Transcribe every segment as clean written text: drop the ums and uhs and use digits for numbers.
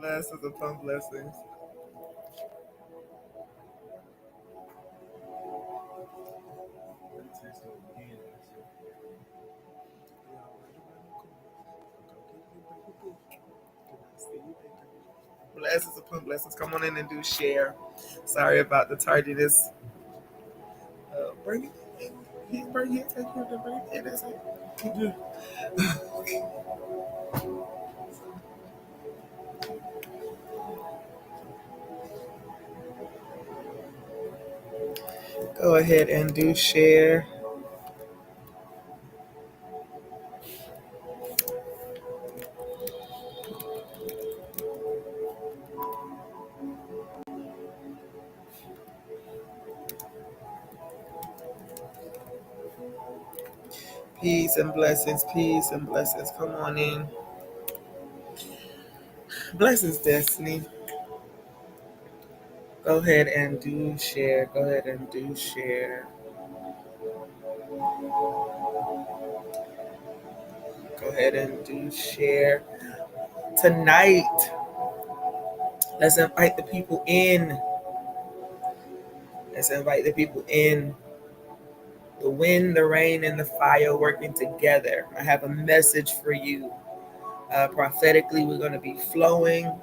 Blessings upon blessings. Blessings upon blessings. Come on in and do share. Sorry about the tardiness. Bring it in. Bring it. Take it. Bring it in. That's it. Go ahead and do share. Peace and blessings. Peace and blessings. Come on in. Blessings, Destiny. Go ahead and do share. Go ahead and do share. Go ahead and do share. Tonight, let's invite the people in. Let's invite the people in. The wind, the rain, and the fire working together. I have a message for you. Prophetically, we're going to be flowing.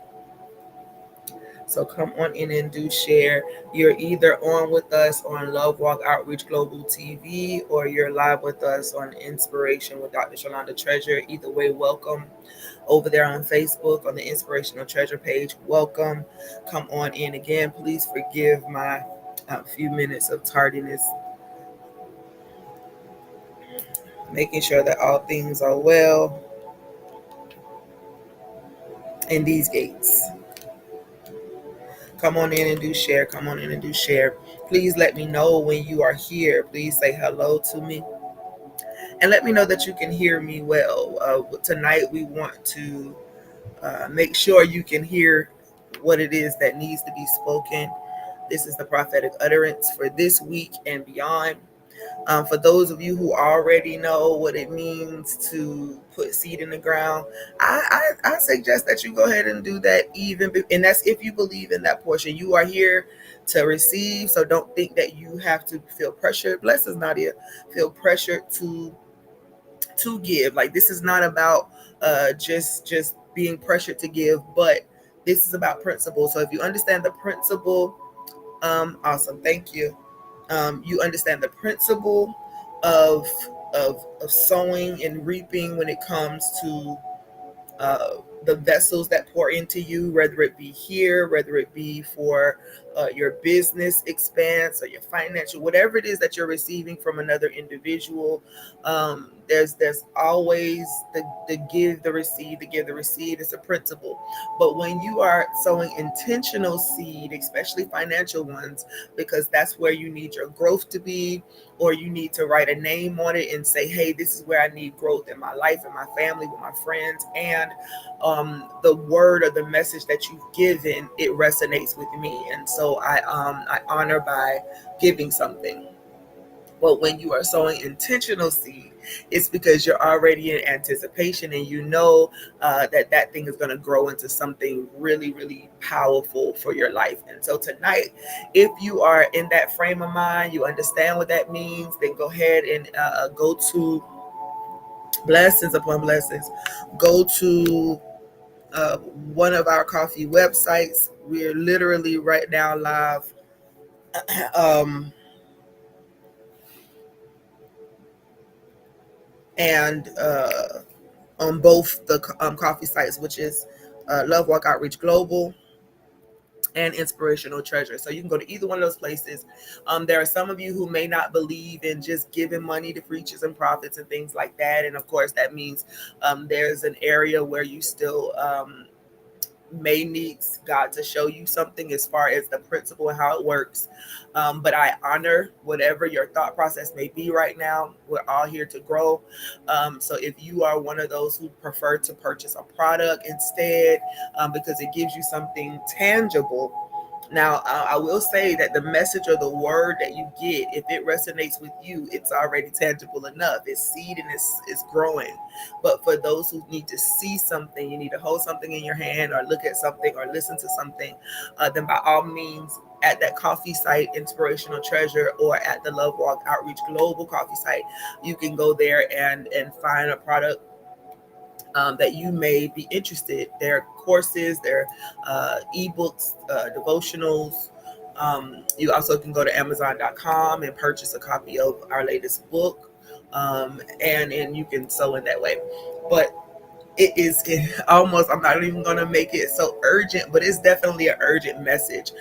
So come on in and do share. You're either on with us on Love Walk Outreach Global TV, or you're live with us on Inspiration with Dr. Shalonda Treasure. Either way, welcome. Over there on Facebook on the Inspirational Treasure page, welcome. Come on in again. Please forgive my few minutes of tardiness. Making sure that all things are well in these gates. Come on in and do share. Come on in and do share. Please let me know when you are here. Please say hello to me. And let me know that you can hear me well. Tonight we want to make sure you can hear what it is that needs to be spoken. This is the prophetic utterance for this week and beyond. For those of you who already know what it means to put seed in the ground, I suggest that you go ahead and do that, and that's if you believe in that portion. You are here to receive, so don't think that you have to feel pressured. Blessings, Nadia. Feel pressured to give. Like, this is not about just being pressured to give, but this is about principle. So if you understand the principle, awesome. Thank you. You understand the principle of sowing and reaping when it comes to the vessels that pour into you, whether it be here, whether it be for your business expanse or your financial, whatever it is that you're receiving from another individual. There's always the give, the receive, the give, the receive. It's a principle. But when you are sowing intentional seed, especially financial ones, because that's where you need your growth to be, or you need to write a name on it and say, hey, this is where I need growth in my life, in my family, with my friends, and the word or the message that you've given, it resonates with me. And so I honor by giving something. But when you are sowing intentional seed, it's because you're already in anticipation, and you know that thing is going to grow into something really, really powerful for your life. And so tonight, if you are in that frame of mind, you understand what that means, then go ahead and go to blessings upon blessings. Go to one of our coffee websites. We're literally right now live and on both the coffee sites, which is Love Walk Outreach Global and Inspirational Treasure. So you can go to either one of those places. There are some of you who may not believe in just giving money to preachers and prophets and things like that. And of course, that means there's an area where you still may need God to show you something as far as the principle and how it works. But I honor whatever your thought process may be right now. We're all here to grow. So if you are one of those who prefer to purchase a product instead, because it gives you something tangible, Now, I will say that the message or the word that you get, if it resonates with you, it's already tangible enough. It's seed and it's growing. But for those who need to see something, you need to hold something in your hand or look at something or listen to something, then by all means, at that coffee site, Inspirational Treasure, or at the Love Walk Outreach Global coffee site, you can go there and find a product that you may be interested. There are courses, there are ebooks, devotionals. You also can go to Amazon.com and purchase a copy of our latest book, and you can sow in that way. But almost, I'm not even going to make it so urgent, but it's definitely an urgent message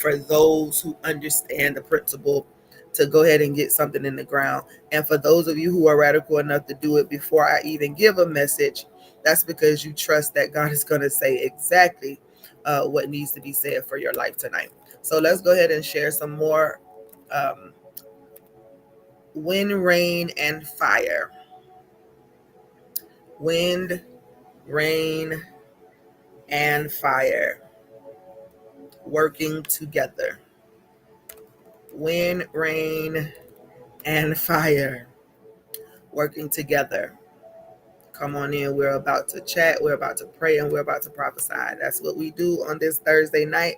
for those who understand the principle to go ahead and get something in the ground. And for those of you who are radical enough to do it before I even give a message, that's because you trust that God is going to say exactly what needs to be said for your life tonight. So let's go ahead and share some more um, wind, rain, and fire. Wind, rain, and fire working together. Wind, rain, and fire working together. Come on in. We're about to chat. We're about to pray, and we're about to prophesy. That's what we do on this Thursday night.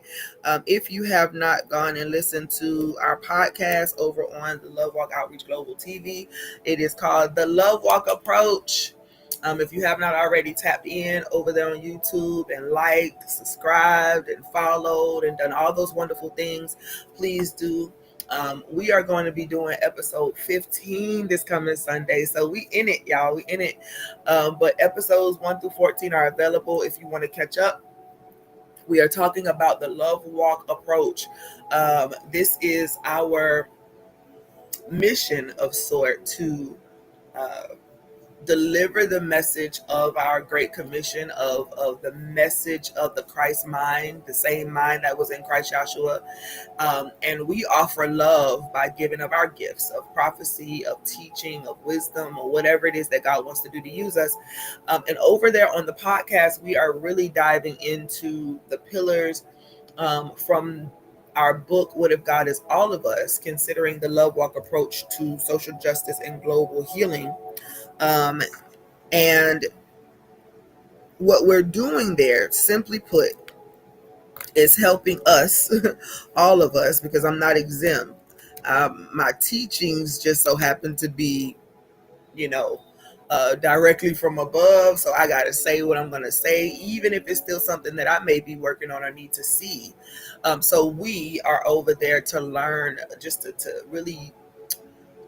If you have not gone and listened to our podcast over on the Love Walk Outreach Global TV, it is called The Love Walk Approach. If you have not already tapped in over there on YouTube and liked, subscribed, and followed, and done all those wonderful things, please do. We are going to be doing episode 15 this coming Sunday. So we in it, y'all. We in it. But episodes 1 through 14 are available if you want to catch up. We are talking about the love walk approach. This is our mission of sort to deliver the message of our Great Commission, of the message of the Christ mind, the same mind that was in Christ Joshua. And we offer love by giving of our gifts of prophecy, of teaching, of wisdom, or whatever it is that God wants to do to use us. And over there on the podcast, we are really diving into the pillars from our book, What If God Is All of Us, considering the love walk approach to social justice and global healing. And what we're doing there, simply put, is helping us, all of us, because I'm not exempt. My teachings just so happen to be, you know, directly from above. So I got to say what I'm going to say, even if it's still something that I may be working on or need to see. So we are over there to learn, just to really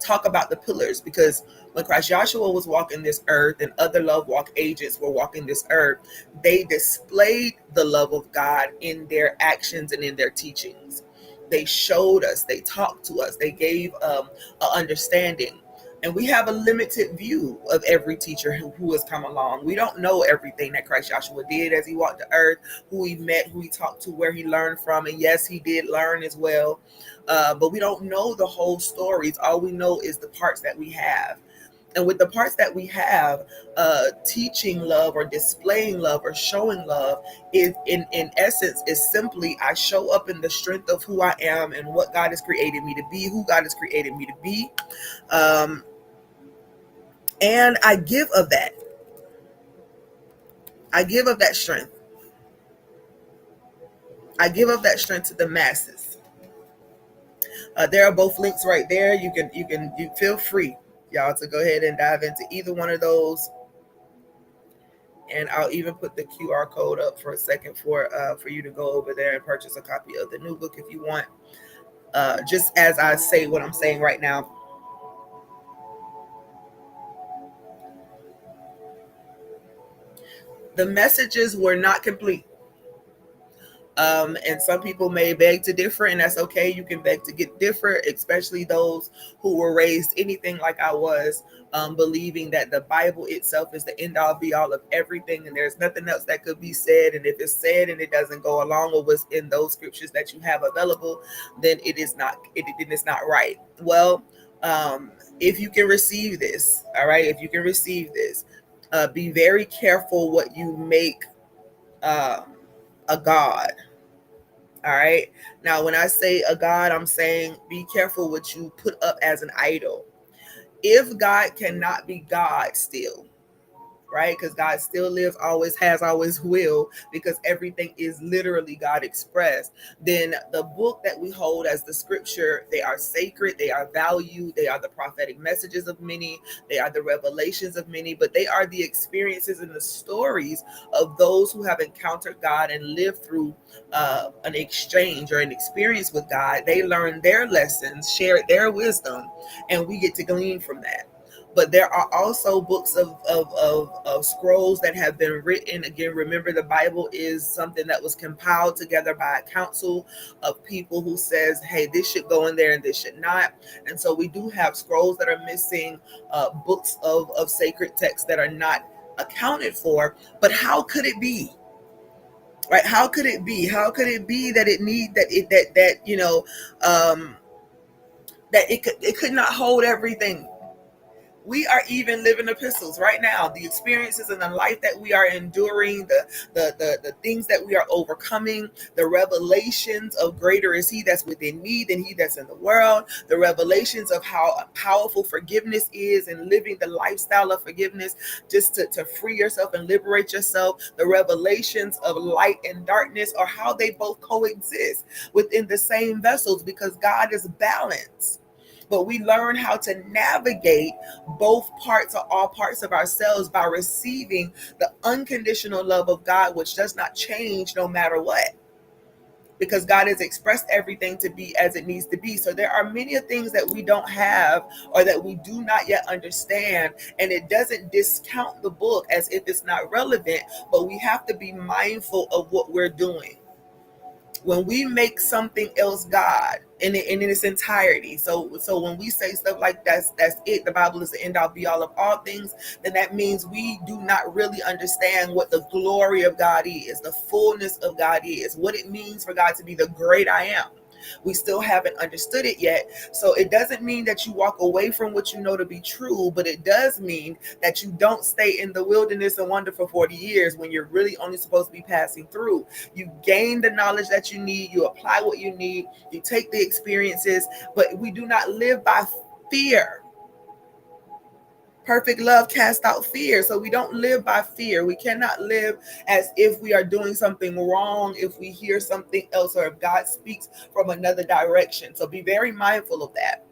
talk about the pillars, because when Christ Joshua was walking this earth and other love walk agents were walking this earth, they displayed the love of God in their actions and in their teachings. They showed us, they talked to us, they gave an understanding. And we have a limited view of every teacher who has come along. We don't know everything that Christ Joshua did as he walked the earth, who he met, who he talked to, where he learned from. And yes, he did learn as well. But we don't know the whole stories. All we know is the parts that we have. And with the parts that we have, teaching love or displaying love or showing love is in essence is simply I show up in the strength of who I am and what God has created me to be, who God has created me to be. And I give of that. I give of that strength. I give of that strength to the masses. There are both links right there. You feel free, y'all, to go ahead and dive into either one of those. And I'll even put the QR code up for a second for you to go over there and purchase a copy of the new book if you want. Just as I say what I'm saying right now. The messages were not complete. And some people may beg to differ, and that's okay. You can beg to get different, especially those who were raised anything like I was, believing that the Bible itself is the end all be all of everything, and there's nothing else that could be said. And if it's said and it doesn't go along with what's in those scriptures that you have available, then it is not right. Well, if you can receive this, all right, if you can receive this, be very careful what you make a God. All right. Now, when I say a God, I'm saying be careful what you put up as an idol. If God cannot be God still, right? Because God still lives, always has, always will, because everything is literally God expressed. Then the book that we hold as the scripture, they are sacred, they are valued, they are the prophetic messages of many, they are the revelations of many, but they are the experiences and the stories of those who have encountered God and lived through an exchange or an experience with God. They learned their lessons, shared their wisdom, and we get to glean from that. But there are also books of scrolls that have been written. Again, remember, the Bible is something that was compiled together by a council of people who says, hey, this should go in there and this should not. And so we do have scrolls that are missing, books of sacred texts that are not accounted for. But how could it be? Right? How could it be? How could it be that it need that it that um that it could not hold everything? We are even living epistles right now. The experiences and the life that we are enduring, the things that we are overcoming, the revelations of greater is he that's within me than he that's in the world, the revelations of how powerful forgiveness is and living the lifestyle of forgiveness just to free yourself and liberate yourself, the revelations of light and darkness, or how they both coexist within the same vessels, because God is balanced. But we learn how to navigate both parts or all parts of ourselves by receiving the unconditional love of God, which does not change no matter what, because God has expressed everything to be as it needs to be. So there are many things that we don't have or that we do not yet understand, and it doesn't discount the book as if it's not relevant, but we have to be mindful of what we're doing when we make something else God in its entirety. So when we say stuff like that's it, the Bible is the end all be all of all things, then that means we do not really understand what the glory of God is, the fullness of God is, what it means for God to be the great I am. We still haven't understood it yet. So it doesn't mean that you walk away from what you know to be true, but it does mean that you don't stay in the wilderness and wander for 40 years when you're really only supposed to be passing through. You gain the knowledge that you need, you apply what you need, you take the experiences, but we do not live by fear. Perfect love casts out fear. So we don't live by fear. We cannot live as if we are doing something wrong if we hear something else or if God speaks from another direction. So be very mindful of that.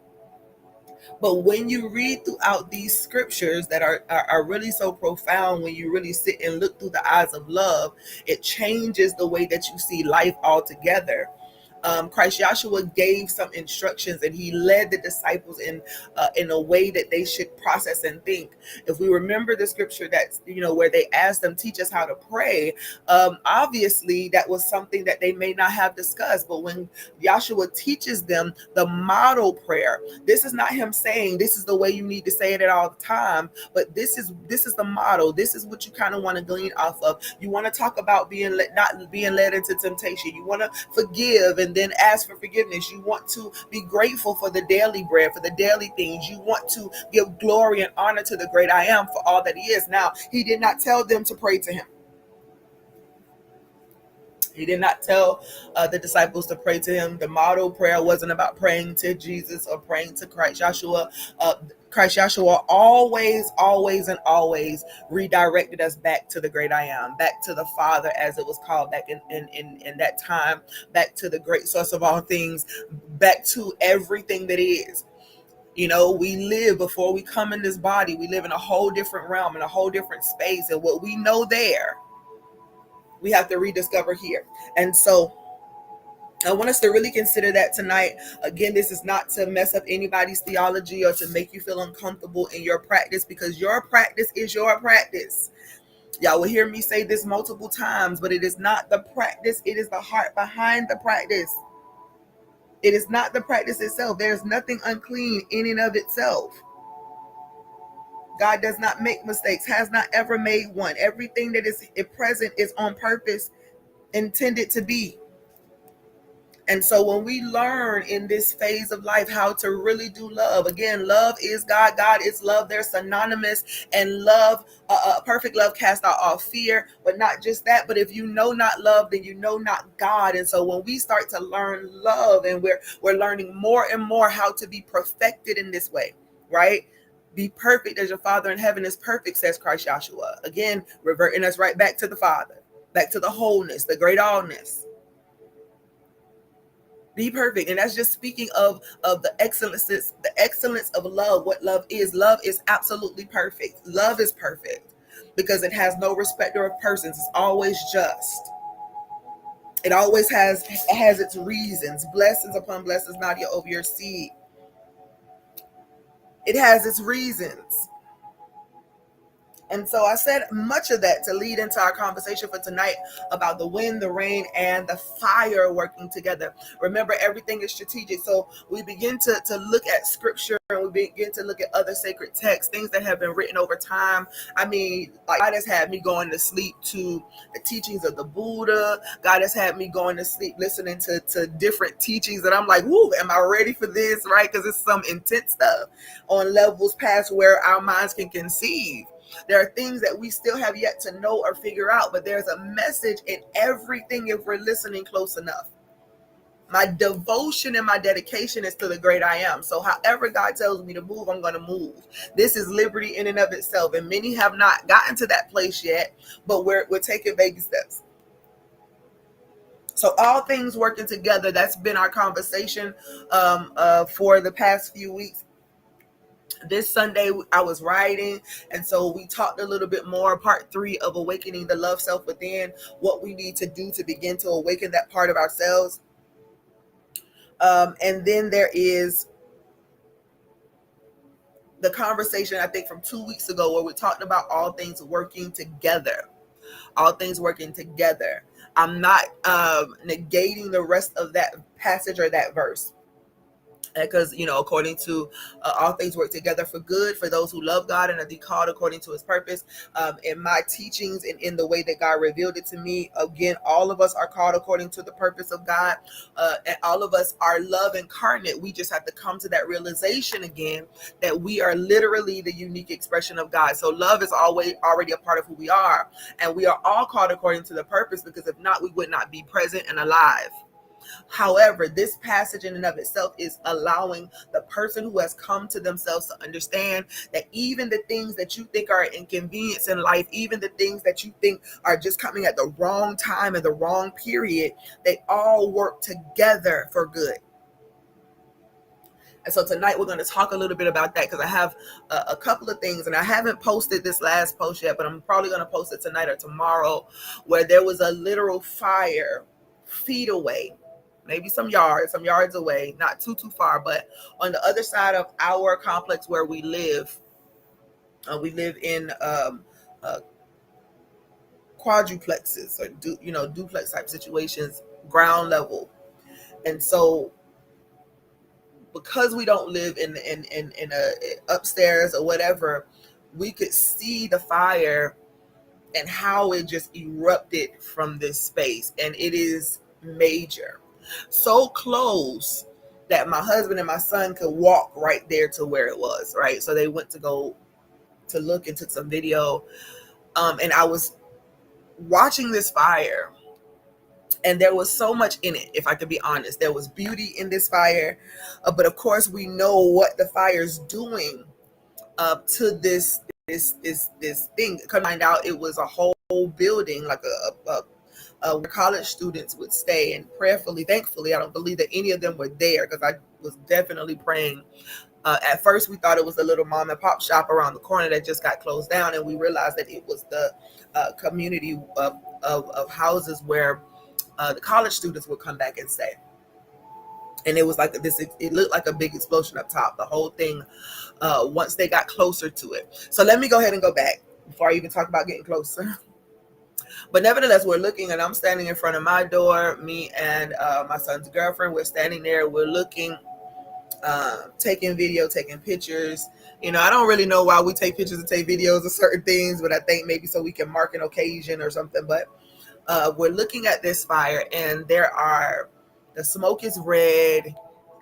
But when you read throughout these scriptures that are really so profound, when you really sit and look through the eyes of love, it changes the way that you see life altogether. Christ Joshua gave some instructions, and he led the disciples in a way that they should process and think. If we remember the scripture that's where they asked them, teach us how to pray. Obviously, that was something that they may not have discussed. But when Joshua teaches them the model prayer, this is not him saying this is the way you need to say it at all the time, but this is the model. This is what you kind of want to glean off of. You want to talk about not being led into temptation. You want to forgive and then ask for forgiveness. You want to be grateful for the daily bread, for the daily things. You want to give glory and honor to the great I am for all that he is. Now, he did not tell them to pray to him. He did not tell the disciples to pray to him. The model prayer wasn't about praying to Jesus or praying to Christ. Christ Joshua always, always, and always redirected us back to the great I am, back to the Father, as it was called back in that time, back to the great source of all things, back to everything that is. We live, before we come in this body, we live in a whole different realm, in a whole different space. And what we know there, we have to rediscover here. And so I want us to really consider that tonight. Again, this is not to mess up anybody's theology or to make you feel uncomfortable in your practice, because your practice is your practice. Y'all will hear me say this multiple times, but it is not the practice. It is the heart behind the practice. It is not the practice itself. There is nothing unclean in and of itself. God does not make mistakes, has not ever made one. Everything that is present is on purpose, intended to be. And so when we learn in this phase of life how to really do love, again, love is God, God is love. They're synonymous. And love, perfect love casts out all fear. But not just that, but if you know not love, then you know not God. And so when we start to learn love, and we're learning more and more how to be perfected in this way, right? Be perfect as your Father in heaven is perfect, says Christ Joshua. Again, reverting us right back to the Father, back to the wholeness, the great allness. Be perfect. And that's just speaking of the excellence of love. What love is absolutely perfect. Love is perfect because it has no respecter of persons. It's always just. It always has its reasons. Blessings upon blessings, Nadia, over your seed. It has its reasons. And so I said much of that to lead into our conversation for tonight about the wind, the rain, and the fire working together. Remember, everything is strategic. So we begin to look at scripture, and we begin to look at other sacred texts, things that have been written over time. I mean, like, God has had me going to sleep to the teachings of the Buddha. God has had me going to sleep listening to different teachings. And I'm like, whoo, am I ready for this, right? Because it's some intense stuff on levels past where our minds can conceive. There are things that we still have yet to know or figure out, but there's a message in everything if we're listening close enough. My devotion and my dedication is to the great I am. So however God tells me to move, I'm going to move. This is liberty in and of itself. And many have not gotten to that place yet, but we're taking baby steps. So all things working together, that's been our conversation for the past few weeks. This Sunday I was writing, and so we talked a little bit more, part 3 of awakening the love self within, what we need to do to begin to awaken that part of ourselves. And then there is the conversation, I think, from 2 weeks ago, where we talked about all things working together. All things working together. I'm not negating the rest of that passage or that verse. Because, according to all things work together for good for those who love God and are called according to his purpose. In my teachings and in the way that God revealed it to me, again, all of us are called according to the purpose of God. And all of us are love incarnate. We just have to come to that realization again that we are literally the unique expression of God. So love is always already a part of who we are. And we are all called according to the purpose, because if not, we would not be present and alive. However, this passage in and of itself is allowing the person who has come to themselves to understand that even the things that you think are inconvenience in life, even the things that you think are just coming at the wrong time and the wrong period, they all work together for good. And so tonight we're going to talk a little bit about that, because I have a couple of things, and I haven't posted this last post yet, but I'm probably going to post it tonight or tomorrow, where there was a literal fire feet away, maybe some yards away, not too far, but on the other side of our complex where we live in quadruplexes, or duplex type situations, ground level. And so because we don't live in a upstairs or whatever, we could see the fire and how it just erupted from this space. And it is major. So close that my husband and my son could walk right there to where it was, right? So they went to go to look and took some video. And I was watching this fire, and there was so much in it, if I could be honest. There was beauty in this fire. But of course, we know what the fire's doing to this thing. Come find out it was a whole building, like where college students would stay. And prayerfully, thankfully, I don't believe that any of them were there, because I was definitely praying. At first, we thought it was a little mom and pop shop around the corner that just got closed down, and we realized that it was the community of houses where the college students would come back and stay. And it was like this, it looked like a big explosion up top, the whole thing, once they got closer to it. So let me go ahead and go back before I even talk about getting closer. But nevertheless, we're looking, and I'm standing in front of my door, me and my son's girlfriend. We're standing there, we're looking, taking video, taking pictures. I don't really know why we take pictures and take videos of certain things, but I think maybe so we can mark an occasion or something. But we're looking at this fire, and there are The smoke is red,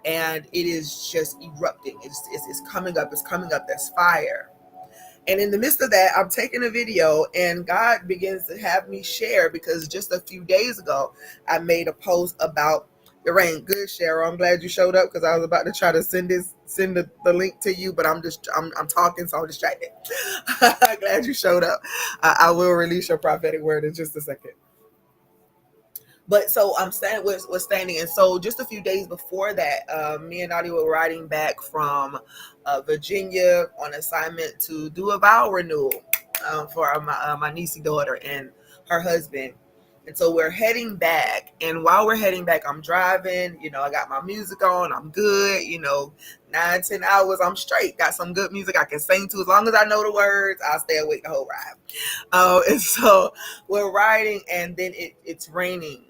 and it is just erupting. It's coming up. It's coming up. There's fire. And in the midst of that, I'm taking a video, and God begins to have me share, because just a few days ago, I made a post about the rain. Good, Cheryl. I'm glad you showed up, because I was about to try to send the link to you, but I'm talking, so I'm distracted. Glad you showed up. I will release your prophetic word in just a second. But so I'm standing, we're standing, and so just a few days before that, me and Nadia were riding back from Virginia on assignment to do a vow renewal for my niecey daughter and her husband. And so we're heading back, and while we're heading back, I'm driving. I got my music on. I'm good. 9-10 hours, I'm straight. Got some good music I can sing to. As long as I know the words, I'll stay awake the whole ride. And so we're riding, and then it's raining.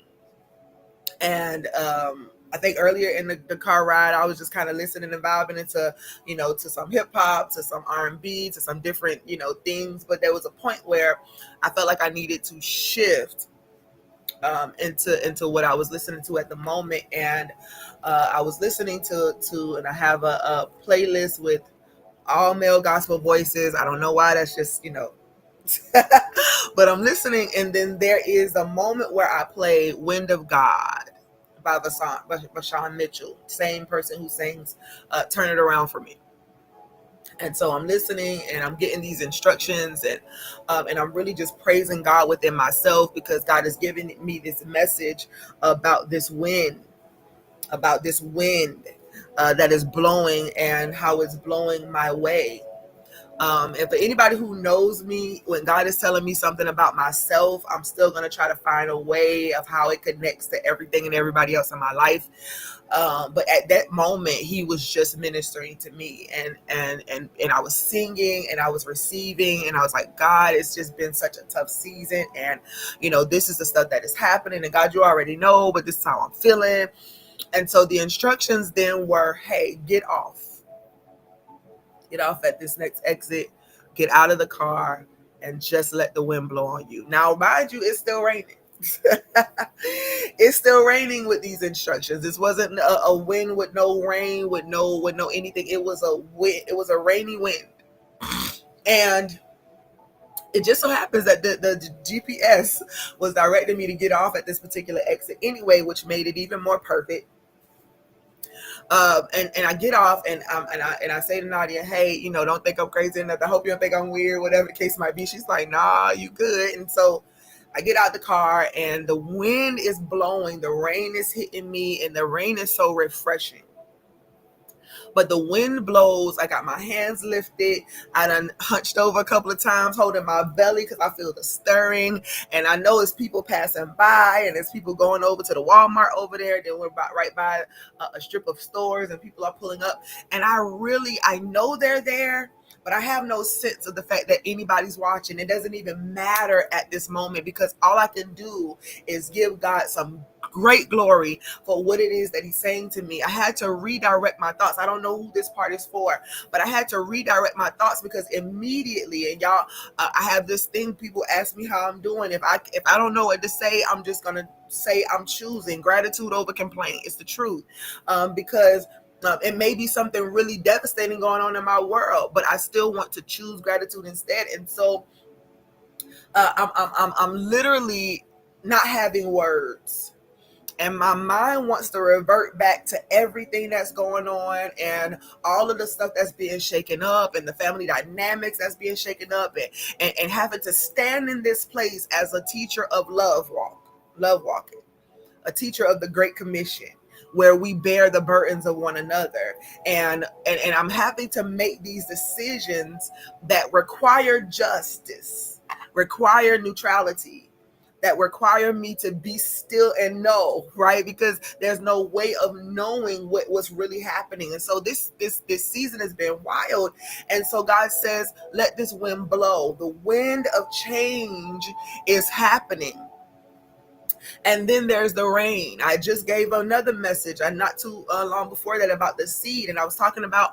And I think earlier in the car ride, I was just kind of listening and vibing into, to some hip hop, to some R&B, to some different, things. But there was a point where I felt like I needed to shift into what I was listening to at the moment. And I was listening to, and I have a playlist with all male gospel voices. I don't know why. That's just, but I'm listening, and then there is a moment where I play Wind of God by Vashawn Mitchell, same person who sings Turn It Around for Me. And so I'm listening, and I'm getting these instructions, and I'm really just praising God within myself, because God is giving me this message about this wind, that is blowing, and how it's blowing my way. And for anybody who knows me, when God is telling me something about myself, I'm still going to try to find a way of how it connects to everything and everybody else in my life. But at that moment, he was just ministering to me, and I was singing, and I was receiving, and I was like, God, it's just been such a tough season. And, this is the stuff that is happening, and God, you already know, but this is how I'm feeling. And so the instructions then were, hey, get off at this next exit, get out of the car, and just let the wind blow on you. Now, mind you, it's still raining. It's still raining with these instructions. This wasn't a wind with no rain, with no anything. It was a wind. It was a rainy wind. And it just so happens that the GPS was directing me to get off at this particular exit anyway, which made it even more perfect. And I get off, and I say to Nadia, hey, don't think I'm crazy enough. I hope you don't think I'm weird, whatever the case might be. She's like, nah, you good. And so I get out the car, and the wind is blowing, the rain is hitting me, and the rain is so refreshing. But the wind blows. I got my hands lifted. I done hunched over a couple of times, holding my belly, because I feel the stirring. And I know it's people passing by, and there's people going over to the Walmart over there. Then we're right by a strip of stores, and people are pulling up. And I know they're there, but I have no sense of the fact that anybody's watching. It doesn't even matter at this moment, because all I can do is give God some great glory for what it is that he's saying to me. I had to redirect my thoughts. I don't know who this part is for, but I had to redirect my thoughts, because immediately, and y'all, I have this thing, people ask me how I'm doing. If I don't know what to say, I'm just going to say I'm choosing gratitude over complaint. It's the truth. Because it may be something really devastating going on in my world, but I still want to choose gratitude instead. And so I'm literally not having words. And my mind wants to revert back to everything that's going on, and all of the stuff that's being shaken up, and the family dynamics that's being shaken up, and having to stand in this place as a teacher of love walking, a teacher of the Great Commission, where we bear the burdens of one another. And I'm having to make these decisions that require justice, require neutrality, that require me to be still and know, right? Because there's no way of knowing what's really happening. And so this season has been wild. And so God says, let this wind blow. The wind of change is happening. And then there's the rain. I just gave another message not too long before that about the seed. And I was talking about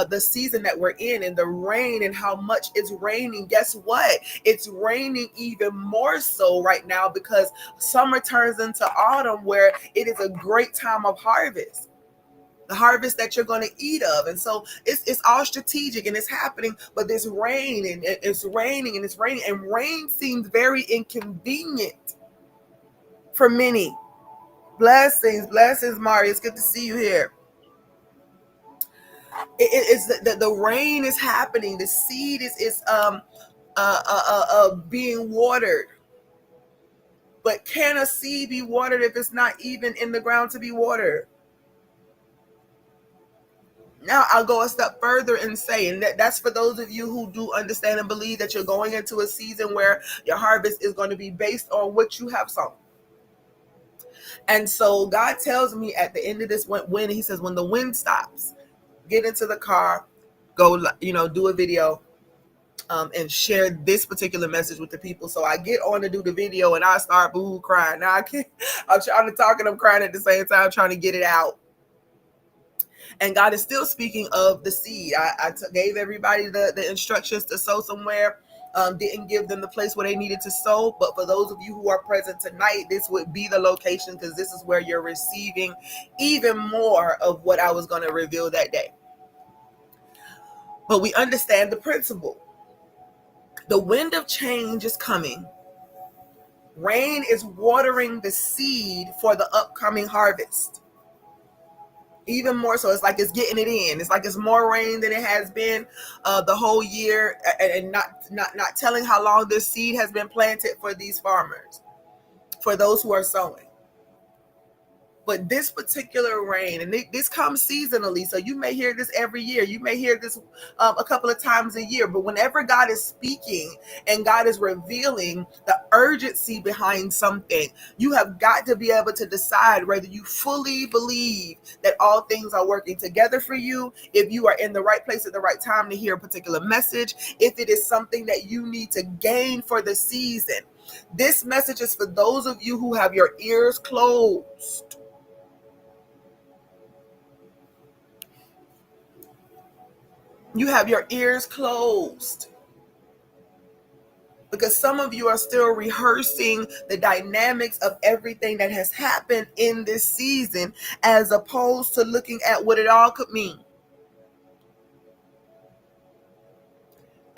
the season that we're in and the rain and how much it's raining. Guess what? It's raining even more so right now because summer turns into autumn, where it is a great time of harvest. The harvest that you're going to eat of. And so it's all strategic and it's happening, but this rain and it's raining and it's raining, and rain seems very inconvenient for many. Blessings, Mari. It's good to see you here. It's the rain is happening. The seed is being watered. But can a seed be watered if it's not even in the ground to be watered? Now I'll go a step further and say, and that's for those of you who do understand and believe that you're going into a season where your harvest is going to be based on what you have sown. And so God tells me at the end of this, when he says, when the wind stops, get into the car, go, do a video, and share this particular message with the people. So I get on to do the video and I start crying. Now I can't, I'm trying to talk and I'm crying at the same time, trying to get it out. And God is still speaking of the seed. I gave everybody the instructions to sow somewhere. Didn't give them the place where they needed to sow. But for those of you who are present tonight, this would be the location, because this is where you're receiving even more of what I was going to reveal that day. But we understand the principle. The wind of change is coming. Rain is watering the seed for the upcoming harvest. Even more so, it's like it's getting it in. It's like it's more rain than it has been the whole year, and not telling how long this seed has been planted for these farmers, for those who are sowing. But this particular rain, and this comes seasonally, so you may hear this every year. You may hear this a couple of times a year. But whenever God is speaking and God is revealing the urgency behind something, you have got to be able to decide whether you fully believe that all things are working together for you, if you are in the right place at the right time to hear a particular message, if it is something that you need to gain for the season. This message is for those of you who have your ears closed. You have your ears closed, because some of you are still rehearsing the dynamics of everything that has happened in this season, as opposed to looking at what it all could mean.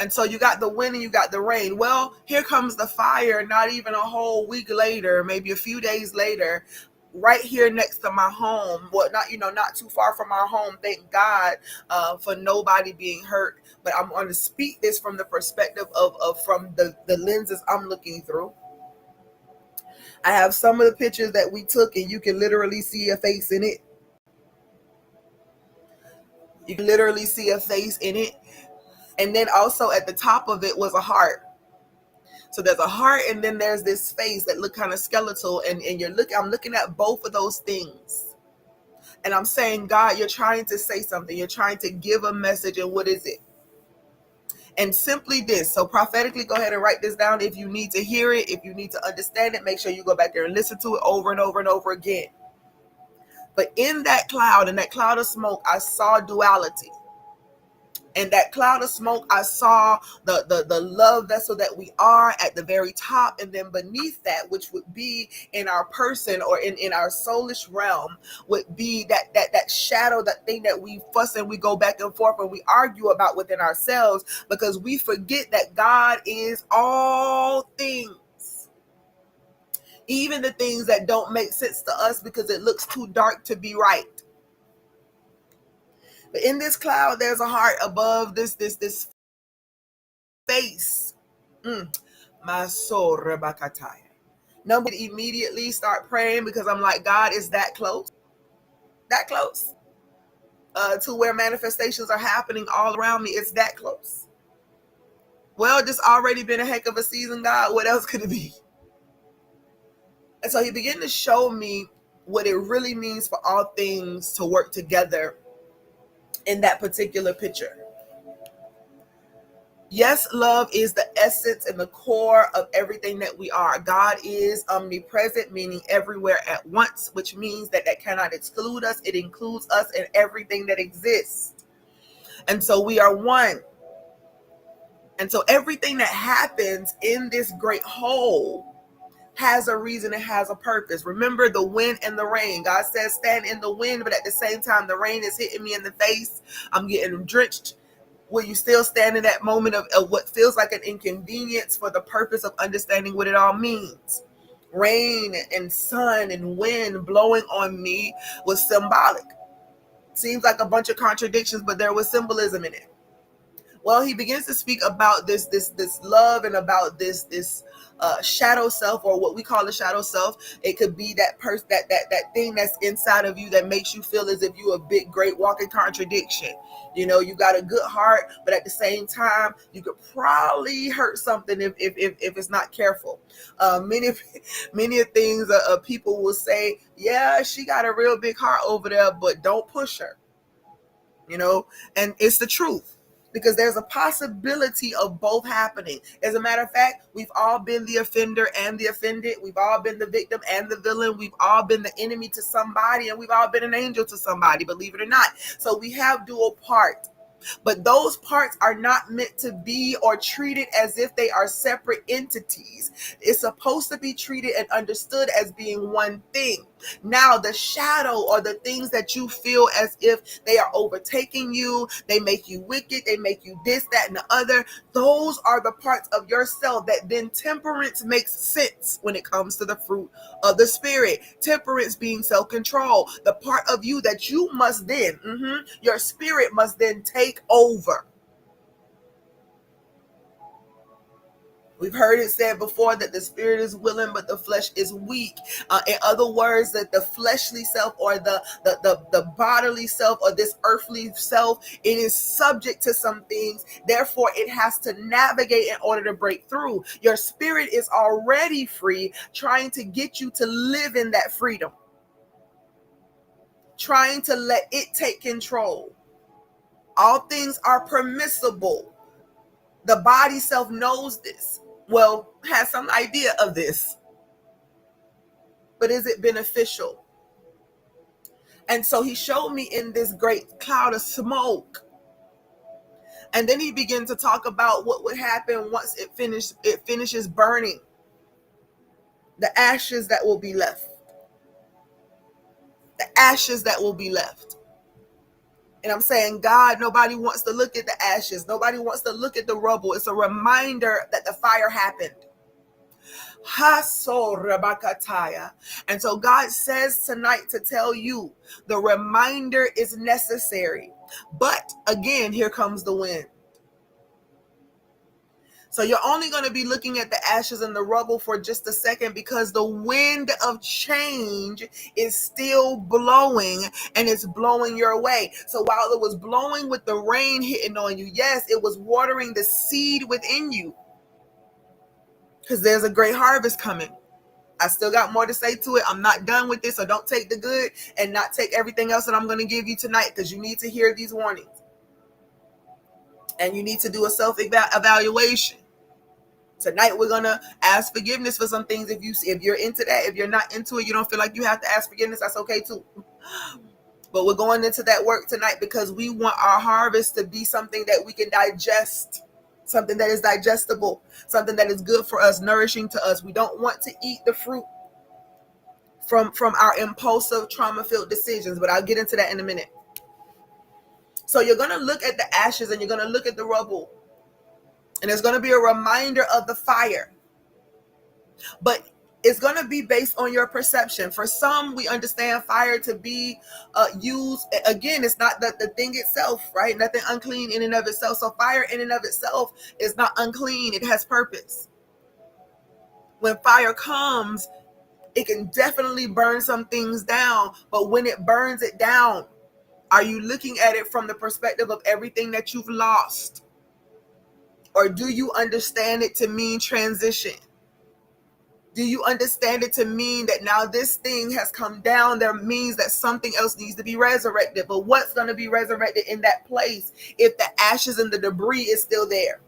And so you got the wind and you got the rain. Well, here comes the fire, not even a whole week later, maybe a few days later, right here next to my home. Well, not too far from our home. Thank God for nobody being hurt. But I'm going to speak this from the perspective of from the lenses I'm looking through. I have some of the pictures that we took, and you can literally see a face in it. You can literally see a face in it. And then also at the top of it was a heart. So there's a heart, and then there's this face that looked kind of skeletal, and I'm looking at both of those things. And I'm saying, God, you're trying to say something. You're trying to give a message, and what is it? And simply this. So prophetically, go ahead and write this down if you need to hear it, if you need to understand it. Make sure you go back there and listen to it over and over and over again. But in that cloud, of smoke, I saw duality. And that cloud of smoke, I saw the love vessel that we are at the very top. And then beneath that, which would be in our person or in our soulish realm, would be that shadow, that thing that we fuss and we go back and forth and we argue about within ourselves, because we forget that God is all things. Even the things that don't make sense to us because it looks too dark to be right. But in this cloud, there's a heart above this face. My soul, Rebakataya. Nobody immediately start praying, because I'm like, God, is that close? That close? To where manifestations are happening all around me. It's that close. Well, this already been a heck of a season, God. What else could it be? And so he began to show me what it really means for all things to work together in that particular picture. Yes, love is the essence and the core of everything that we are. God is omnipresent, meaning everywhere at once, which means that cannot exclude us. It includes us in everything that exists. And so we are one. And so everything that happens in this great whole has a reason, it has a purpose. Remember the wind and the rain. God says stand in the wind, but at the same time the rain is hitting me in the face. I'm getting drenched. Will you still stand in that moment of what feels like an inconvenience for the purpose of understanding what it all means? Rain and sun and wind blowing on me was symbolic. Seems like a bunch of contradictions, but there was symbolism in it. Well, he begins to speak about this love and about this shadow self, or what we call the shadow self. It could be that person, that thing that's inside of you that makes you feel as if you're a big, great walking contradiction. You know, you got a good heart, but at the same time, you could probably hurt something if it's not careful. Many things people will say, yeah, she got a real big heart over there, but don't push her. You know, and it's the truth, because there's a possibility of both happening. As a matter of fact, we've all been the offender and the offended. We've all been the victim and the villain. We've all been the enemy to somebody, and we've all been an angel to somebody, believe it or not. So we have dual parts. But those parts are not meant to be or treated as if they are separate entities. It's supposed to be treated and understood as being one thing. Now, the shadow, or the things that you feel as if they are overtaking you, they make you wicked, they make you this, that, and the other, those are the parts of yourself that then temperance makes sense when it comes to the fruit of the Spirit. Temperance being self-control, the part of you that you must then, your spirit must then take over. We've heard it said before that the spirit is willing, but the flesh is weak. In other words, that the fleshly self, or the bodily self, or this earthly self, it is subject to some things. Therefore, it has to navigate in order to break through. Your spirit is already free, trying to get you to live in that freedom, trying to let it take control. All things are permissible. The body self knows this. Well, has some idea of this. But is it beneficial? And so he showed me in this great cloud of smoke. And then he began to talk about what would happen once it finishes burning. The ashes that will be left. The ashes that will be left. And I'm saying, God, nobody wants to look at the ashes. Nobody wants to look at the rubble. It's a reminder that the fire happened. And so God says tonight to tell you, the reminder is necessary. But again, here comes the wind. So you're only going to be looking at the ashes and the rubble for just a second, because the wind of change is still blowing, and it's blowing your way. So while it was blowing with the rain hitting on you, yes, it was watering the seed within you, because there's a great harvest coming. I still got more to say to it. I'm not done with this, so don't take the good and not take everything else that I'm going to give you tonight, because you need to hear these warnings. And you need to do a self-evaluation. Tonight we're gonna ask forgiveness for some things. If you're into that, if you're not into it, you don't feel like you have to ask forgiveness, that's okay too. But we're going into that work tonight because we want our harvest to be something that we can digest, something that is digestible, something that is good for us, nourishing to us. We don't want to eat the fruit from our impulsive, trauma-filled decisions, but I'll get into that in a minute. So you're gonna look at the ashes and you're gonna look at the rubble. And it's going to be a reminder of the fire. But it's going to be based on your perception. For some, we understand fire to be used. Again, it's not the thing itself, right? Nothing unclean in and of itself. So fire in and of itself is not unclean. It has purpose. When fire comes, it can definitely burn some things down. But when it burns it down, are you looking at it from the perspective of everything that you've lost? Or do you understand it to mean transition? Do you understand it to mean that now this thing has come down? There means that something else needs to be resurrected. But what's going to be resurrected in that place if the ashes and the debris is still there?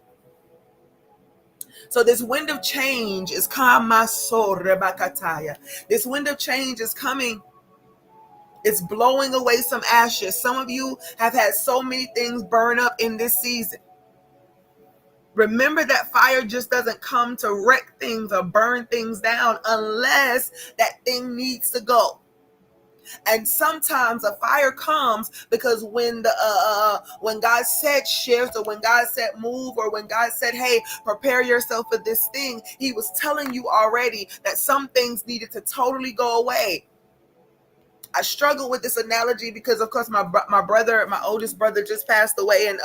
So this wind of change is kamasorebakataya. This wind of change is coming. It's blowing away some ashes. Some of you have had so many things burn up in this season. Remember that fire just doesn't come to wreck things or burn things down unless that thing needs to go. And sometimes a fire comes because when God said shift, or when God said move, or when God said, hey, prepare yourself for this thing, he was telling you already that some things needed to totally go away. I struggle with this analogy because, of course, my brother, my oldest brother, just passed away, and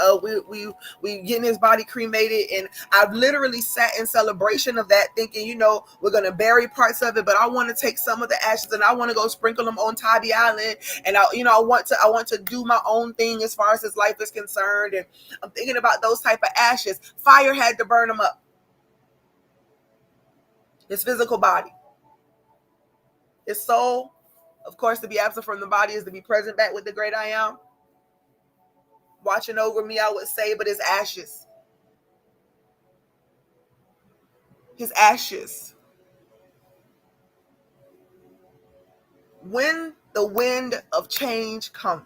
we getting his body cremated, and I've literally sat in celebration of that, thinking, we're gonna bury parts of it, but I want to take some of the ashes and I want to go sprinkle them on Tybee Island, and I want to do my own thing as far as his life is concerned, and I'm thinking about those type of ashes. Fire had to burn him up, his physical body, his soul. Of course, to be absent from the body is to be present back with the great I am. Watching over me, I would say, but his ashes. His ashes. When the wind of change comes,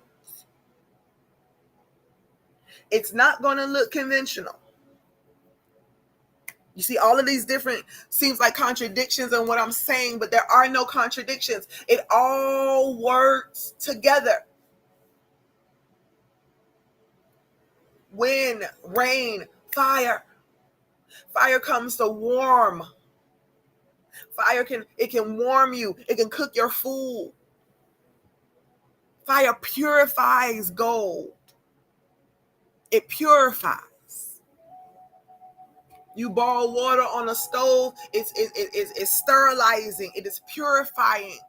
it's not going to look conventional. You see, all of these different, seems like contradictions in what I'm saying, but there are no contradictions. It all works together. Wind, rain, fire. Fire comes to warm. Fire can warm you. It can cook your food. Fire purifies gold. It purifies. You boil water on a stove, it's sterilizing, it is purifying.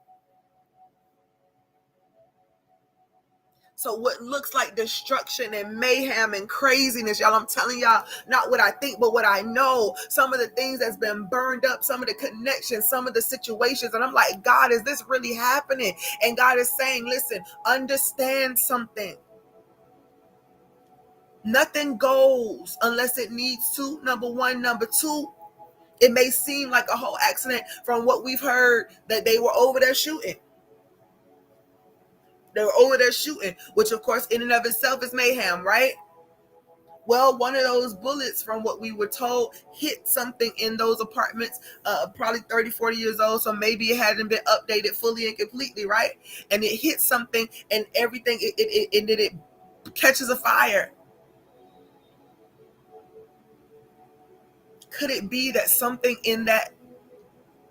So what looks like destruction and mayhem and craziness, y'all, I'm telling y'all, not what I think, but what I know. Some of the things that's been burned up, some of the connections, some of the situations. And I'm like, God, is this really happening? And God is saying, listen, understand something. Nothing goes unless it needs to, number one. Number two, it may seem like a whole accident from what we've heard that they were over there shooting. They were over there shooting, which of course in and of itself is mayhem, right? Well, one of those bullets, from what we were told, hit something in those apartments, probably 30, 40 years old. So maybe it hadn't been updated fully and completely, right? And it hit something and everything, it catches a fire. Could it be that something in that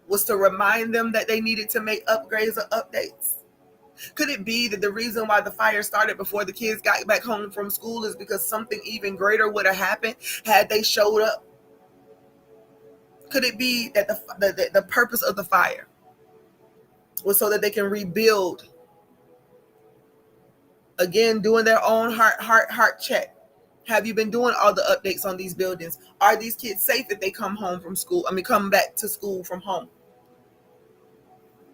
was to remind them that they needed to make upgrades or updates? Could it be that the reason why the fire started before the kids got back home from school is because something even greater would have happened had they showed up? Could it be that the purpose of the fire was so that they can rebuild? Again, doing their own heart check. Have you been doing all the updates on these buildings? Are these kids safe if they come home from school? Come back to school from home.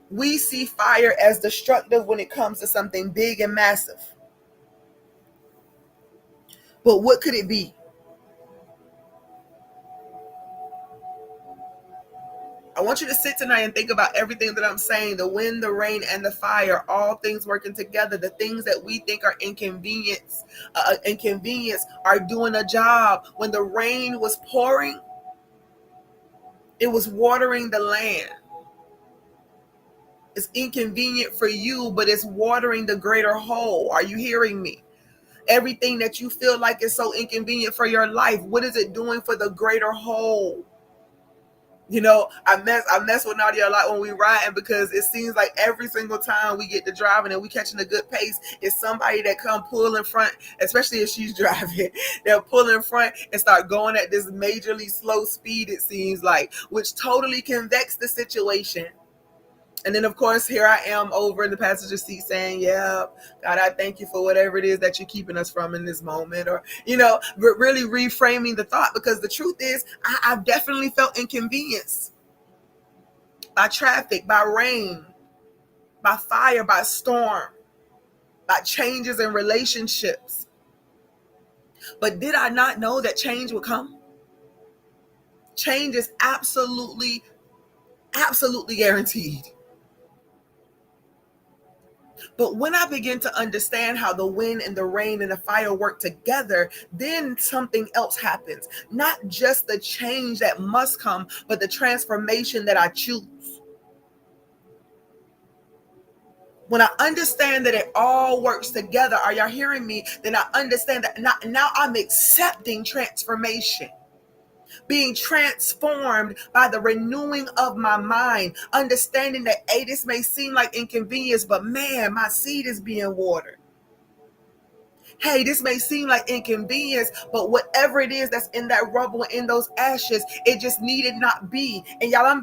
We see fire as destructive when it comes to something big and massive. But what could it be? I want you to sit tonight and think about everything that I'm saying. The wind, the rain, and the fire, all things working together. The things that we think are inconvenience are doing a job. When the rain was pouring, it was watering the land. It's inconvenient for you, but it's watering the greater whole. Are you hearing me? Everything that you feel like is so inconvenient for your life, what is it doing for the greater whole? I mess with Nadia a lot when we riding, because it seems like every single time we get to driving and we catching a good pace, it's somebody that come pull in front, especially if she's driving. They'll pull in front and start going at this majorly slow speed, it seems like, which totally can vex the situation. And then, of course, here I am over in the passenger seat saying, yeah, God, I thank you for whatever it is that you're keeping us from in this moment. Or, really reframing the thought, because the truth is, I've definitely felt inconvenienced by traffic, by rain, by fire, by storm, by changes in relationships. But did I not know that change would come? Change is absolutely, absolutely guaranteed. But when I begin to understand how the wind and the rain and the fire work together, then something else happens. Not just the change that must come, but the transformation that I choose. When I understand that it all works together, are y'all hearing me? Then I understand that now I'm accepting transformation, being transformed by the renewing of my mind, understanding that, hey, this may seem like inconvenience, but man, my seed is being watered. Hey, this may seem like inconvenience, but whatever it is that's in that rubble, in those ashes, it just needed not be. And y'all, I'm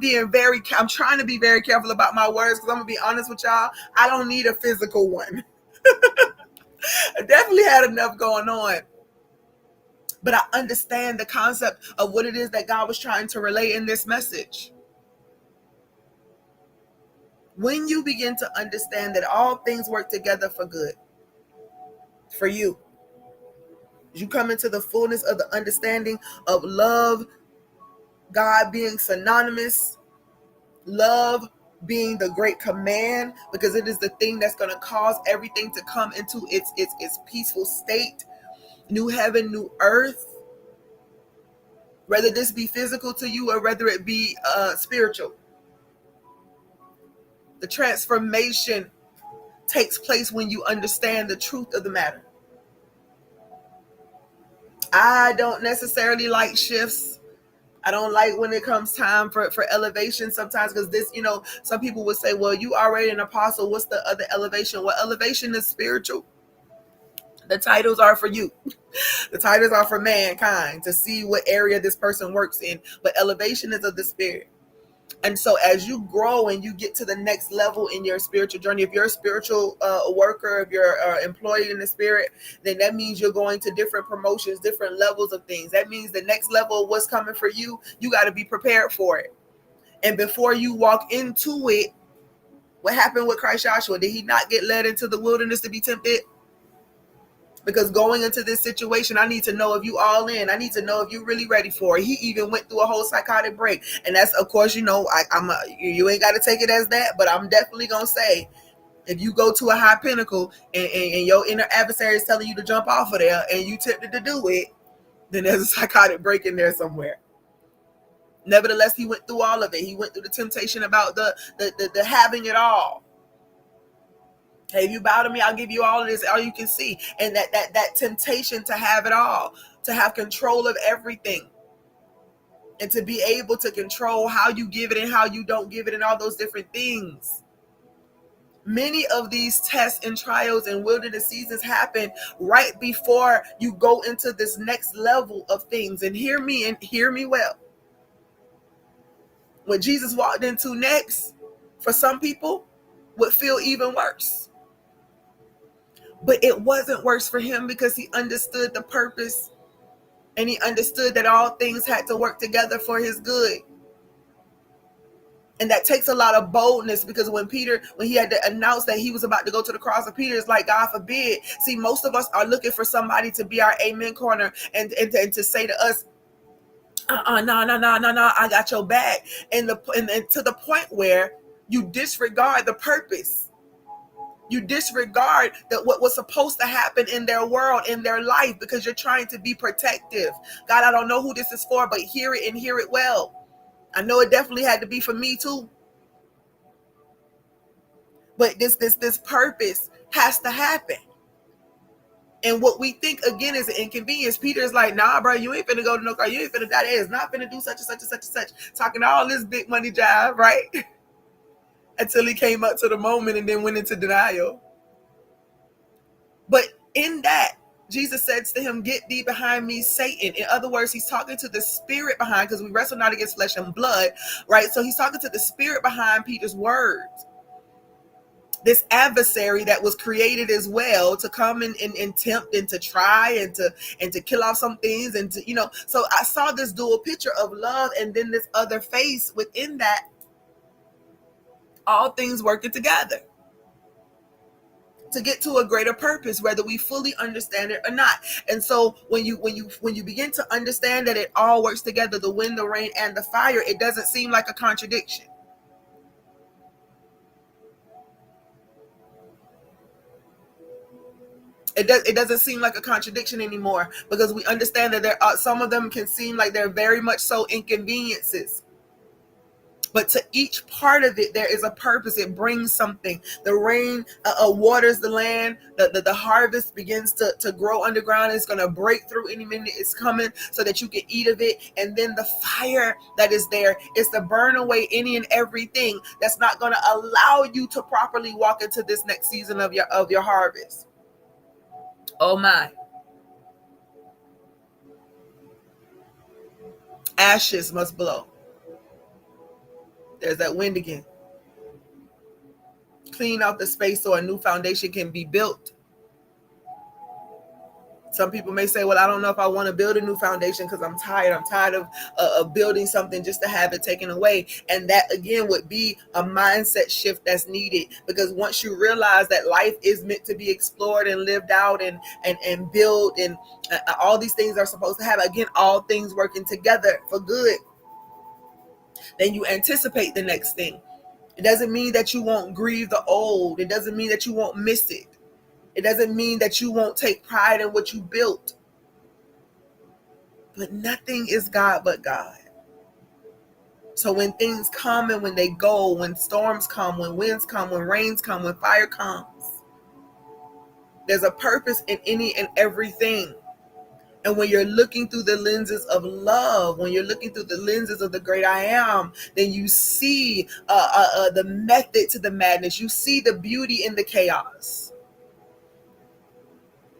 trying to be very careful about my words, because I'm gonna be honest with y'all. I don't need a physical one. I definitely had enough going on. But I understand the concept of what it is that God was trying to relay in this message. When you begin to understand that all things work together for good, for you, you come into the fullness of the understanding of love, God being synonymous, love being the great command, because it is the thing that's going to cause everything to come into its peaceful state, new heaven, new earth, whether this be physical to you or whether it be spiritual. The transformation takes place when you understand the truth of the matter. I don't necessarily like shifts. I don't like when it comes time for elevation sometimes, because this, some people would say, well, you already an apostle. What's the other elevation? Well, elevation is spiritual. The titles are for you. The titles are for mankind to see what area this person works in. But elevation is of the spirit. And so as you grow and you get to the next level in your spiritual journey, if you're a spiritual worker, if you're employed in the spirit, then that means you're going to different promotions, different levels of things. That means the next level of what's coming for you, you got to be prepared for it. And before you walk into it, what happened with Christ Joshua? Did he not get led into the wilderness to be tempted? Because going into this situation, I need to know if you all in. I need to know if you really ready for it. He even went through a whole psychotic break. And that's, of course, you ain't got to take it as that. But I'm definitely going to say, if you go to a high pinnacle and your inner adversary is telling you to jump off of there and you tempted to do it, then there's a psychotic break in there somewhere. Nevertheless, he went through all of it. He went through the temptation about the having it all. Hey, if you bow to me, I'll give you all of this, all you can see. And that temptation to have it all, to have control of everything, and to be able to control how you give it and how you don't give it and all those different things. Many of these tests and trials and wilderness seasons happen right before you go into this next level of things. And hear me well. What Jesus walked into next, for some people, would feel even worse. But it wasn't worse for him, because he understood the purpose, and he understood that all things had to work together for his good. And that takes a lot of boldness, because when he had to announce that he was about to go to the cross, of Peter is like, God forbid. See, most of us are looking for somebody to be our amen corner and to say to us, no, I got your back. And to the point where you disregard the purpose. You disregard what was supposed to happen in their world, in their life, because you're trying to be protective. God, I don't know who this is for, but hear it and hear it well. I know it definitely had to be for me too. But this purpose has to happen. And what we think, again, is an inconvenience. Peter is like, nah, bro, you ain't finna go to no car. You ain't finna die. That is not finna do such and such and such and such. Talking all this big money jive, right? Until he came up to the moment and then went into denial. But in that, Jesus says to him, get thee behind me, Satan. In other words, he's talking to the spirit behind, because we wrestle not against flesh and blood, right? So he's talking to the spirit behind Peter's words. This adversary that was created as well to come and tempt and to try and to kill off some things and to, so I saw this dual picture of love and then this other face within that, all things working together. to get to a greater purpose, whether we fully understand it or not. And so when you begin to understand that it all works together, the wind, the rain, and the fire, it doesn't seem like a contradiction. It doesn't seem like a contradiction anymore, because we understand that there are some of them can seem like they're very much so inconveniences. But to each part of it, there is a purpose. It brings something. The rain waters the land. The harvest begins to grow underground. It's going to break through any minute. It's coming so that you can eat of it. And then the fire that is there is to burn away any and everything that's not going to allow you to properly walk into this next season of your harvest. Oh my. Ashes must blow. There's that wind again. Clean out the space so a new foundation can be built. Some people may say, well, I don't know if I want to build a new foundation because I'm tired. I'm tired of building something just to have it taken away. And that, again, would be a mindset shift that's needed. Because once you realize that life is meant to be explored and lived out and built, and all these things are supposed to have, again, all things working together for good, then you anticipate the next thing. It doesn't mean that you won't grieve the old. It doesn't mean that you won't miss it. It doesn't mean that you won't take pride in what you built. But nothing is God but God. So when things come and when they go, when storms come, when winds come, when rains come, when fire comes, there's a purpose in any and everything. And when you're looking through the lenses of love, when you're looking through the lenses of the great I am, then you see the method to the madness. You see the beauty in the chaos.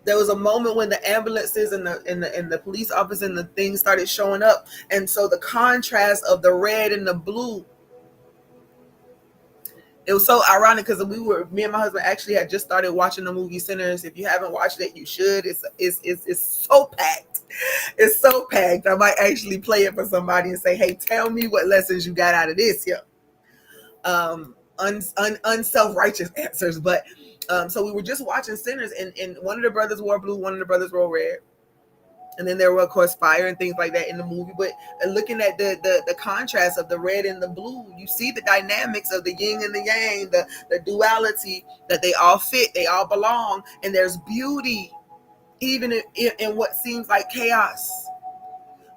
There was a moment when the ambulances and the police officers and the things started showing up. And so the contrast of the red and the blue, it was so ironic because me and my husband actually had just started watching the movie Sinners. If you haven't watched it, you should. It's so packed. It's so packed. I might actually play it for somebody and say, hey, tell me what lessons you got out of this here. Unself-righteous answers. But so we were just watching Sinners, and one of the brothers wore blue, one of the brothers wore red. And then there were, of course, fire and things like that in the movie. But looking at the contrast of the red and the blue, you see the dynamics of the yin and the yang, the duality, that they all fit, they all belong. And there's beauty even in what seems like chaos.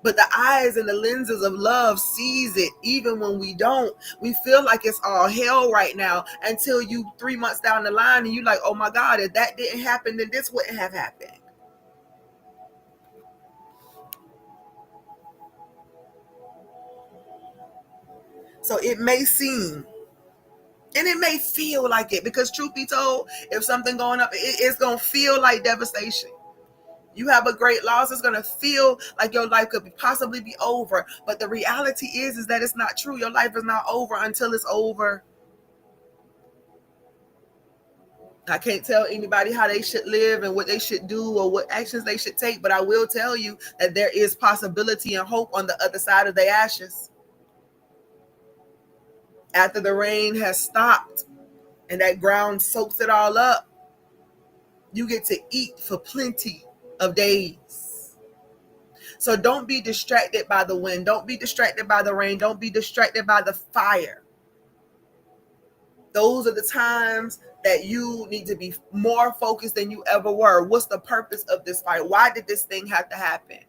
But the eyes and the lenses of love sees it even when we don't. We feel like it's all hell right now until you 3 months down the line and you're like, oh my God, if that didn't happen, then this wouldn't have happened. So it may seem, and it may feel like it, because truth be told, if something going up, it's going to feel like devastation. You have a great loss, it's going to feel like your life could possibly be over. But the reality is that it's not true. Your life is not over until it's over. I can't tell anybody how they should live and what they should do or what actions they should take, but I will tell you that there is possibility and hope on the other side of the ashes. After the rain has stopped and that ground soaks it all up, you get to eat for plenty of days. So don't be distracted by the wind. Don't be distracted by the rain. Don't be distracted by the fire. Those are the times that you need to be more focused than you ever were. What's the purpose of this fire? Why did this thing have to happen?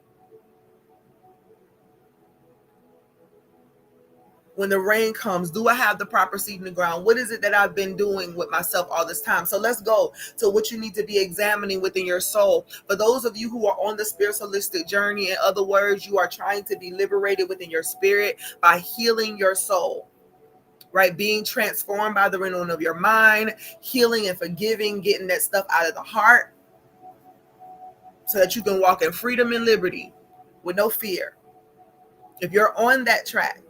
When the rain comes, do I have the proper seed in the ground? What is it that I've been doing with myself all this time? So let's go to what you need to be examining within your soul. For those of you who are on the spiritualistic journey, in other words, you are trying to be liberated within your spirit by healing your soul, right? Being transformed by the renewing of your mind, healing and forgiving, getting that stuff out of the heart so that you can walk in freedom and liberty with no fear. If you're on that track,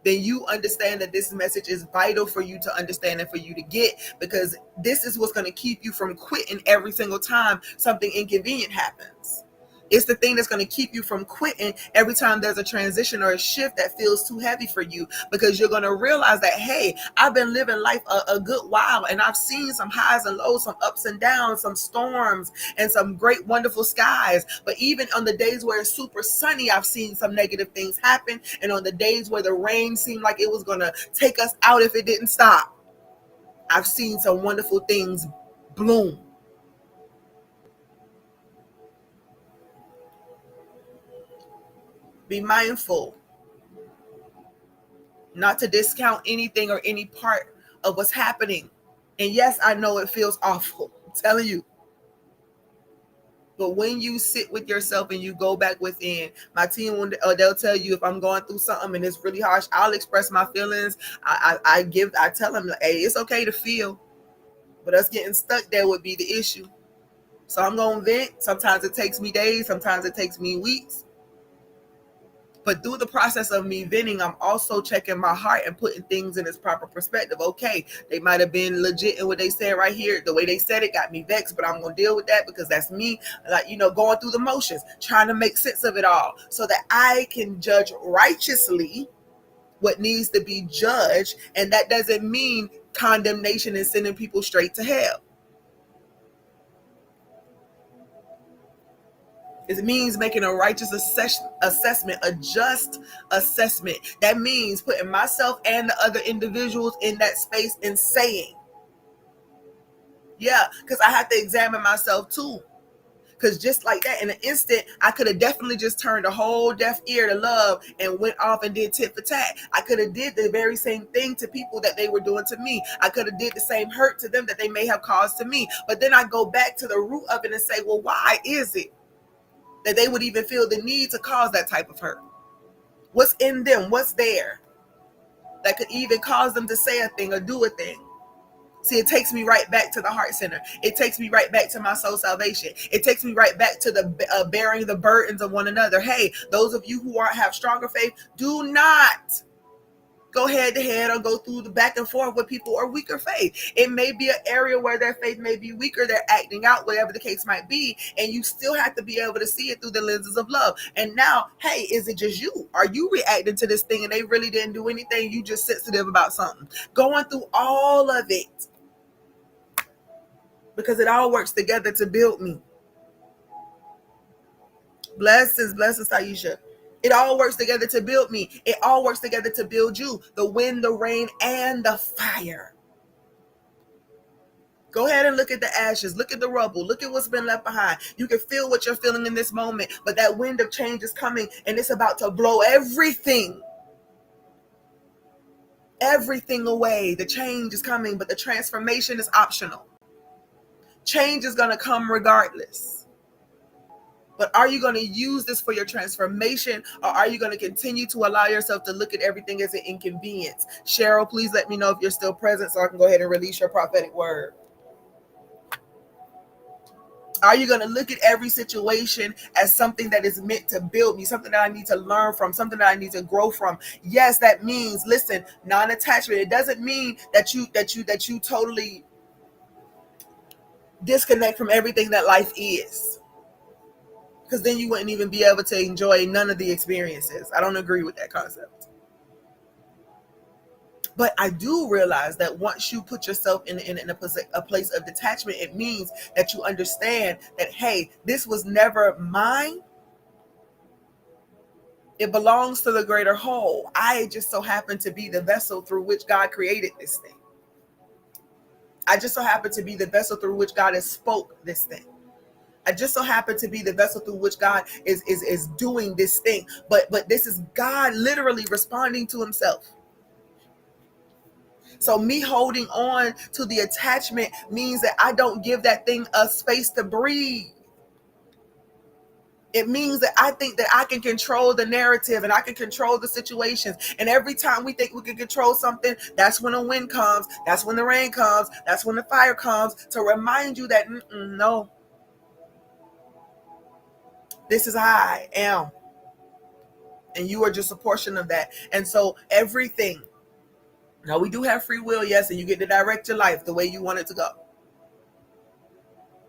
then you understand that this message is vital for you to understand and for you to get, because this is what's going to keep you from quitting every single time something inconvenient happens. It's the thing that's going to keep you from quitting every time there's a transition or a shift that feels too heavy for you, because you're going to realize that, hey, I've been living life a good while, and I've seen some highs and lows, some ups and downs, some storms, and some great, wonderful skies. But even on the days where it's super sunny, I've seen some negative things happen. And on the days where the rain seemed like it was going to take us out if it didn't stop, I've seen some wonderful things bloom. Be mindful not to discount anything or any part of what's happening. And yes, I know it feels awful, I'm telling you. But when you sit with yourself and you go back within, my team, they'll tell you if I'm going through something and it's really harsh, I'll express my feelings. I tell them, hey, it's okay to feel, but us getting stuck there would be the issue. So I'm going to vent. Sometimes it takes me days. Sometimes it takes me weeks. But through the process of me venting, I'm also checking my heart and putting things in its proper perspective. Okay, they might have been legit in what they said right here. The way they said it got me vexed, but I'm going to deal with that because that's me, like, going through the motions, trying to make sense of it all so that I can judge righteously what needs to be judged. And that doesn't mean condemnation and sending people straight to hell. It means making a righteous assessment, a just assessment. That means putting myself and the other individuals in that space and saying, yeah, because I have to examine myself too. Because just like that, in an instant, I could have definitely just turned a whole deaf ear to love and went off and did tit for tat. I could have did the very same thing to people that they were doing to me. I could have did the same hurt to them that they may have caused to me. But then I go back to the root of it and say, well, why is it that they would even feel the need to cause that type of hurt? What's in them? What's there that could even cause them to say a thing or do a thing? See, it takes me right back to the heart center. It takes me right back to my soul salvation. It takes me right back to the bearing the burdens of one another. Hey, those of you who have stronger faith, do not go head to head or go through the back and forth with people or weaker faith. It may be an area where their faith may be weaker, they're acting out, whatever the case might be, and you still have to be able to see it through the lenses of love. And now, hey, is it just you? Are you reacting to this thing and they really didn't do anything? You just sensitive about something. Going through all of it, because it all works together to build me. Blessings, Aisha. It all works together to build me. It all works together to build you. The wind, the rain, and the fire. Go ahead and look at the ashes. Look at the rubble. Look at what's been left behind. You can feel what you're feeling in this moment, but that wind of change is coming and it's about to blow everything away. The change is coming, but the transformation is optional. Change is going to come regardless. But are you going to use this for your transformation, or are you going to continue to allow yourself to look at everything as an inconvenience? Cheryl, please let me know if you're still present so I can go ahead and release your prophetic word. Are you going to look at every situation as something that is meant to build me, something that I need to learn from, something that I need to grow from? Yes, that means, listen, non-attachment. It doesn't mean that you totally disconnect from everything that life is, because then you wouldn't even be able to enjoy none of the experiences. I don't agree with that concept. But I do realize that once you put yourself in a place of detachment, it means that you understand that, hey, this was never mine. It belongs to the greater whole. I just so happen to be the vessel through which God created this thing. I just so happen to be the vessel through which God has spoke this thing. I just so happen to be the vessel through which God is doing this thing. But this is God literally responding to himself. So me holding on to the attachment means that I don't give that thing a space to breathe. It means that I think that I can control the narrative and I can control the situations. And every time we think we can control something, that's when the wind comes, that's when the rain comes, that's when the fire comes, to remind you that, no, this is how I am. And you are just a portion of that. And so everything, now we do have free will, yes, and you get to direct your life the way you want it to go.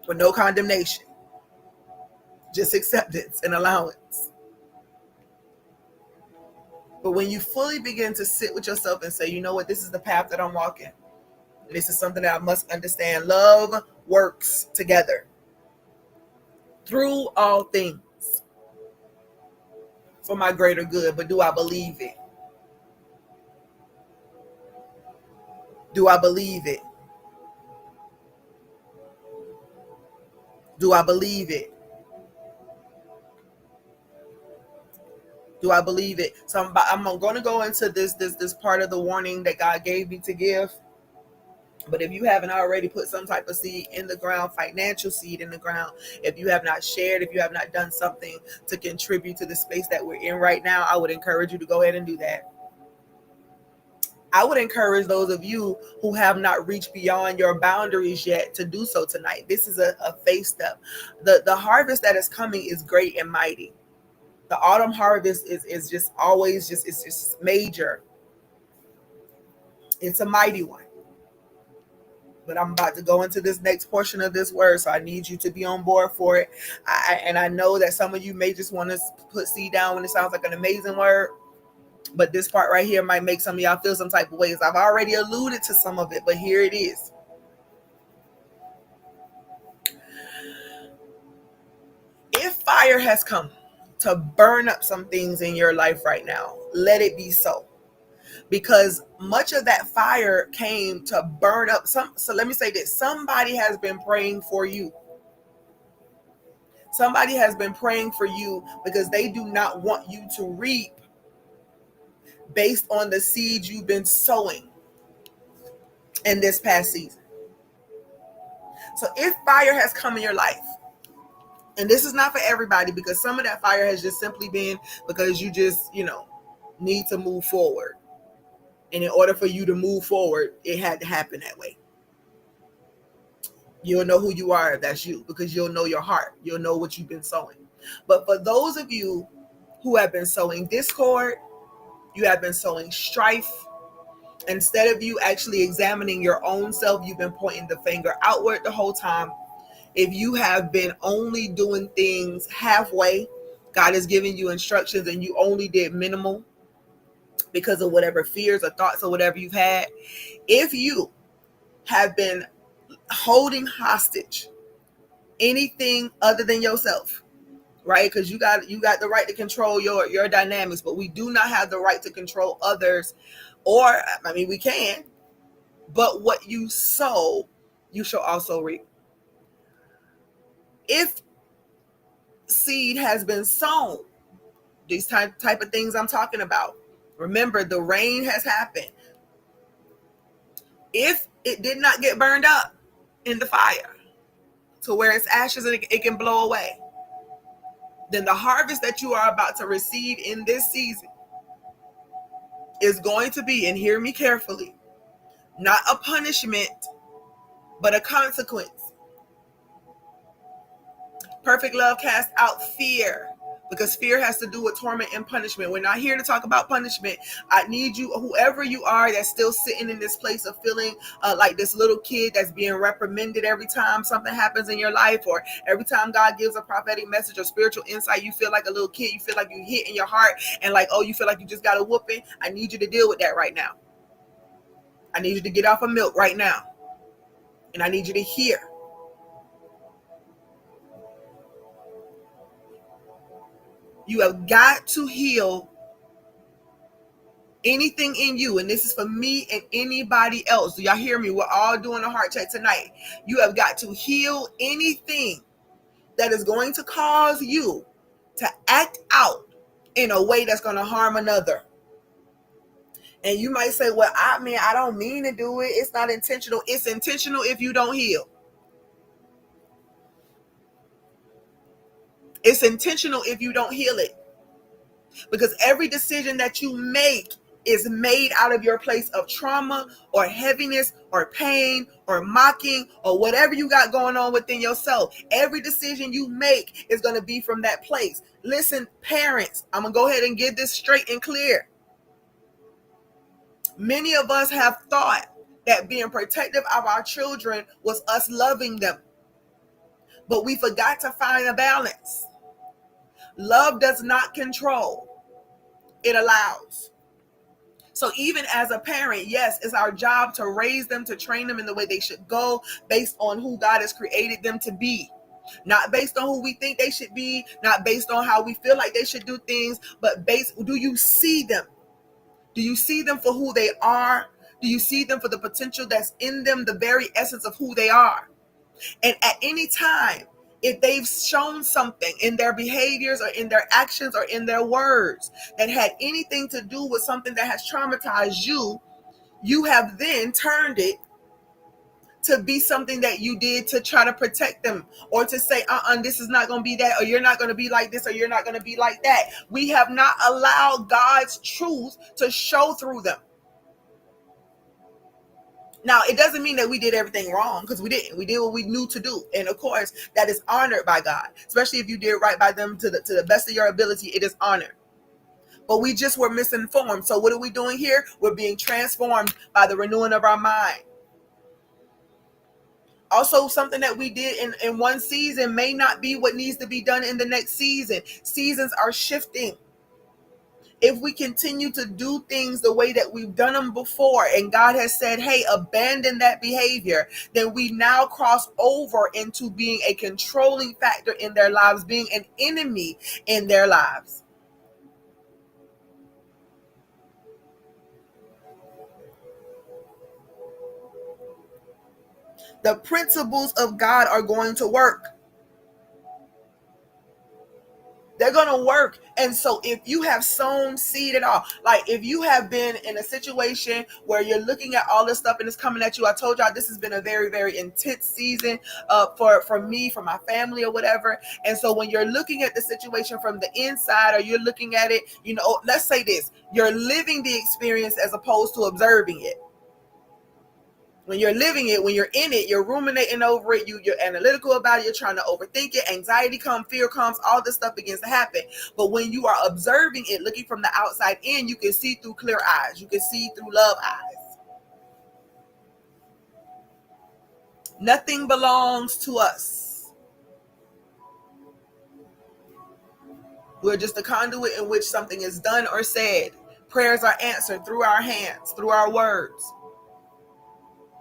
But no condemnation. just acceptance and allowance. But when you fully begin to sit with yourself and say, you know what, this is the path that I'm walking. This is something that I must understand. Love works together through all things for my greater good. But do I believe it? Do I believe it? Do I believe it? Do I believe it? So I'm going to go into this part of the warning that God gave me to give. But if you haven't already put some type of seed in the ground, financial seed in the ground, if you have not shared, if you have not done something to contribute to the space that we're in right now, I would encourage you to go ahead and do that. I would encourage those of you who have not reached beyond your boundaries yet to do so tonight. This is a faith step. The harvest that is coming is great and mighty. The autumn harvest is just always it's just major. It's a mighty one. But I'm about to go into this next portion of this word, so I need you to be on board for it. And I know that some of you may just want to put seed down when it sounds like an amazing word, but this part right here might make some of y'all feel some type of ways. I've already alluded to some of it, but here it is. If fire has come to burn up some things in your life right now, let it be so. Because much of that fire came to burn up some. So let me say this. Somebody has been praying for you. Somebody has been praying for you because they do not want you to reap based on the seeds you've been sowing in this past season. So if fire has come in your life, and this is not for everybody, because some of that fire has just simply been because you just, need to move forward. And in order for you to move forward, it had to happen that way. You'll know who you are if that's you, because you'll know your heart. You'll know what you've been sowing. But for those of you who have been sowing discord, you have been sowing strife, instead of you actually examining your own self, you've been pointing the finger outward the whole time. If you have been only doing things halfway, God has given you instructions and you only did minimal because of whatever fears or thoughts or whatever you've had. If you have been holding hostage anything other than yourself, right? Because you got the right to control your dynamics, but we do not have the right to control others. Or, we can, but what you sow, you shall also reap. If seed has been sown, these type of things I'm talking about, remember the rain has happened. If it did not get burned up in the fire to where it's ashes and it can blow away, then the harvest that you are about to receive in this season is going to be, and hear me carefully, not a punishment, but a consequence. Perfect love casts out fear, because fear has to do with torment and punishment. We're not here to talk about punishment. I need you, whoever you are that's still sitting in this place of feeling like this little kid that's being reprimanded every time something happens in your life, or every time God gives a prophetic message or spiritual insight, you feel like a little kid. You feel like you hit in your heart and like, oh, you feel like you just got a whooping. I need you to deal with that right now. I need you to get off of milk right now. And I need you to hear. You have got to heal anything in you, and this is for me and anybody else. Do y'all hear me? We're all doing a heart check tonight. You have got to heal anything that is going to cause you to act out in a way that's going to harm another. And you might say, well, I don't mean to do it. It's not intentional. It's intentional if you don't heal. It's intentional if you don't heal it. Because every decision that you make is made out of your place of trauma or heaviness or pain or mocking or whatever you got going on within yourself. Every decision you make is going to be from that place. Listen, parents, I'm going to go ahead and get this straight and clear. Many of us have thought that being protective of our children was us loving them. But we forgot to find a balance. Love does not control, it allows. So even as a parent, yes, it's our job to raise them, to train them in the way they should go, based on who God has created them to be. Not based on who we think they should be, not based on how we feel like they should do things, but do you see them? Do you see them for who they are? Do you see them for the potential that's in them, the very essence of who they are? And at any time, if they've shown something in their behaviors or in their actions or in their words that had anything to do with something that has traumatized you, you have then turned it to be something that you did to try to protect them, or to say, this is not going to be that, or you're not going to be like this, or you're not going to be like that. We have not allowed God's truth to show through them. Now, it doesn't mean that we did everything wrong, because we didn't. We did what we knew to do. And of course, that is honored by God, especially if you did right by them to the best of your ability. It is honored. But we just were misinformed. So what are we doing here? We're being transformed by the renewing of our mind. Also, something that we did in one season may not be what needs to be done in the next season. Seasons are shifting. If we continue to do things the way that we've done them before, and God has said, hey, abandon that behavior, then we now cross over into being a controlling factor in their lives, being an enemy in their lives. The principles of God are going to work. They're going to work. And so if you have sown seed at all, like if you have been in a situation where you're looking at all this stuff and it's coming at you, I told y'all this has been a very, very intense season for me, for my family or whatever. And so when you're looking at the situation from the inside, or you're looking at it, let's say this, you're living the experience as opposed to observing it. When you're living it, when you're in it, you're ruminating over it, you're analytical about it, you're trying to overthink it, anxiety comes, fear comes, all this stuff begins to happen. But when you are observing it, looking from the outside in, you can see through clear eyes. You can see through love eyes. Nothing belongs to us. We're just a conduit in which something is done or said. Prayers are answered through our hands, through our words.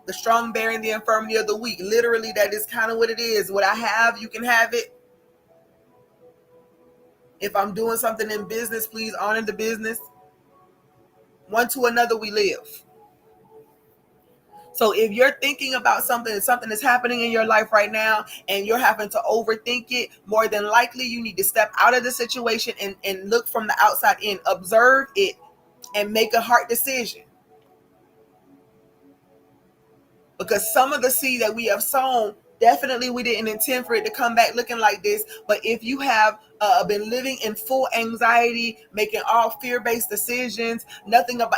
The strong bearing the infirmity of the weak. Literally, that is kind of what it is. What I have, you can have it. If I'm doing something in business, please honor the business. One to another we live. So if you're thinking about something is happening in your life right now, and you're having to overthink it, more than likely you need to step out of the situation and look from the outside in. Observe it and make a hard decision. Because some of the seed that we have sown, definitely we didn't intend for it to come back looking like this. But if you have been living in full anxiety, making all fear-based decisions,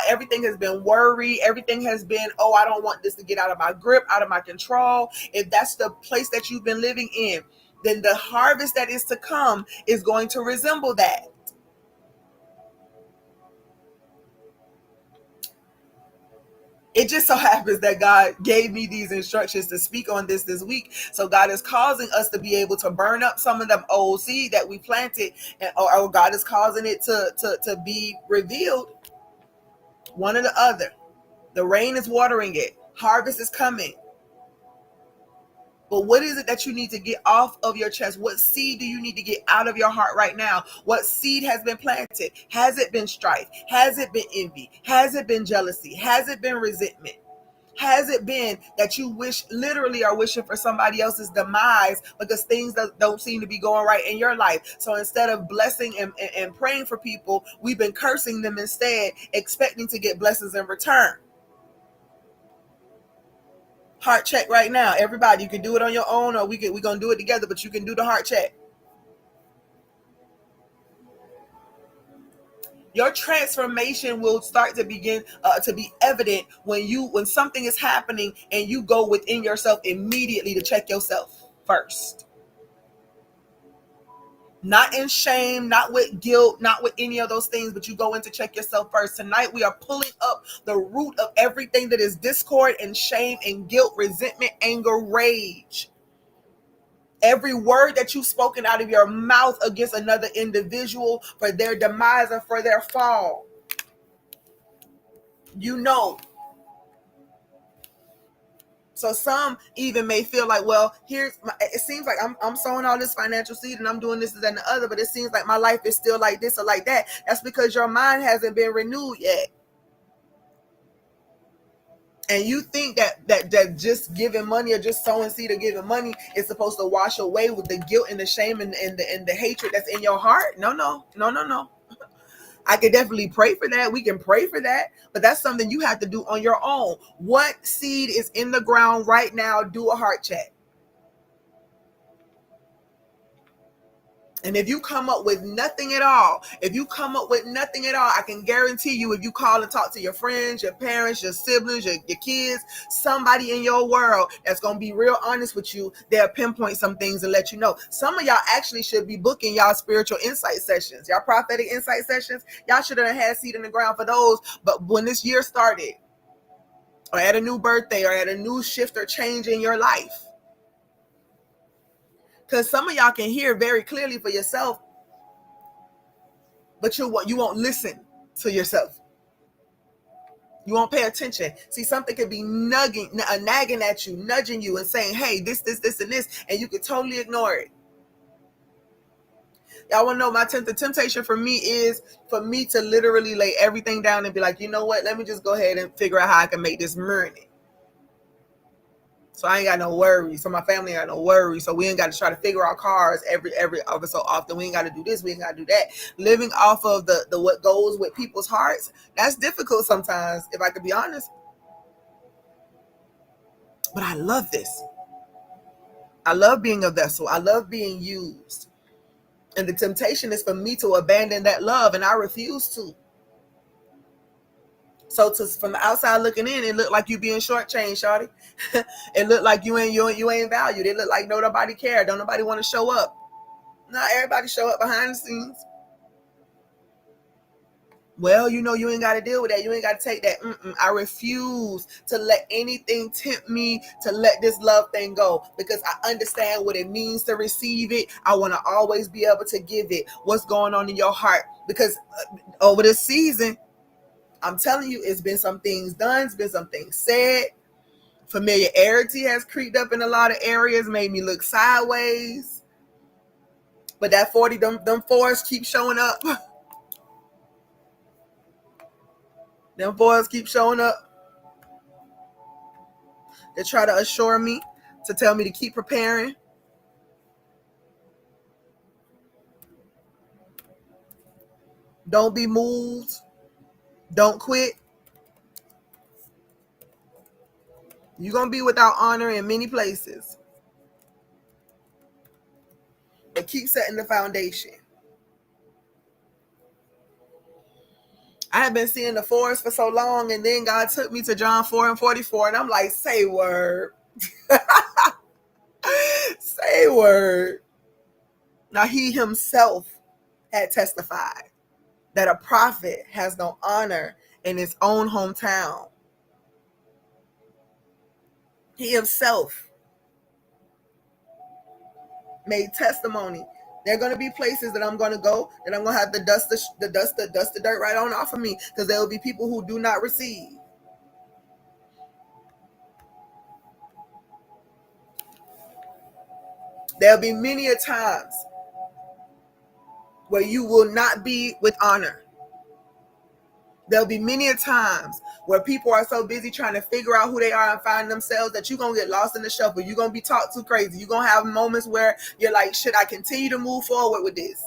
everything has been worry, everything has been, I don't want this to get out of my grip, out of my control. If that's the place that you've been living in, then the harvest that is to come is going to resemble that. It just so happens that God gave me these instructions to speak on this week. So God is causing us to be able to burn up some of them old seed that we planted, or God is causing it to be revealed. One or the other. The rain is watering it. Harvest is coming. But what is it that you need to get off of your chest? What seed do you need to get out of your heart right now? What seed has been planted? Has it been strife? Has it been envy? Has it been jealousy? Has it been resentment? Has it been that you literally are wishing for somebody else's demise because things don't seem to be going right in your life? So instead of blessing and praying for people, we've been cursing them instead, expecting to get blessings in return. Heart check right now. Everybody, you can do it on your own, or we're going to do it together, but you can do the heart check. Your transformation will start to begin to be evident when something is happening and you go within yourself immediately to check yourself first. Not in shame, not with guilt, not with any of those things, but you go in to check yourself first. Tonight, we are pulling up the root of everything that is discord and shame and guilt, resentment, anger, rage. Every word that you've spoken out of your mouth against another individual for their demise and for their fall, you know. So some even may feel like, well, it seems like I'm sowing all this financial seed and I'm doing this and the other, but it seems like my life is still like this or like that. That's because your mind hasn't been renewed yet. And you think that just giving money or just sowing seed or giving money is supposed to wash away with the guilt and the shame and the hatred that's in your heart. No. I can definitely pray for that. We can pray for that, but that's something you have to do on your own. What seed is in the ground right now? Do a heart check. And if you come up with nothing at all, I can guarantee you, if you call and talk to your friends, your parents, your siblings, your kids, somebody in your world that's going to be real honest with you, they'll pinpoint some things and let you know. Some of y'all actually should be booking y'all spiritual insight sessions, y'all prophetic insight sessions. Y'all should have had seed in the ground for those. But when this year started, or at a new birthday, or at a new shift or change in your life, because some of y'all can hear very clearly for yourself, but you won't listen to yourself. You won't pay attention. See, something could be nagging at you, nudging you and saying, hey, this, and this, and you could totally ignore it. Y'all want to know the temptation for me is for me to literally lay everything down and be like, you know what? Let me just go ahead and figure out how I can make this money. So I ain't got no worries. So my family ain't got no worries. So we ain't got to try to figure out cars every so often. We ain't got to do this. We ain't got to do that. Living off of the what goes with people's hearts, that's difficult sometimes, if I could be honest. But I love this. I love being a vessel. I love being used. And the temptation is for me to abandon that love, and I refuse to. So from the outside looking in, it looked like you being shortchanged, shawty. It looked like you ain't valued. It looked like nobody cared. Don't nobody want to show up. Not everybody show up behind the scenes. Well, you ain't got to deal with that. You ain't got to take that. I refuse to let anything tempt me to let this love thing go, because I understand what it means to receive it. I want to always be able to give it. What's going on in your heart? Because over this season, I'm telling you, it's been some things done. It's been some things said. Familiarity has creeped up in a lot of areas, made me look sideways. But that 40, them fours keep showing up. Them fours keep showing up. They try to assure me, to tell me to keep preparing. Don't be moved. Don't quit. You're going to be without honor in many places. But keep setting the foundation. I have been seeing the fours for so long, and then God took me to John 4:44, and I'm like, say word. Say word. Now he himself had testified that a prophet has no honor in his own hometown. He himself made testimony. There are going to be places that I'm going to go that I'm going to have to dust the dirt right on off of me, because there will be people who do not receive. There'll be many a times where you will not be with honor. There'll be many a times where people are so busy trying to figure out who they are and find themselves that you're going to get lost in the shuffle. You're going to be talked too crazy. You're going to have moments where you're like, should I continue to move forward with this?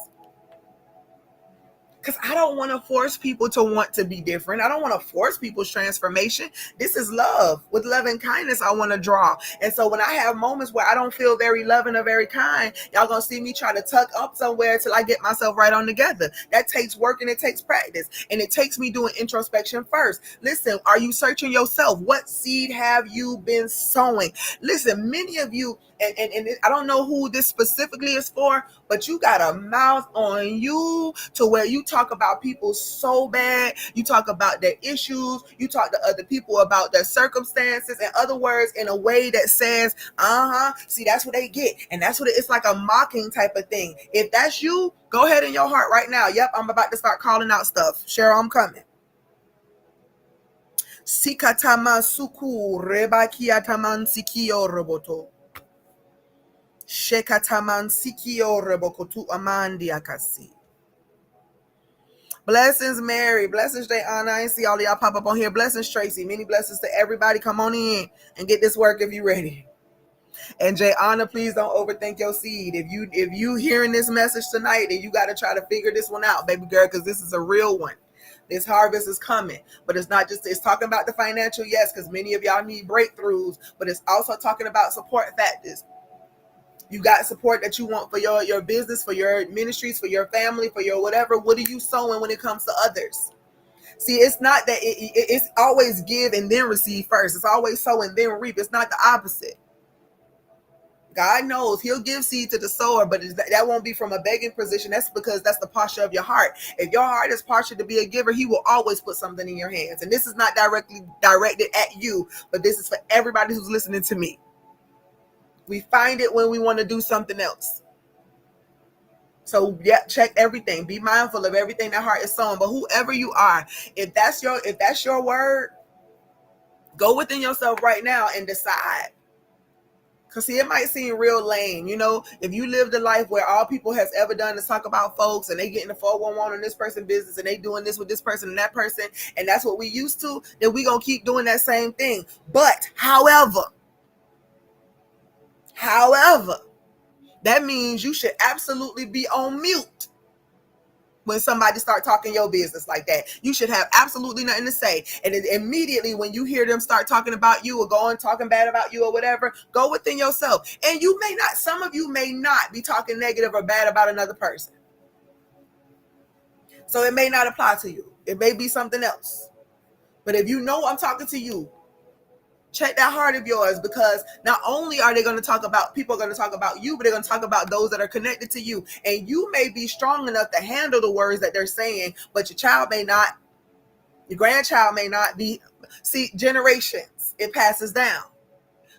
Because I don't want to force people to want to be different. I don't want to force people's transformation. This is love. With love and kindness, I want to draw. And so when I have moments where I don't feel very loving or very kind, y'all going to see me try to tuck up somewhere till I get myself right on together. That takes work and it takes practice. And it takes me doing introspection first. Listen, are you searching yourself? What seed have you been sowing? Listen, many of you and I don't know who this specifically is for, but you got a mouth on you to where you talk about people so bad. You talk about their issues. You talk to other people about their circumstances. In other words, in a way that says, see, that's what they get. And that's what it's like, a mocking type of thing. If that's you, go ahead in your heart right now. Yep, I'm about to start calling out stuff. Cheryl, I'm coming. Sikatama suku rebakiataman sikio roboto. Shekataman sikio rebokotu amandi akasi. Blessings, Mary. Blessings, Jayana. I ain't see all of y'all pop up on here. Blessings, Tracy. Many blessings to everybody. Come on in and get this work if you're ready. And Jayana, please don't overthink your seed. If you hearing this message tonight, then you got to try to figure this one out, baby girl, because this is a real one. This harvest is coming, but it's not just, it's talking about the financial, yes, because many of y'all need breakthroughs, but it's also talking about support factors. You got support that you want for your business, for your ministries, for your family, for your whatever. What are you sowing when it comes to others? See, it's not that it's always give and then receive first. It's always sow and then reap. It's not the opposite. God knows he'll give seed to the sower, but that won't be from a begging position. That's because that's the posture of your heart. If your heart is postured to be a giver, he will always put something in your hands. And this is not directly directed at you, but this is for everybody who's listening to me. We find it when we want to do something else. So yeah, check everything. Be mindful of everything that heart is sowing. But whoever you are, if that's your word, go within yourself right now and decide. Because see, it might seem real lame, if you lived a life where all people has ever done is talk about folks and they get in the 411 on this person business and they doing this with this person and that person, and that's what we used to, then we gonna keep doing that same thing. But however, that means you should absolutely be on mute when somebody start talking your business like that. You should have absolutely nothing to say. And immediately when you hear them start talking about you or talking bad about you or whatever, go within yourself. And some of you may not be talking negative or bad about another person. So it may not apply to you. It may be something else. But if you know I'm talking to you, check that heart of yours, because not only are they going to talk about, people are going to talk about you, but they're going to talk about those that are connected to you. And you may be strong enough to handle the words that they're saying, but your child may not, your grandchild may not be. See, generations, it passes down.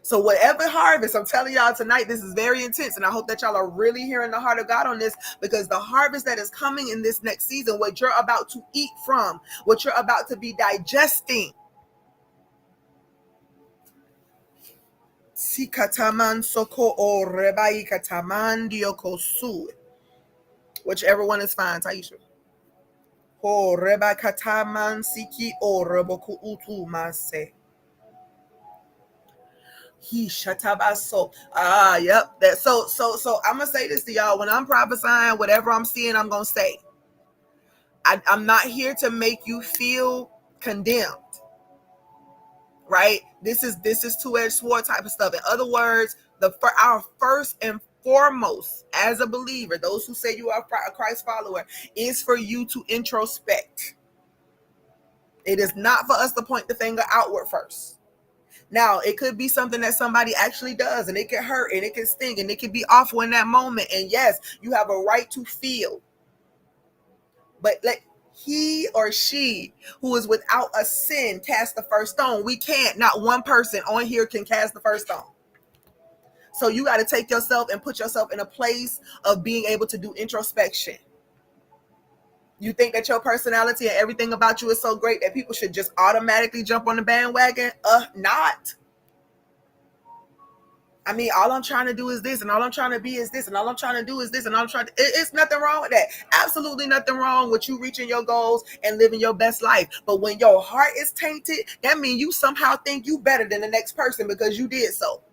So whatever harvest, I'm telling y'all tonight, this is very intense. And I hope that y'all are really hearing the heart of God on this, because the harvest that is coming in this next season, what you're about to eat from, what you're about to be digesting, Sikataman soko o rebai kataman diokosu. Whichever one is fine, Taisha. Ho reba kataman siki o reboku utu mase. He shatabaso. Yep. That so I'm gonna say this to y'all. When I'm prophesying, whatever I'm seeing, I'm gonna say. I'm not here to make you feel condemned. Right? This is two-edged sword type of stuff. In other words, our first and foremost as a believer, those who say you are a Christ follower, is for you to introspect. It is not for us to point the finger outward first. Now, it could be something that somebody actually does, and it can hurt, and it can sting, and it can be awful in that moment. And yes, you have a right to feel. But he or she who is without a sin cast the first stone. We can't. Not one person on here can cast the first stone. So you got to take yourself and put yourself in a place of being able to do introspection. You think that your personality and everything about you is so great that people should just automatically jump on the bandwagon? Not. I mean, all I'm trying to do is this, and all I'm trying to be is this, and all I'm trying to do is this, and all I'm trying to, it's nothing wrong with that. Absolutely nothing wrong with you reaching your goals and living your best life. But when your heart is tainted, that means you somehow think you better than the next person because you did so.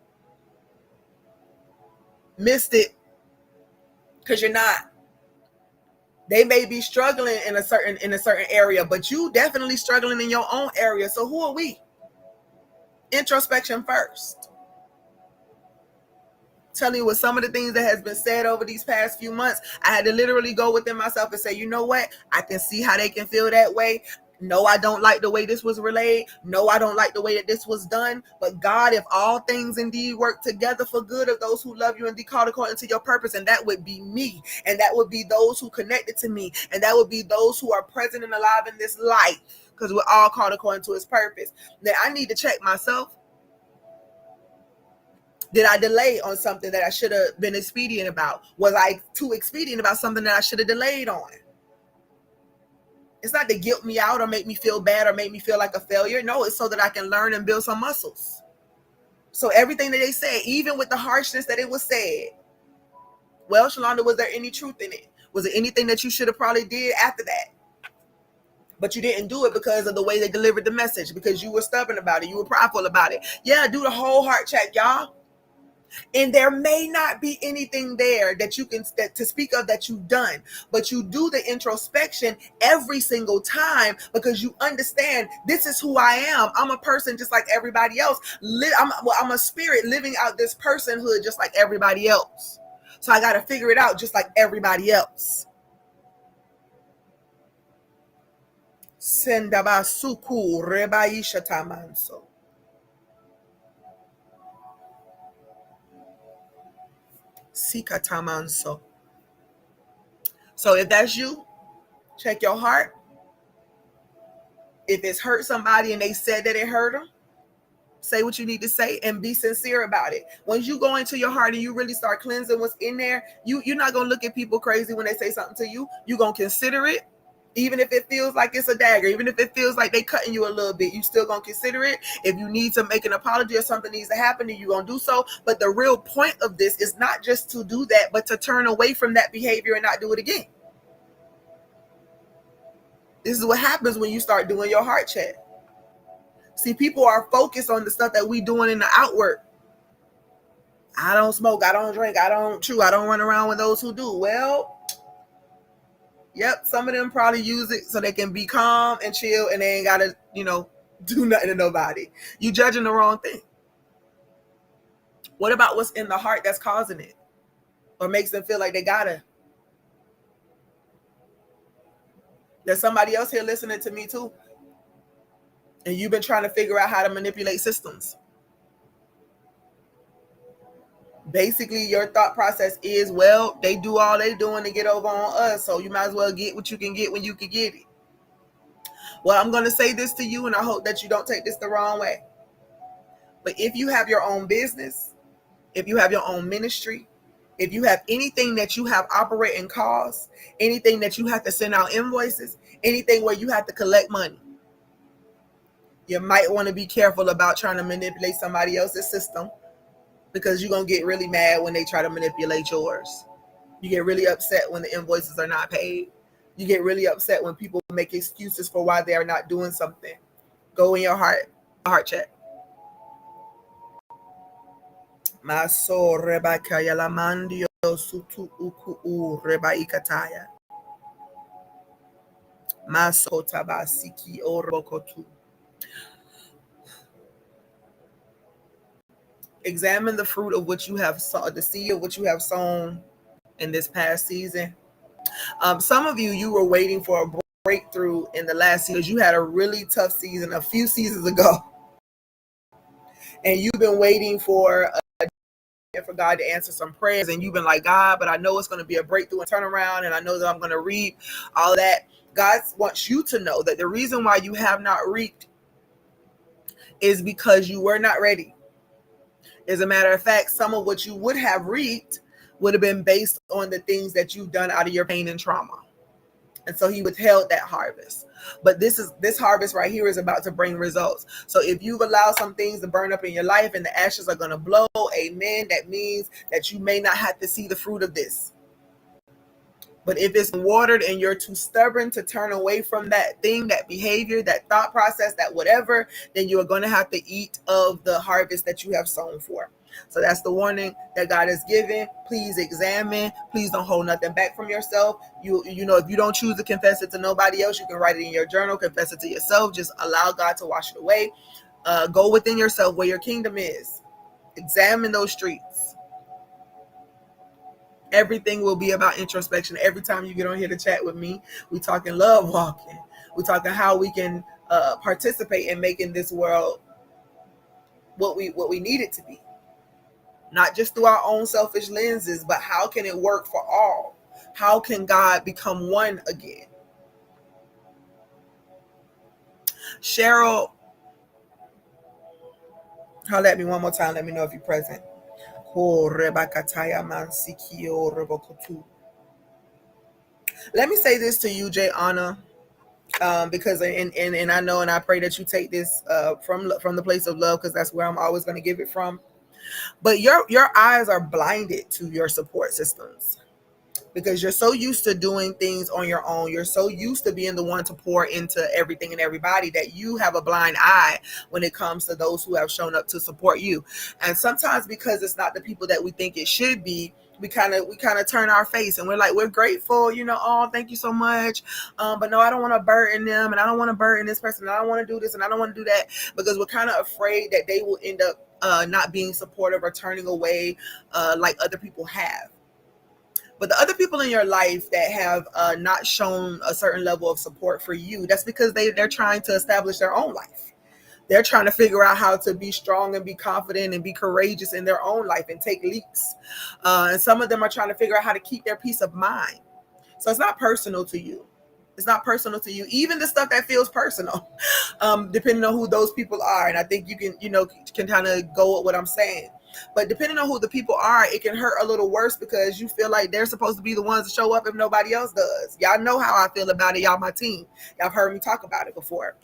Missed it because you're not. They may be struggling in a certain area, but you definitely struggling in your own area. So who are we? Introspection first. Telling you what some of the things that has been said over these past few months, I had to literally go within myself and say, you know what? I can see how they can feel that way. No, I don't like the way this was relayed. No, I don't like the way that this was done. But God, if all things indeed work together for good of those who love you and be called according to your purpose, and that would be me, and that would be those who connected to me, and that would be those who are present and alive in this life, because we're all called according to his purpose. Then I need to check myself. Did I delay on something that I should have been expedient about? Was I too expedient about something that I should have delayed on? It's not to guilt me out or make me feel bad or make me feel like a failure. No, it's so that I can learn and build some muscles. So everything that they said, even with the harshness that it was said, well, Shalonda, was there any truth in it? Was there anything that you should have probably did after that? But you didn't do it because of the way they delivered the message, because you were stubborn about it. You were prideful about it. Yeah, do the whole heart check, y'all. And there may not be anything there that you can to speak of that you've done, but you do the introspection every single time because you understand this is who I am. I'm a person just like everybody else. I'm a spirit living out this personhood just like everybody else. So I got to figure it out just like everybody else. Sendabasuku rebaisha tamanso. Sikatamanso. So if that's you, check your heart. If it's hurt somebody and they said that it hurt them, say what you need to say and be sincere about it. Once you go into your heart and you really start cleansing what's in there, you're not going to look at people crazy when they say something to you. You're going to consider it. Even if it feels like it's a dagger, even if it feels like they cutting you a little bit, you still going to consider it. If you need to make an apology or something needs to happen, then you're going to do so. But the real point of this is not just to do that, but to turn away from that behavior and not do it again. This is what happens when you start doing your heart check. See, people are focused on the stuff that we doing in the outward. I don't smoke, I don't drink, I don't chew, I don't run around with those who do. Well, yep, some of them probably use it so they can be calm and chill and they ain't got to, do nothing to nobody. You judging the wrong thing. What about what's in the heart that's causing it or makes them feel like they gotta? There's somebody else here listening to me too. And you've been trying to figure out how to manipulate systems. Basically, your thought process is, well, they do all they doing to get over on us, so you might as well get what you can get when you can get it. Well, I'm going to say this to you, and I hope that you don't take this the wrong way. But if you have your own business, if you have your own ministry, if you have anything that you have operating costs, anything that you have to send out invoices, anything where you have to collect money, you might want to be careful about trying to manipulate somebody else's system, because you're going to get really mad when they try to manipulate yours. You get really upset when the invoices are not paid. You get really upset when people make excuses for why they are not doing something. Go in your heart check. Maso rebaka yalamandio sutu uku rebaikataya. Maso tabasiki orokotu. Examine the fruit of what you have sown, the seed of what you have sown in this past season. Some of you were waiting for a breakthrough in the last season. You had a really tough season a few seasons ago. And you've been waiting for God to answer some prayers. And you've been like, God, but I know it's going to be a breakthrough and turnaround. And I know that I'm going to reap all that. God wants you to know that the reason why you have not reaped is because you were not ready. As a matter of fact, some of what you would have reaped would have been based on the things that you've done out of your pain and trauma. And so he withheld that harvest. But this harvest right here is about to bring results. So if you've allowed some things to burn up in your life and the ashes are going to blow, amen, that means that you may not have to see the fruit of this. But if it's watered and you're too stubborn to turn away from that thing, that behavior, that thought process, that whatever, then you are going to have to eat of the harvest that you have sown for. So that's the warning that God has given. Please examine. Please don't hold nothing back from yourself. You know, if you don't choose to confess it to nobody else, you can write it in your journal, confess it to yourself. Just allow God to wash it away. Go within yourself where your kingdom is. Examine those streets. Everything will be about introspection. Every time you get on here to chat with me, we talking love walking. We're talking how we can participate in making this world what we need it to be, not just through our own selfish lenses, but how can it work for all? How can God become one again? Cheryl, holler at me one more time. Let me know if you're present. Let me say this to you, Jay Anna, because and I know and I pray that you take this from the place of love, because that's where I'm always going to give it from. But your eyes are blinded to your support systems, because you're so used to doing things on your own. You're so used to being the one to pour into everything and everybody that you have a blind eye when it comes to those who have shown up to support you. And sometimes, because it's not the people that we think it should be, we kind of turn our face and we're like, we're grateful, oh, thank you so much, but no, I don't want to burden them, and I don't want to burden this person, and I don't want to do this, and I don't want to do that, because we're kind of afraid that they will end up not being supportive or turning away like other people have. But the other people in your life that have not shown a certain level of support for you, that's because they're trying to establish their own life. They're trying to figure out how to be strong and be confident and be courageous in their own life and take leaps. And some of them are trying to figure out how to keep their peace of mind. So it's not personal to you. It's not personal to you. Even the stuff that feels personal, depending on who those people are. And I think you can kind of go with what I'm saying. But depending on who the people are, it can hurt a little worse, because you feel like they're supposed to be the ones to show up if nobody else does. Y'all know how I feel about it. Y'all my team. Y'all have heard me talk about it before.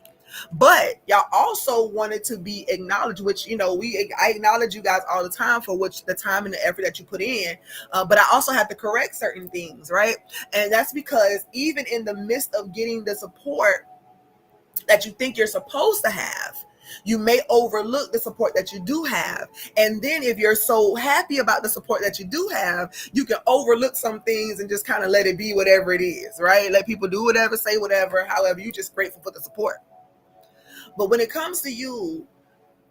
But y'all also wanted to be acknowledged, which, I acknowledge you guys all the time for the time and the effort that you put in. But I also have to correct certain things, right? And that's because even in the midst of getting the support that you think you're supposed to have, you may overlook the support that you do have. And then if you're so happy about the support that you do have, you can overlook some things and just kind of let it be whatever it is, right? Let people do whatever, say whatever, however, you're just grateful for the support. But when it comes to you,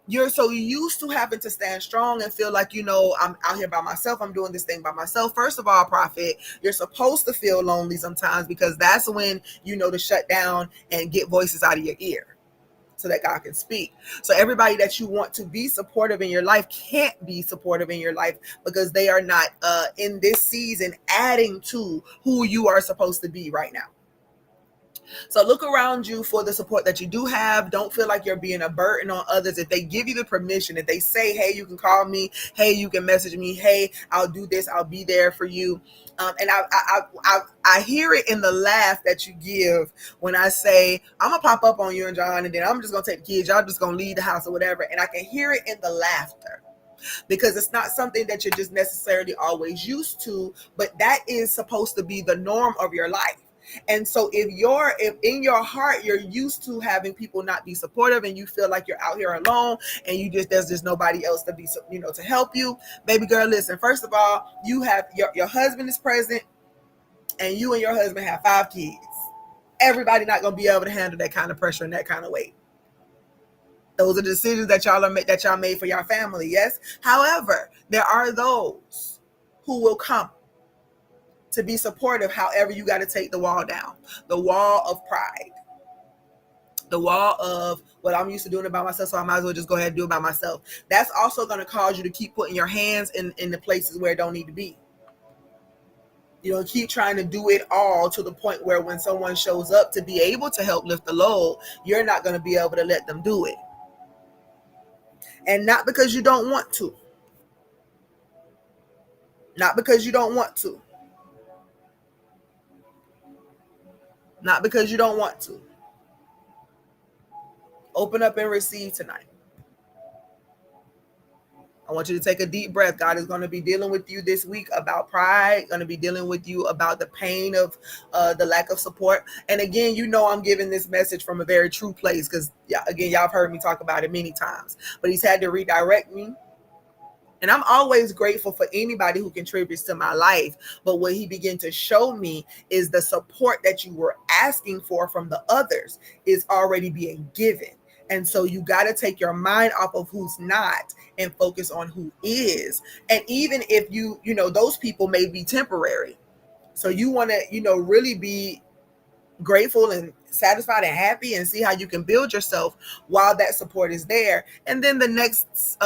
you're so used to having to stand strong and feel like, I'm out here by myself. I'm doing this thing by myself. First of all, Prophet, you're supposed to feel lonely sometimes, because that's when to shut down and get voices out of your ear so that God can speak. So everybody that you want to be supportive in your life can't be supportive in your life, because they are not in this season adding to who you are supposed to be right now. So look around you for the support that you do have. Don't feel like you're being a burden on others. If they give you the permission, if they say, hey, you can call me, hey, you can message me, hey, I'll do this, I'll be there for you. And I hear it in the laugh that you give when I say, I'm going to pop up on you and John, and then I'm just going to take the kids. Y'all just going to leave the house or whatever. And I can hear it in the laughter, because it's not something that you're just necessarily always used to, but that is supposed to be the norm of your life. And so if in your heart you're used to having people not be supportive, and you feel like you're out here alone, and there's just nobody else to be to help you, baby girl, listen. First of all, you have your husband is present, and you and your husband have 5 kids. Everybody not gonna be able to handle that kind of pressure and that kind of weight. Those are the decisions that y'all made for your family, yes. However, there are those who will come to be supportive. However, you got to take the wall down, the wall of pride, the wall of, well, I'm used to doing it by myself, so I might as well just go ahead and do it by myself. That's also going to cause you to keep putting your hands in the places where it don't need to be. Keep trying to do it all, to the point where when someone shows up to be able to help lift the load, you're not going to be able to let them do it. And not because you don't want to. Not because you don't want to. Not because you don't want to. Open up and receive tonight. I want you to take a deep breath. God is going to be dealing with you this week about pride, going to be dealing with you about the pain of the lack of support. And again, I'm giving this message from a very true place, because, again, y'all have heard me talk about it many times. But he's had to redirect me. And I'm always grateful for anybody who contributes to my life. But what he began to show me is the support that you were asking for from the others is already being given. And so you got to take your mind off of who's not and focus on who is. And even if those people may be temporary. So you want to, really be grateful and satisfied and happy, and see how you can build yourself while that support is there. And then the next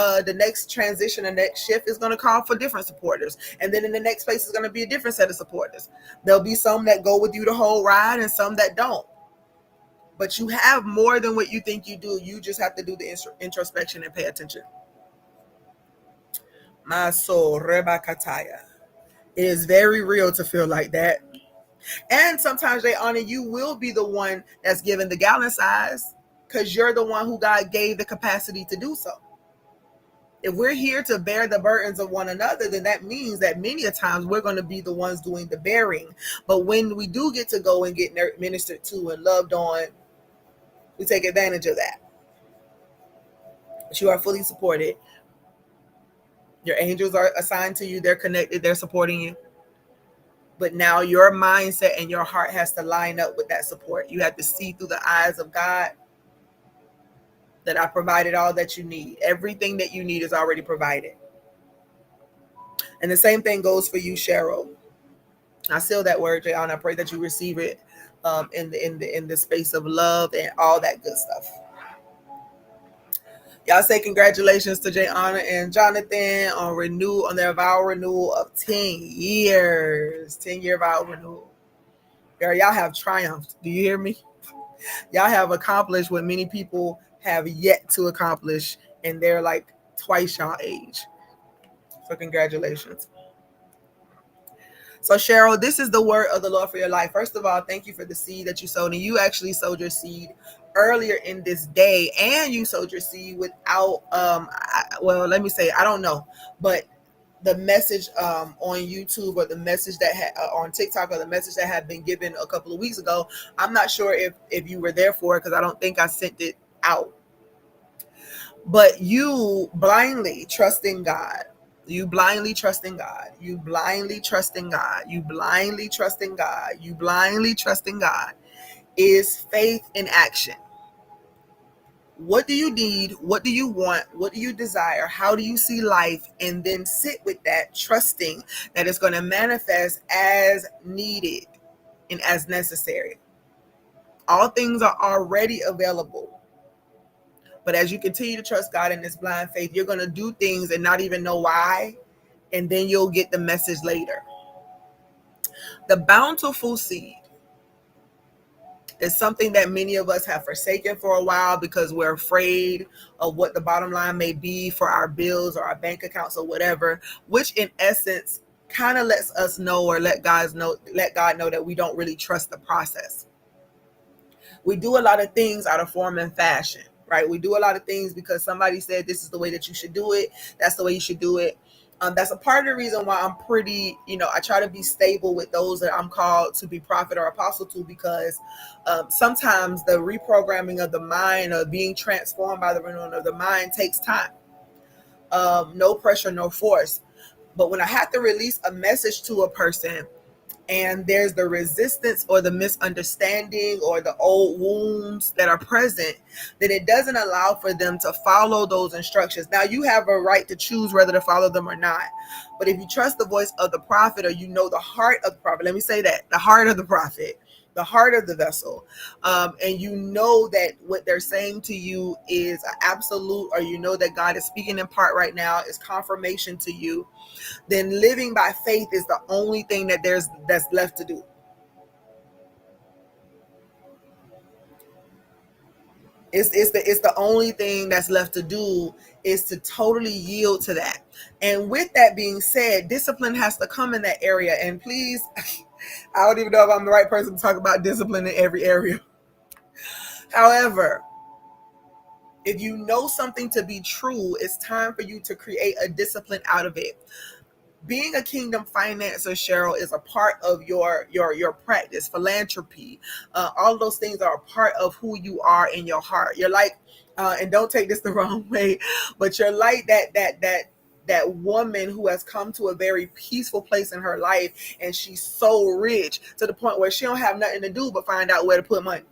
transition, the next shift is going to call for different supporters, and then in the next place is going to be a different set of supporters. There'll be some that go with you the whole ride and some that don't, but you have more than what you think you do. You just have to do the introspection and pay attention. My soul rebakataya. It is very real to feel like that. And sometimes they honor you will be the one that's given the gallon size, because you're the one who God gave the capacity to do so. If we're here to bear the burdens of one another, then that means that many a times we're going to be the ones doing the bearing. But when we do get to go and get ministered to and loved on, we take advantage of that. But you are fully supported. Your angels are assigned to you. They're connected. They're supporting you. But now your mindset and your heart has to line up with that support. You have to see through the eyes of God that I provided all that you need. Everything that you need is already provided. And the same thing goes for you, Cheryl. I seal that word, Jayon. I pray that you receive it in the space of love and all that good stuff. Y'all say congratulations to Jayana and Jonathan on their vow renewal of 10 years. 10-year vow renewal. Girl, y'all have triumphed. Do you hear me? Y'all have accomplished what many people have yet to accomplish, and they're like twice y'all age. So congratulations. So Cheryl, this is the word of the Lord for your life. First of all, thank you for the seed that you sowed. And you actually sowed your seed earlier in this day, and you sowed your seed without let me say, I don't know, but the message on YouTube, or the message that on TikTok, or the message that had been given a couple of weeks ago, I'm not sure if you were there for it, because I don't think I sent it out. But you blindly trusting God. You blindly trusting God. You blindly trusting God. You blindly trusting God. You blindly trusting God is faith in action. What do you need? What do you want? What do you desire? How do you see life? And then sit with that, trusting that it's going to manifest as needed and as necessary. All things are already available. But as you continue to trust God in this blind faith, you're going to do things and not even know why. And then you'll get the message later. The bountiful seed is something that many of us have forsaken for a while because we're afraid of what the bottom line may be for our bills or our bank accounts or whatever, which in essence kind of lets us know, or let God know that we don't really trust the process. We do a lot of things out of form and fashion, right? We do a lot of things because somebody said this is the way that you should do it. That's the way you should do it. That's a part of the reason why I'm pretty, I try to be stable with those that I'm called to be prophet or apostle to, because sometimes the reprogramming of the mind, or being transformed by the renewing of the mind, takes time. No pressure, no force. But when I have to release a message to a person, and there's the resistance or the misunderstanding or the old wounds that are present, then it doesn't allow for them to follow those instructions. Now, you have a right to choose whether to follow them or not. But if you trust the voice of the prophet, or the heart of the prophet, let me say that, the heart of the prophet, the heart of the vessel, and you know that what they're saying to you is absolute, or that God is speaking in part right now, is confirmation to you, then living by faith is the only thing that's left to do. It's the only thing that's left to do, is to totally yield to that. And with that being said, discipline has to come in that area. And please, I don't even know if I'm the right person to talk about discipline in every area. However, if you know something to be true, it's time for you to create a discipline out of it. Being a kingdom financer, Cheryl, is a part of your practice. Philanthropy, all those things are a part of who you are in your heart. You're like, and don't take this the wrong way, but you're like that woman who has come to a very peaceful place in her life, and she's so rich to the point where she don't have nothing to do but find out where to put money.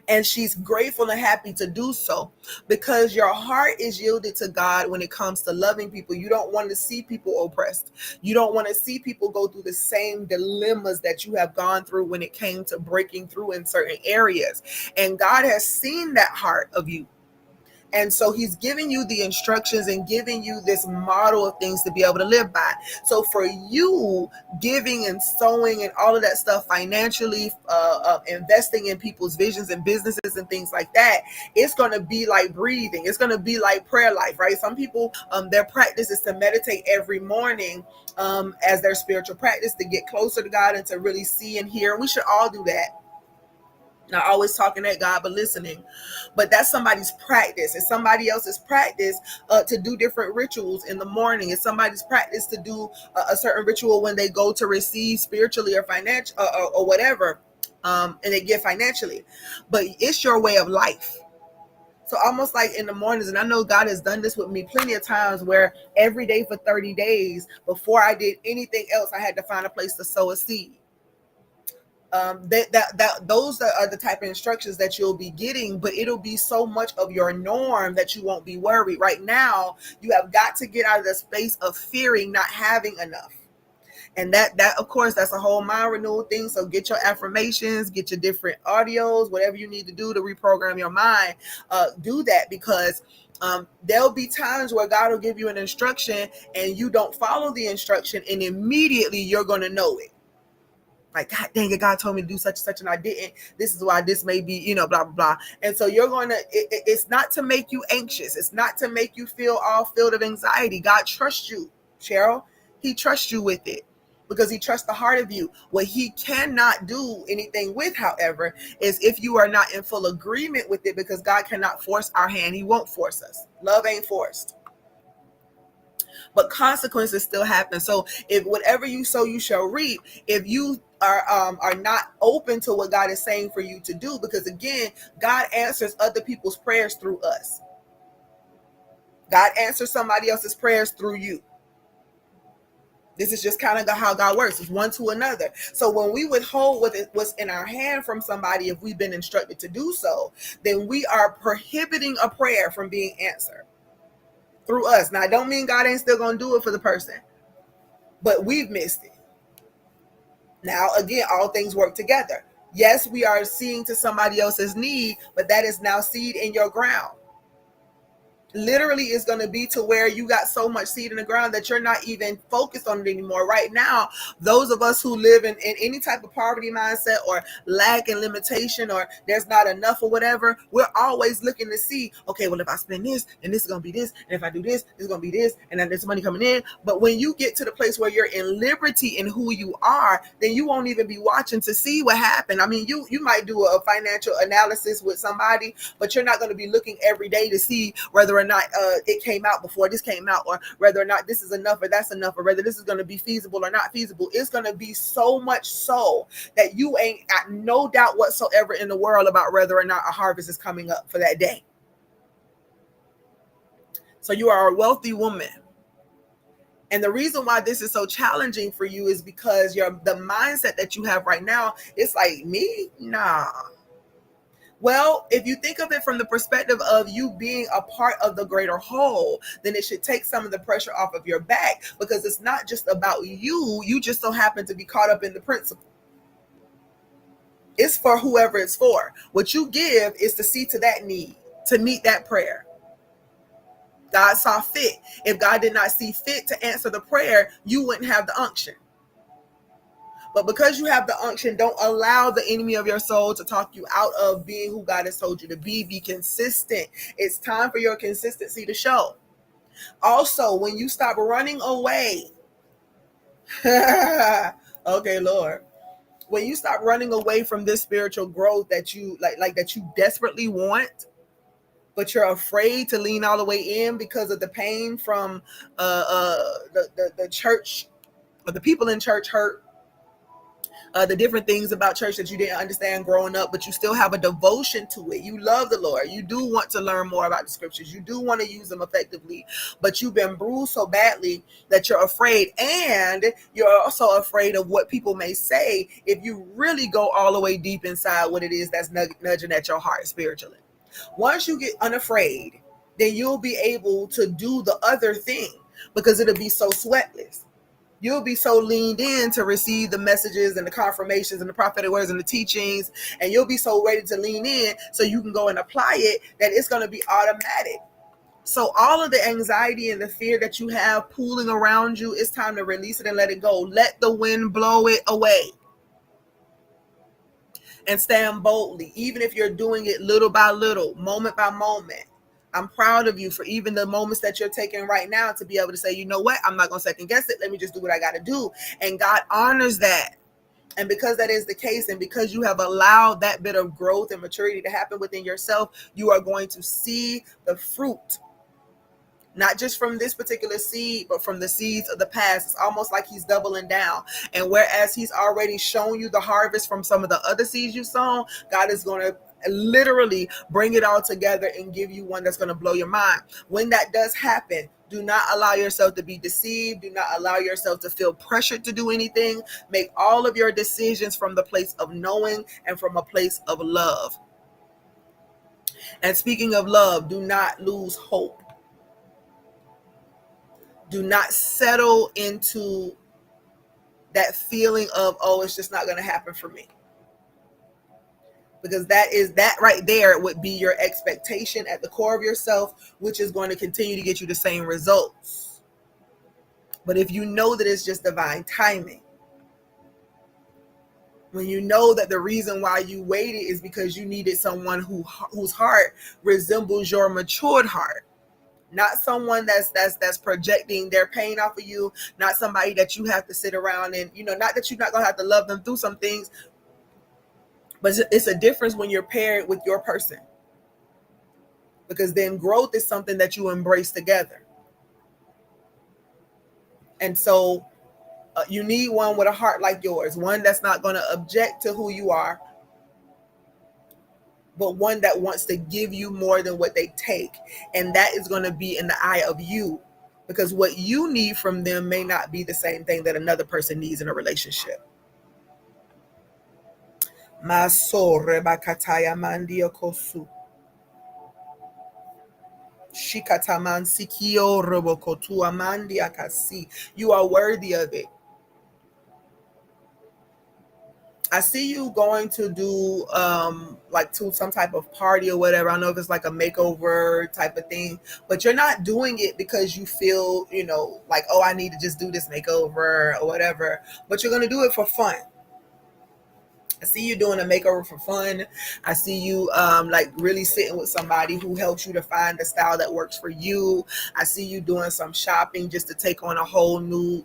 And she's grateful and happy to do so because your heart is yielded to God when it comes to loving people. You don't want to see people oppressed. You don't want to see people go through the same dilemmas that you have gone through when it came to breaking through in certain areas. And God has seen that heart of you. And so he's giving you the instructions and giving you this model of things to be able to live by. So for you, giving and sowing and all of that stuff financially, investing in people's visions and businesses and things like that, it's going to be like breathing. It's going to be like prayer life, right? Some people, their practice is to meditate every morning as their spiritual practice to get closer to God and to really see and hear. We should all do that. Not always talking at God, but listening. But that's somebody's practice. It's somebody else's practice to do different rituals in the morning. It's somebody's practice to do a certain ritual when they go to receive spiritually or financial or whatever, and they give financially. But it's your way of life. So almost like in the mornings, and I know God has done this with me plenty of times where every day for 30 days, before I did anything else, I had to find a place to sow a seed. Those are the type of instructions that you'll be getting, but it'll be so much of your norm that you won't be worried. Right now, you have got to get out of the space of fearing not having enough. And that of course, that's a whole mind renewal thing. So get your affirmations, get your different audios, whatever you need to do to reprogram your mind. Do that, because there'll be times where God will give you an instruction and you don't follow the instruction, and immediately you're going to know it. Like, God dang it, God told me to do such and such and I didn't. This is why this may be, blah, blah, blah. And so you're going to, it's not to make you anxious. It's not to make you feel all filled of anxiety. God trusts you, Cheryl. He trusts you with it because he trusts the heart of you. What he cannot do anything with, however, is if you are not in full agreement with it, because God cannot force our hand. He won't force us. Love ain't forced. But consequences still happen. So if whatever you sow, you shall reap. If you are not open to what God is saying for you to do, because again, God answers other people's prayers through us. God answers somebody else's prayers through you. This is just kind of how God works. It's one to another. So when we withhold what's in our hand from somebody, if we've been instructed to do so, then we are prohibiting a prayer from being answered through us. Now, I don't mean God ain't still going to do it for the person, but we've missed it. Now, again, all things work together. Yes, we are seeing to somebody else's need, but that is now seed in your ground. Literally is going to be to where you got so much seed in the ground that you're not even focused on it anymore. Right now, those of us who live in any type of poverty mindset or lack and limitation, or there's not enough or whatever, we're always looking to see, okay, well, if I spend this, and this is going to be this, and if I do this, it's going to be this, and then there's money coming in. But when you get to the place where you're in liberty in who you are, then you won't even be watching to see what happened. I mean, you might do a financial analysis with somebody, but you're not going to be looking every day to see whether or not it came out before this came out, or whether or not this is enough or that's enough, or whether this is going to be feasible or not feasible. It's going to be so much so that you ain't got no doubt whatsoever in the world about whether or not a harvest is coming up for that day. So you are a wealthy woman. And the reason why this is so challenging for you is because the mindset that you have right now, it's like, me? Nah. Well, if you think of it from the perspective of you being a part of the greater whole, then it should take some of the pressure off of your back, because it's not just about you. You just so happen to be caught up in the principle. It's for whoever it's for. What you give is to see to that need, to meet that prayer. God saw fit. If God did not see fit to answer the prayer, you wouldn't have the unction. But because you have the unction, don't allow the enemy of your soul to talk you out of being who God has told you to be. Be consistent. It's time for your consistency to show. Also, when you stop running away, okay, Lord, when you stop running away from this spiritual growth that you like that you desperately want, but you're afraid to lean all the way in because of the pain from the church, or the people in church hurt, the different things about church that you didn't understand growing up, but you still have a devotion to it. You love the Lord. You do want to learn more about the scriptures. You do want to use them effectively, but you've been bruised so badly that you're afraid. And you're also afraid of what people may say if you really go all the way deep inside what it is that's nudging at your heart spiritually. Once you get unafraid, then you'll be able to do the other thing because it'll be so sweatless. You'll be so leaned in to receive the messages and the confirmations and the prophetic words and the teachings, and you'll be so ready to lean in so you can go and apply it that it's going to be automatic. So all of the anxiety and the fear that you have pooling around you, it's time to release it and let it go. Let the wind blow it away. And stand boldly, even if you're doing it little by little, moment by moment. I'm proud of you for even the moments that you're taking right now to be able to say, you know what, I'm not going to second guess it. Let me just do what I got to do. And God honors that. And because that is the case, and because you have allowed that bit of growth and maturity to happen within yourself, you are going to see the fruit, not just from this particular seed, but from the seeds of the past. It's almost like he's doubling down. And whereas he's already shown you the harvest from some of the other seeds you've sown, God is going to literally bring it all together and give you one that's going to blow your mind. When that does happen, do not allow yourself to be deceived. Do not allow yourself to feel pressured to do anything. Make all of your decisions from the place of knowing and from a place of love. And speaking of love, do not lose hope. Do not settle into that feeling of, oh, it's just not going to happen for me. Because that right there would be your expectation at the core of yourself, which is going to continue to get you the same results. But if you know that it's just divine timing, when you know that the reason why you waited is because you needed someone whose heart resembles your matured heart, not someone that's projecting their pain off of you, not somebody that you have to sit around and, not that you're not going to have to love them through some things, but it's a difference when you're paired with your person, because then growth is something that you embrace together. And so you need one with a heart like yours, one that's not going to object to who you are, but one that wants to give you more than what they take. And that is going to be in the eye of you, because what you need from them may not be the same thing that another person needs in a relationship. Masore bakataya mandia kosu. Shikataman sikio robokotu amandia kasi. You are worthy of it. I see you going to do like to some type of party or whatever. I don't know if it's like a makeover type of thing, but you're not doing it because you feel, like, oh, I need to just do this makeover or whatever, but you're going to do it for fun. I see you doing a makeover for fun. I see you like really sitting with somebody who helps you to find the style that works for you. I see you doing some shopping just to take on a whole new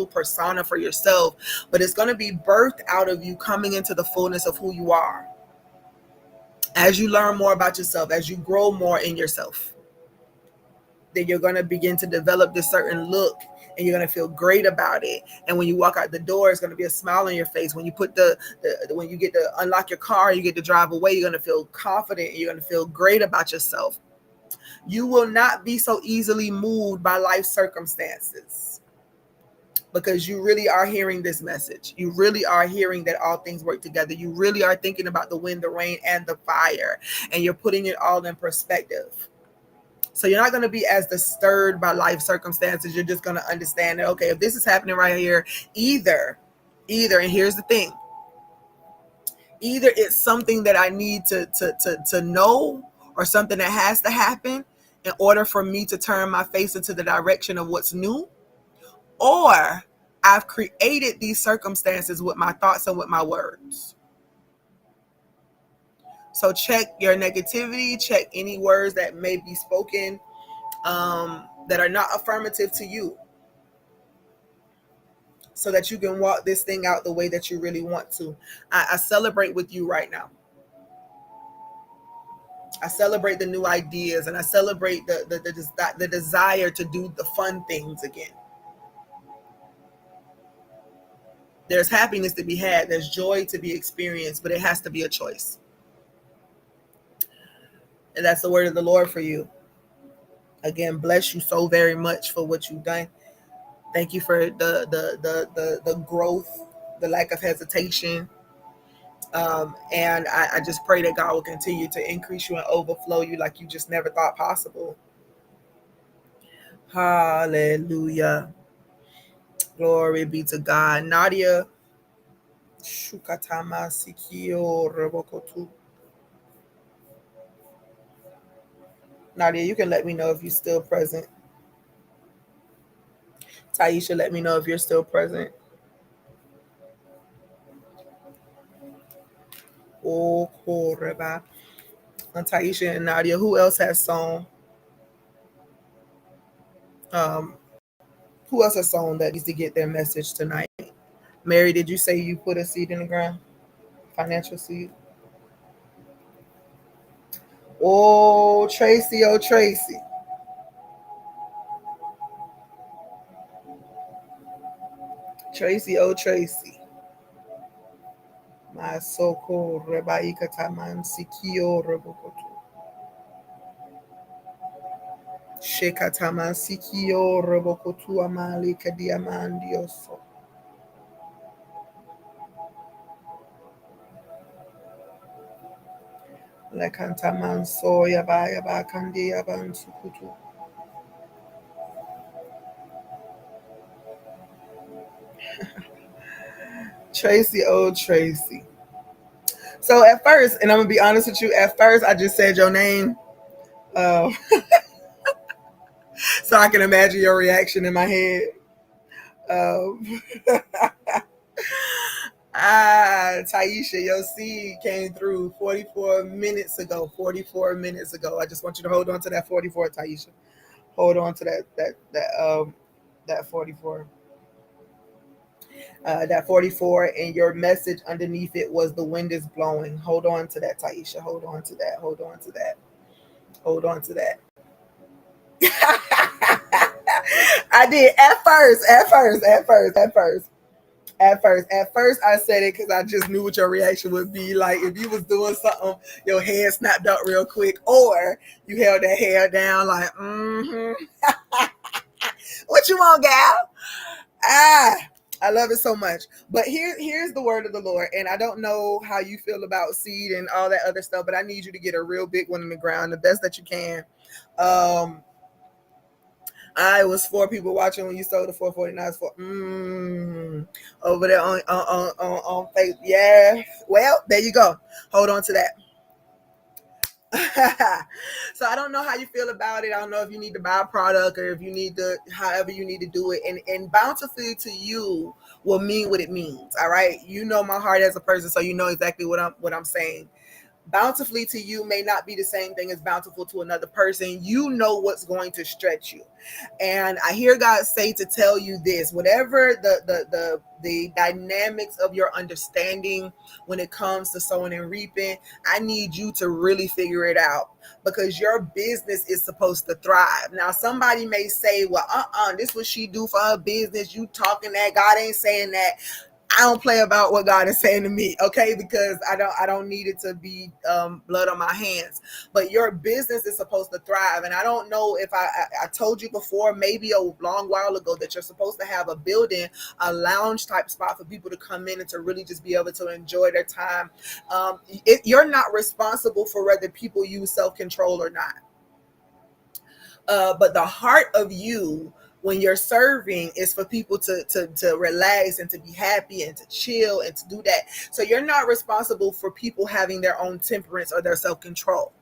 persona for yourself. But it's going to be birthed out of you coming into the fullness of who you are. As you learn more about yourself, as you grow more in yourself, then you're going to begin to develop this certain look, and you're going to feel great about it. And when you walk out the door, it's going to be a smile on your face. When you when you get to unlock your car, you get to drive away, you're going to feel confident, and you're going to feel great about yourself. You will not be so easily moved by life circumstances, because you really are hearing this message. You really are hearing that all things work together. You really are thinking about the wind, the rain, and the fire, and you're putting it all in perspective. So you're not going to be as disturbed by life circumstances. You're just going to understand that, okay, if this is happening right here, either, and here's the thing, either it's something that I need to know, or something that has to happen in order for me to turn my face into the direction of what's new, or I've created these circumstances with my thoughts and with my words. So check your negativity, check any words that may be spoken that are not affirmative to you, so that you can walk this thing out the way that you really want to. I celebrate with you right now. I celebrate the new ideas, and I celebrate the desire to do the fun things again. There's happiness to be had. There's joy to be experienced, but it has to be a choice. And that's the word of the Lord for you. Again, bless you so very much for what you've done. Thank you for the growth, the lack of hesitation. And I just pray that God will continue to increase you and overflow you like you just never thought possible. Hallelujah. Glory be to God. Nadia. Shukatama Sikio Robokotu. Nadia, you can let me know if you're still present. Taisha, let me know if you're still present. Oh, Koreba. And Taisha and Nadia, who else has sown? Um, who else has sown that needs to get their message tonight? Mary, did you say you put a seed in the ground? Financial seed? Oh, Tracy, oh, Tracy. Tracy, oh, Tracy. My so-called Rebaika Taman Sikio Robokotu. Shekatama Sikio Robokotu Amali Kadiamandioso. Lekantaman Soya Baya Bakandi Aban Sukutu. Tracy, oh Tracy. So at first, and I'm gonna be honest with you, at first I just said your name, uh, so I can imagine your reaction in my head. Um, Taisha, your seed came through 44 minutes ago. 44 minutes ago. I just want you to hold on to that 44, Taisha. Hold on to that 44. That 44, and your message underneath it was the wind is blowing. Hold on to that, Taisha. Hold on to that. Hold on to that. Hold on to that. I did at first I said it because I just knew what your reaction would be. Like if you was doing something, your head snapped up real quick, or you held that hair down like, what you want, gal? I love it so much. But here's the word of the Lord. And I don't know how you feel about seed and all that other stuff, but I need you to get a real big one in the ground, the best that you can. I was 4 people watching when you sold the 449 for over there on Facebook. Yeah. Well, there you go. Hold on to that. So I don't know how you feel about it. I don't know if you need to buy a product or if you need to, however you need to do it. And bountifully to you will mean what it means. All right. You know my heart as a person, so you know exactly what I'm saying. Bountifully to you may not be the same thing as bountiful to another person. You know what's going to stretch you. And I hear God say to tell you this, whatever the dynamics of your understanding when it comes to sowing and reaping, I need you to really figure it out, because your business is supposed to thrive. Now, somebody may say, well, this is what she do for her business. You talking that, God ain't saying that. I don't play about what God is saying to me, okay? Because I don't need it to be blood on my hands. But your business is supposed to thrive, and I don't know if I told you before, maybe a long while ago, that you're supposed to have a building, a lounge type spot for people to come in and to really just be able to enjoy their time. You're not responsible for whether people use self-control or not. But the heart of you when you're serving is for people to relax and to be happy and to chill and to do that. So you're not responsible for people having their own temperance or their self-control,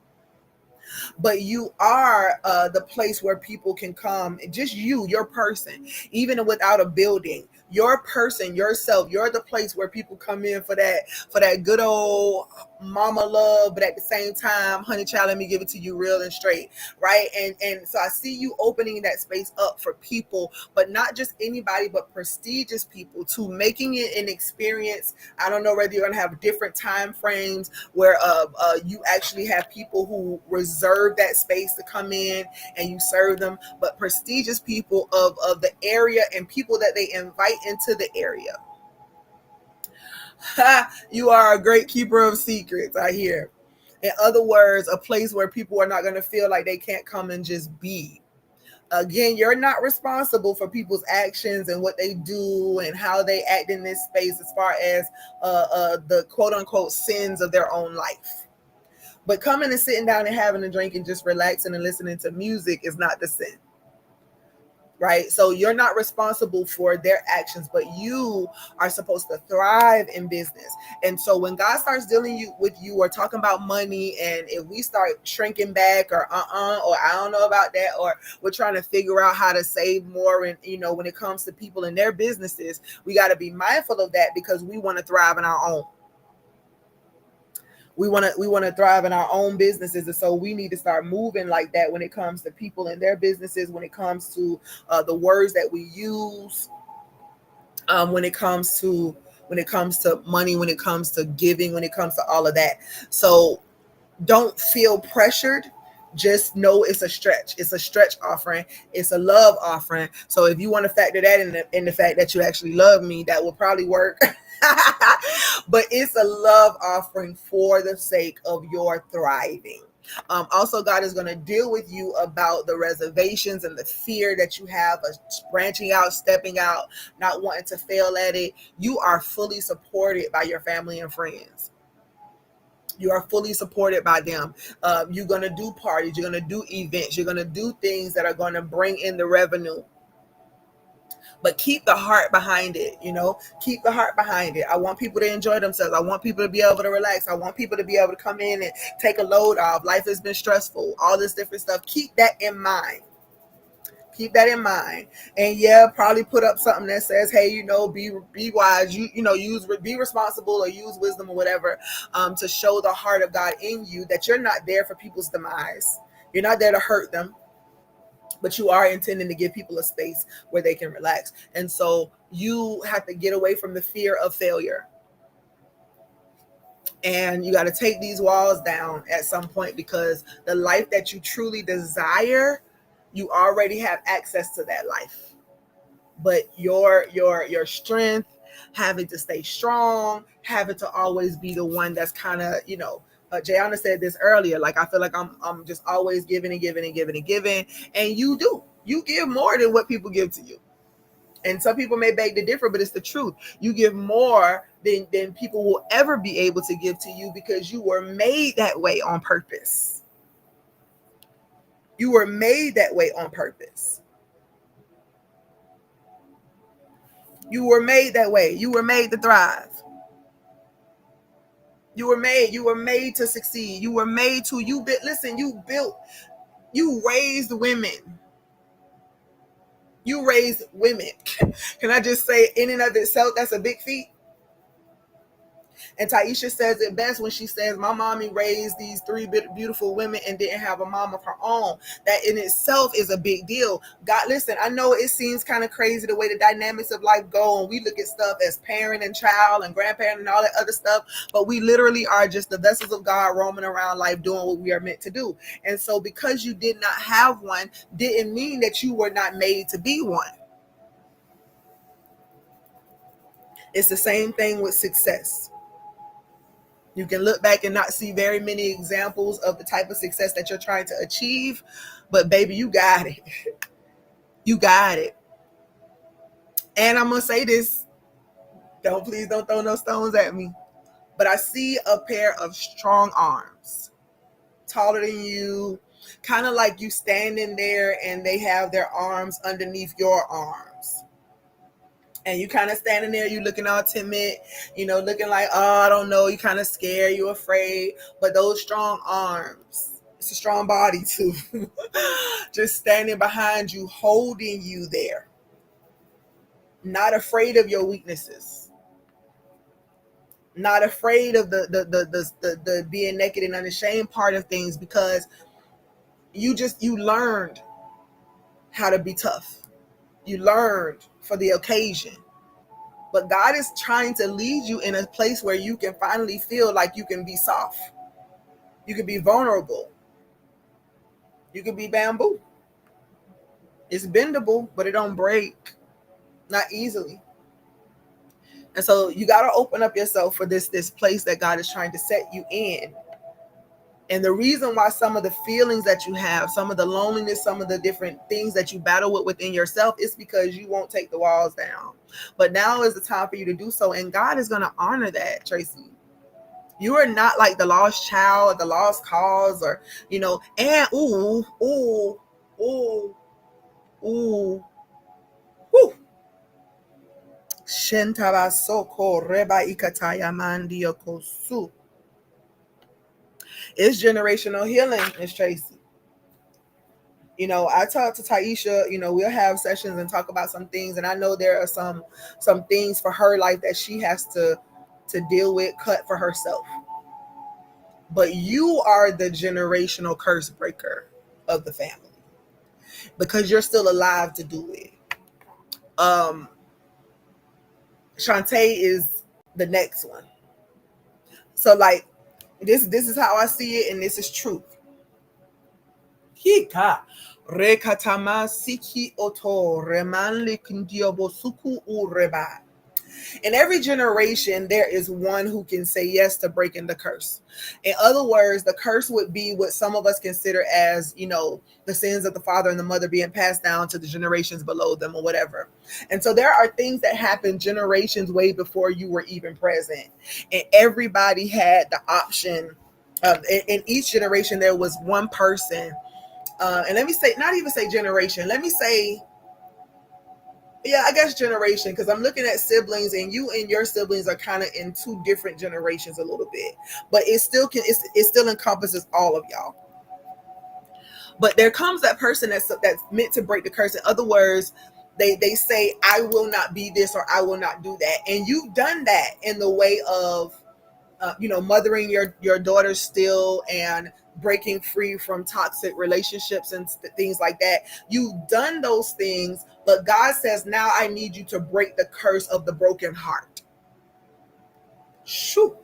but you are the place where people can come, just your person, even without a building, your person, yourself. You're the place where people come in for that good old mama love, but at the same time, honey child, let me give it to you real and straight, right? And so I see you opening that space up for people, but not just anybody, but prestigious people too, making it an experience. I don't know whether you're gonna have different time frames where you actually have people who reserve that space to come in and you serve them, but prestigious people of the area and people that they invite into the area. You are a great keeper of secrets, I hear. In other words, a place where people are not going to feel like they can't come and just be. Again, you're not responsible for people's actions and what they do and how they act in this space as far as the quote unquote sins of their own life. But coming and sitting down and having a drink and just relaxing and listening to music is not the sin, right? So you're not responsible for their actions, but you are supposed to thrive in business. And so when God starts dealing with you or talking about money, and if we start shrinking back or or I don't know about that, or we're trying to figure out how to save more, and when it comes to people and their businesses, we got to be mindful of that, because we want to thrive in our own. We want to thrive in our own businesses, and so we need to start moving like that when it comes to people and their businesses, when it comes to the words that we use, when it comes to money, when it comes to giving, when it comes to all of that. So don't feel pressured. Just know it's a stretch. It's a stretch offering. It's a love offering. So if you want to factor that in the fact that you actually love me, that will probably work. But it's a love offering for the sake of your thriving. Also, God is going to deal with you about the reservations and the fear that you have of branching out, stepping out, not wanting to fail at it. You are fully supported by your family and friends. You are fully supported by them. You're going to do parties. You're going to do events. You're going to do things that are going to bring in the revenue. But keep the heart behind it. Keep the heart behind it. I want people to enjoy themselves. I want people to be able to relax. I want people to be able to come in and take a load off. Life has been stressful, all this different stuff. Keep that in mind. Keep that in mind. And yeah, probably put up something that says, hey, be wise, be responsible, or use wisdom, or whatever, to show the heart of God in you, that you're not there for people's demise. You're not there to hurt them, but you are intending to give people a space where they can relax. And so you have to get away from the fear of failure. And you got to take these walls down at some point, because the life that you truly desire, you already have access to that life. But your strength, having to stay strong, having to always be the one that's kind of, Jayana said this earlier, like, I feel like I'm just always giving and giving and giving and giving. And you give more than what people give to you. And some people may beg to differ, but it's the truth. You give more than people will ever be able to give to you, because you were made that way on purpose. You were made that way on purpose. You were made that way. You were made to thrive. You were made to succeed. You were made to, you raised women. You raised women. Can I just say, in and of itself, that's a big feat. And Taisha says it best when she says, my mommy raised these three beautiful women and didn't have a mom of her own. That in itself is a big deal. God, listen, I know it seems kind of crazy the way the dynamics of life go, and we look at stuff as parent and child and grandparent and all that other stuff, but we literally are just the vessels of God roaming around life doing what we are meant to do. And so because you did not have one, didn't mean that you were not made to be one. It's the same thing with success. You can look back and not see very many examples of the type of success that you're trying to achieve, but baby, you got it. You got it. And I'm going to say this, please don't throw no stones at me, but I see a pair of strong arms, taller than you, kind of like you standing there and they have their arms underneath your arms. And you kind of standing there, you looking all timid, looking like, oh, I don't know, you kind of scared, you afraid. But those strong arms, it's a strong body too, just standing behind you, holding you there, not afraid of your weaknesses, not afraid of the being naked and unashamed part of things, because you learned how to be tough. You learned for the occasion. But God is trying to lead you in a place where you can finally feel like you can be soft. You can be vulnerable. You can be bamboo. It's bendable, but it don't break. Not easily. And so you got to open up yourself for this place that God is trying to set you in. And the reason why some of the feelings that you have, some of the loneliness, some of the different things that you battle with within yourself is because you won't take the walls down. But now is the time for you to do so. And God is going to honor that, Tracy. You are not like the lost child or the lost cause, or, and ooh, whoo. Shentabasoko reba ikataya mandio kosu. It's generational healing, Miss Tracy. I talk to Taisha, we'll have sessions and talk about some things. And I know there are some things for her life that she has to deal with, cut for herself. But you are the generational curse breaker of the family because you're still alive to do it. Shantae is the next one. So like this is how I see it, and this is truth. Hika rekatama siki oto remanli kindiobo suku ureba. In every generation, there is one who can say yes to breaking the curse. In other words, the curse would be what some of us consider as, the sins of the father and the mother being passed down to the generations below them or whatever. And so there are things that happened generations way before you were even present. And everybody had the option. In each generation, there was one person. And let me say, not even say generation. Let me say, I guess generation, because I'm looking at siblings, and you and your siblings are kind of in two different generations a little bit, but it still encompasses all of y'all. But there comes that person that's meant to break the curse. In other words, they say, I will not be this, or I will not do that. And you've done that in the way of mothering your daughter still, and breaking free from toxic relationships and things like that. You've done those things, but God says, now I need you to break the curse of the broken heart. Shoo.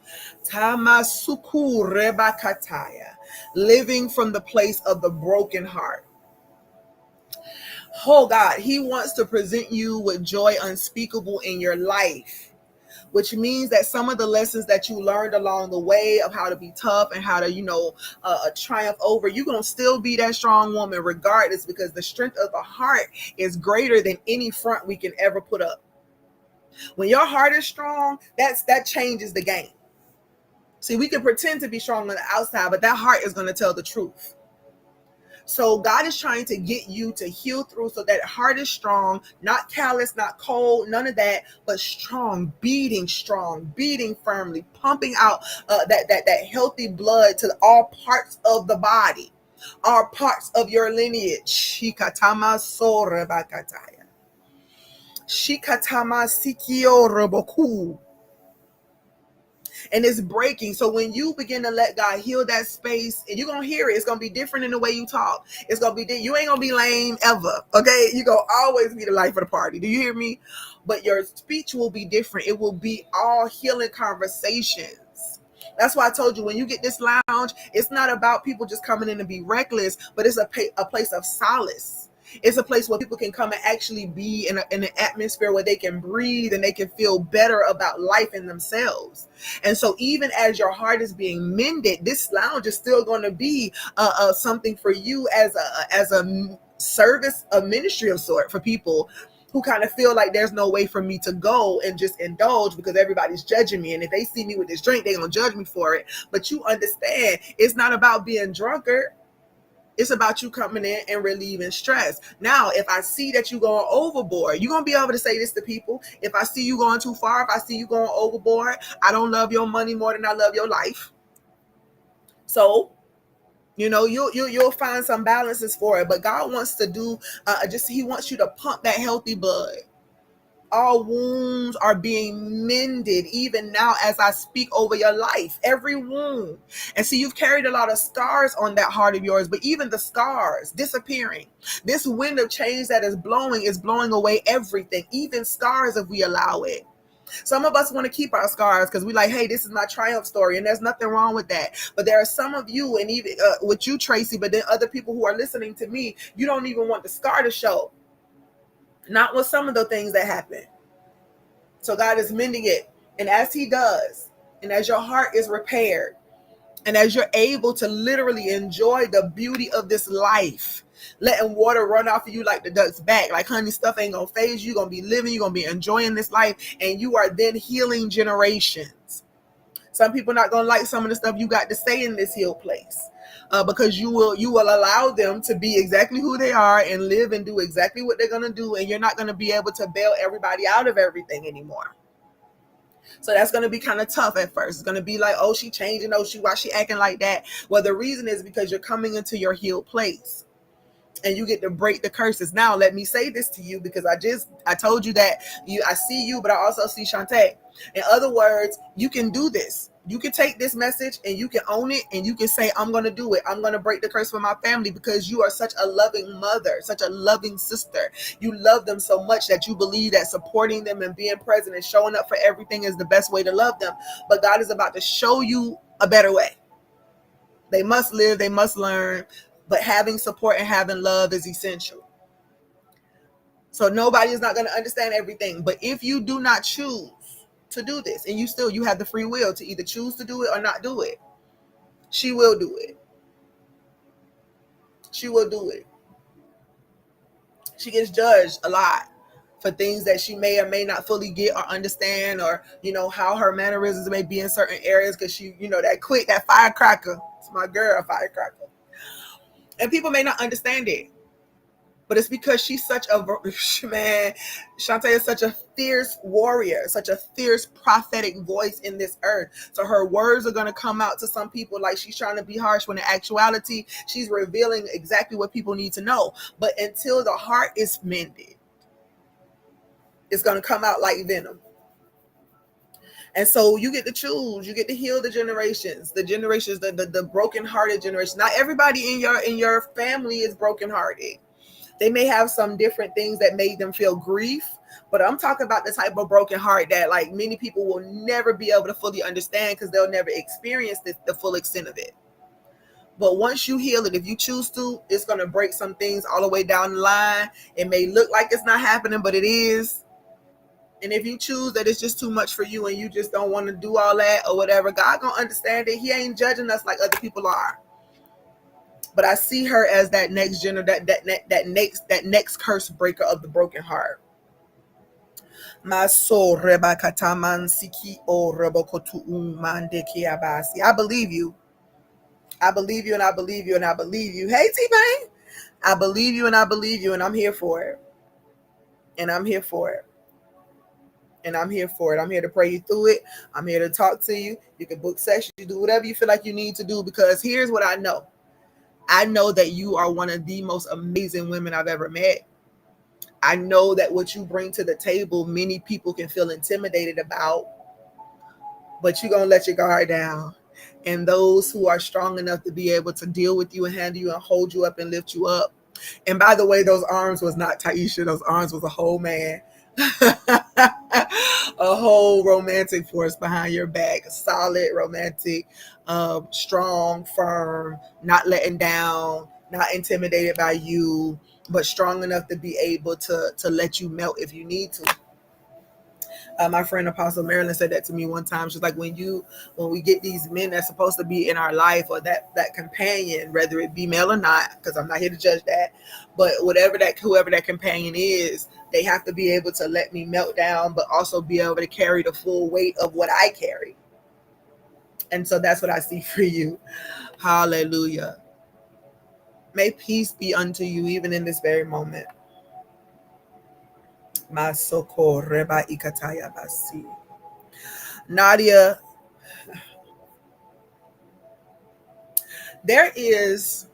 Tamasuku rebakataya. Living from the place of the broken heart. Oh God, He wants to present you with joy unspeakable in your life, which means that some of the lessons that you learned along the way of how to be tough and how to, triumph over, you're going to still be that strong woman regardless, because the strength of the heart is greater than any front we can ever put up. When your heart is strong, that changes the game. See, we can pretend to be strong on the outside, but that heart is going to tell the truth. So God is trying to get you to heal through, so that heart is strong, not callous, not cold, none of that, but strong, beating firmly, pumping out that healthy blood to all parts of the body, all parts of your lineage. Shikatama sorebakataya. Shikatama sikio roboku. And it's breaking. So when you begin to let God heal that space, and you're going to hear it, it's going to be different in the way you talk. It's going to be, you ain't going to be lame ever. Okay. You're going to always be the life of the party. Do you hear me? But your speech will be different. It will be all healing conversations. That's why I told you, when you get this lounge, it's not about people just coming in to be reckless, but it's a place of solace. It's a place where people can come and actually be in an atmosphere where they can breathe and they can feel better about life and themselves. And so even as your heart is being mended, this lounge is still going to be something for you as a service, a ministry of sort, for people who kind of feel like there's no way for me to go and just indulge because everybody's judging me. And if they see me with this drink, they're going to judge me for it. But you understand, it's not about being drunkard. It's about you coming in and relieving stress. Now, if I see that you're going overboard, you're going to be able to say this to people. If I see you going too far, if I see you going overboard, I don't love your money more than I love your life. So, you'll find some balances for it. But God wants to do, He wants you to pump that healthy blood. All wounds are being mended even now as I speak over your life, every wound. And see, you've carried a lot of scars on that heart of yours, but even the scars disappearing. This wind of change that is blowing away everything, even scars, if we allow it. Some of us want to keep our scars because we like, hey, this is my triumph story, and there's nothing wrong with that. But there are some of you, and even with you, Tracy, but then other people who are listening to me, you don't even want the scar to show. Not with some of the things that happen. So God is mending it. And as he does, and as your heart is repaired, and as you're able to literally enjoy the beauty of this life, letting water run off of you like the duck's back, like honey, stuff ain't gonna phase you. You're gonna be living, you're gonna be enjoying this life, and you are then healing generations. Some people not gonna like some of the stuff you got to say in this healed place, because you will allow them to be exactly who they are and live and do exactly what they're gonna do, and you're not gonna be able to bail everybody out of everything anymore. So that's going to be kind of tough at first. It's going to be like, oh, she changing. Oh, why she acting like that? Well, the reason is because you're coming into your healed place and you get to break the curses. Now, let me say this to you, because I told you that I see you, but I also see Shantae. In other words, you can do this. You can take this message and you can own it, and you can say, I'm going to do it. I'm going to break the curse for my family, because you are such a loving mother, such a loving sister. You love them so much that you believe that supporting them and being present and showing up for everything is the best way to love them. But God is about to show you a better way. They must live, they must learn, but having support and having love is essential. So nobody is not going to understand everything. But if you do not choose to do this, and you have the free will to either choose to do it or not do it, she will do it. She will do it. She gets judged a lot for things that she may or may not fully get or understand, or how her mannerisms may be in certain areas, because she that firecracker. It's my girl, firecracker. And people may not understand it. But it's because she's such a man. Shantae is such a fierce warrior, such a fierce prophetic voice in this earth. So her words are going to come out to some people like she's trying to be harsh, when in actuality, she's revealing exactly what people need to know. But until the heart is mended, it's going to come out like venom. And so you get to choose. You get to heal the generations, the brokenhearted generation. Not everybody in your family is brokenhearted. They may have some different things that made them feel grief, but I'm talking about the type of broken heart that like many people will never be able to fully understand, because they'll never experience the full extent of it. But once you heal it, if you choose to, it's going to break some things all the way down the line. It may look like it's not happening, but it is. And if you choose that it's just too much for you and you just don't want to do all that or whatever, God gonna understand it. He ain't judging us like other people are. But I see her as that next that next curse breaker of the broken heart. I believe you. I believe you, and I believe you, and I believe you. Hey, T-Pain. I believe you, and I believe you, and I'm here for it. And I'm here for it. And I'm here for it. I'm here to pray you through it. I'm here to talk to you. You can book sessions. You do whatever you feel like you need to do, because here's what I know. I know that you are one of the most amazing women I've ever met. I know that what you bring to the table, many people can feel intimidated about, but you're going to let your guard down. And those who are strong enough to be able to deal with you and handle you and hold you up and lift you up. And by the way, those arms was not Taisha. Those arms was a whole man. A whole romantic force behind your back. Solid, romantic, strong, firm, not letting down, not intimidated by you, but strong enough to be able to let you melt if you need to. My friend Apostle Marilyn said that to me one time. She's like, when we get these men that's supposed to be in our life, or that companion, whether it be male or not, because I'm not here to judge that, but whoever that companion is, they have to be able to let me melt down, but also be able to carry the full weight of what I carry. And so that's what I see for you. Hallelujah. May peace be unto you even in this very moment. Masoko reba ikataya basi. Nadia, there is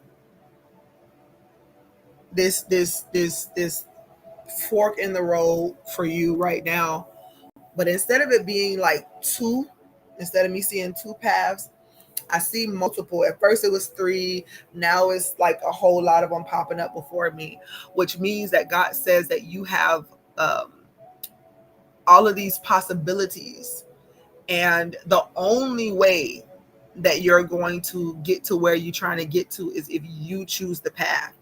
this fork in the road for you right now, but instead of it being like two, instead of me seeing two paths, I see multiple. At first it was three, now it's like a whole lot of them popping up before me, which means that God says that you have all of these possibilities, and the only way that you're going to get to where you're trying to get to is if you choose the path.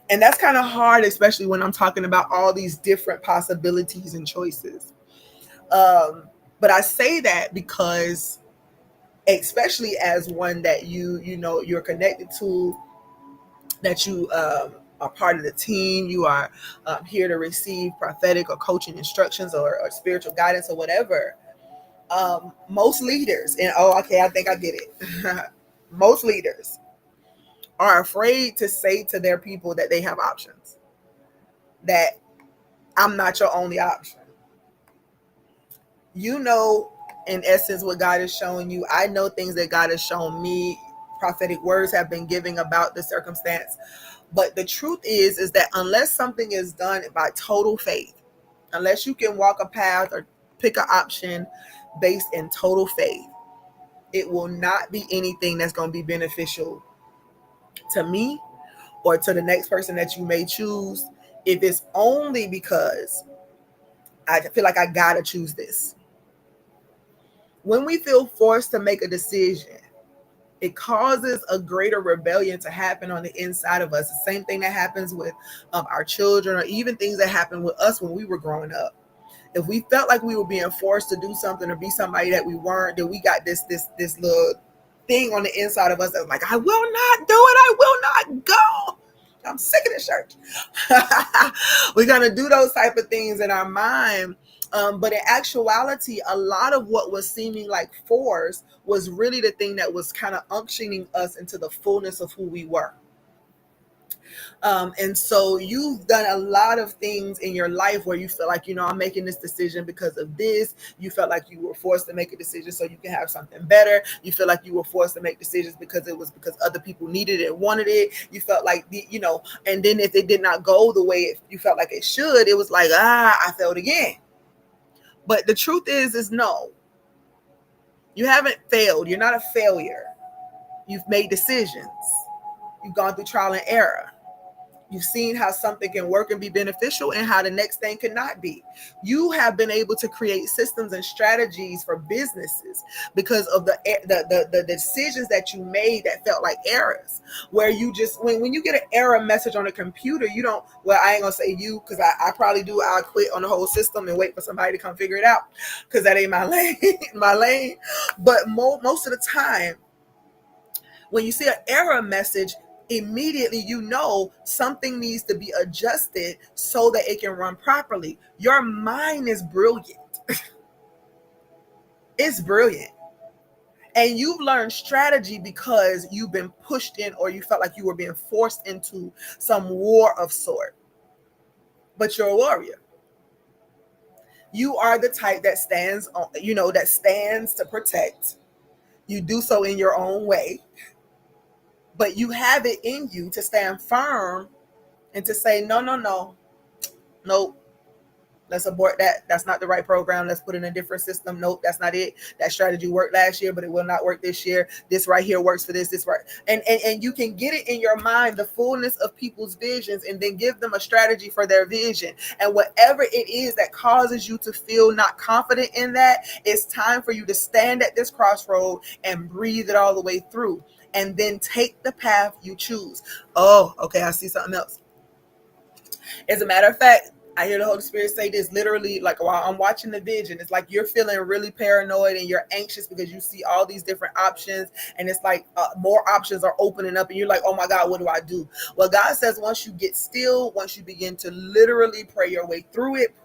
And that's kind of hard, especially when I'm talking about all these different possibilities and choices. But I say that because, especially as one that you're connected to, that you are part of the team, you are here to receive prophetic or coaching instructions or spiritual guidance or whatever. Most leaders, and okay, I think I get it. Most leaders are afraid to say to their people that they have options, that I'm not your only option. You know, in essence, what God is showing you. I know things that God has shown me. Prophetic words have been given about the circumstance. But the truth is that unless something is done by total faith, unless you can walk a path or pick an option based in total faith, it will not be anything that's going to be beneficial to me or to the next person that you may choose, if it's only because I feel like I gotta choose this. When we feel forced to make a decision, it causes a greater rebellion to happen on the inside of us. The same thing that happens with our children, or even things that happened with us when we were growing up. If we felt like we were being forced to do something or be somebody that we weren't, then we got this little thing on the inside of us that's like, I will not do it. I will not go. I'm sick of this church. We're gonna do those type of things in our mind. But in actuality, a lot of what was seeming like force was really the thing that was kind of unctioning us into the fullness of who we were. And so you've done a lot of things in your life where you feel like, I'm making this decision because of this. You felt like you were forced to make a decision so you can have something better. You feel like you were forced to make decisions because it was because other people needed it and wanted it. You felt like, and then if it did not go the way you felt like it should, it was like, I failed again. But the truth is no, you haven't failed. You're not a failure. You've made decisions. You've gone through trial and error. You've seen how something can work and be beneficial and how the next thing cannot be. You have been able to create systems and strategies for businesses because of the decisions that you made that felt like errors. Where you just, when you get an error message on a computer, you don't, well, I ain't going to say you because I probably do. I'll quit on the whole system and wait for somebody to come figure it out because that ain't my lane. my lane. But most of the time, when you see an error message, immediately something needs to be adjusted so that it can run properly. Your mind is brilliant. It's brilliant. And you've learned strategy because you've been pushed in, or you felt like you were being forced into some war of sort. But you're a warrior. You are the type that stands on, that stands to protect. You do so in your own way. But you have it in you to stand firm and to say, no, nope, let's abort that. That's not the right program. Let's put in a different system. Nope, that's not it. That strategy worked last year, but it will not work this year. This right here works for this right. And you can get it in your mind, the fullness of people's visions, and then give them a strategy for their vision. And whatever it is that causes you to feel not confident in that, it's time for you to stand at this crossroad and breathe it all the way through. And then take the path you choose. Oh, okay, I see something else. As a matter of fact, I hear the Holy Spirit say this literally, like while I'm watching the vision. It's like you're feeling really paranoid and you're anxious because you see all these different options, and it's like more options are opening up and you're like, oh my God, what do I do? Well, God says once you get still, once you begin to literally pray your way through it,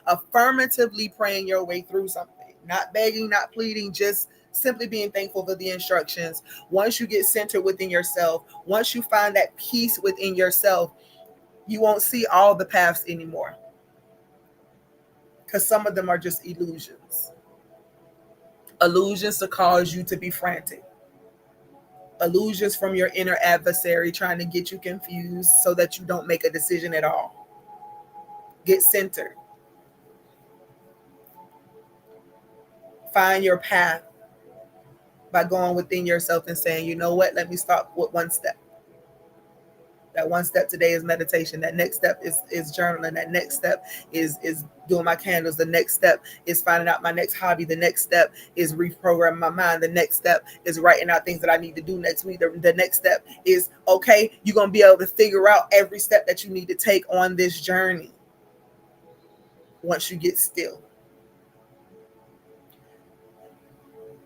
affirmatively praying your way through something, not begging, not pleading, just simply being thankful for the instructions. Once you get centered within yourself, once you find that peace within yourself, you won't see all the paths anymore, because some of them are just illusions to cause you to be frantic, illusions from your inner adversary trying to get you confused so that you don't make a decision at all. Get centered. Find your path by going within yourself and saying, you know what, let me start with one step. That one step today is meditation. That next step is journaling. That next step is doing my candles. The next step is finding out my next hobby. The next step is reprogramming my mind. The next step is writing out things that I need to do next week. The next step is, okay, you're going to be able to figure out every step that you need to take on this journey once you get still.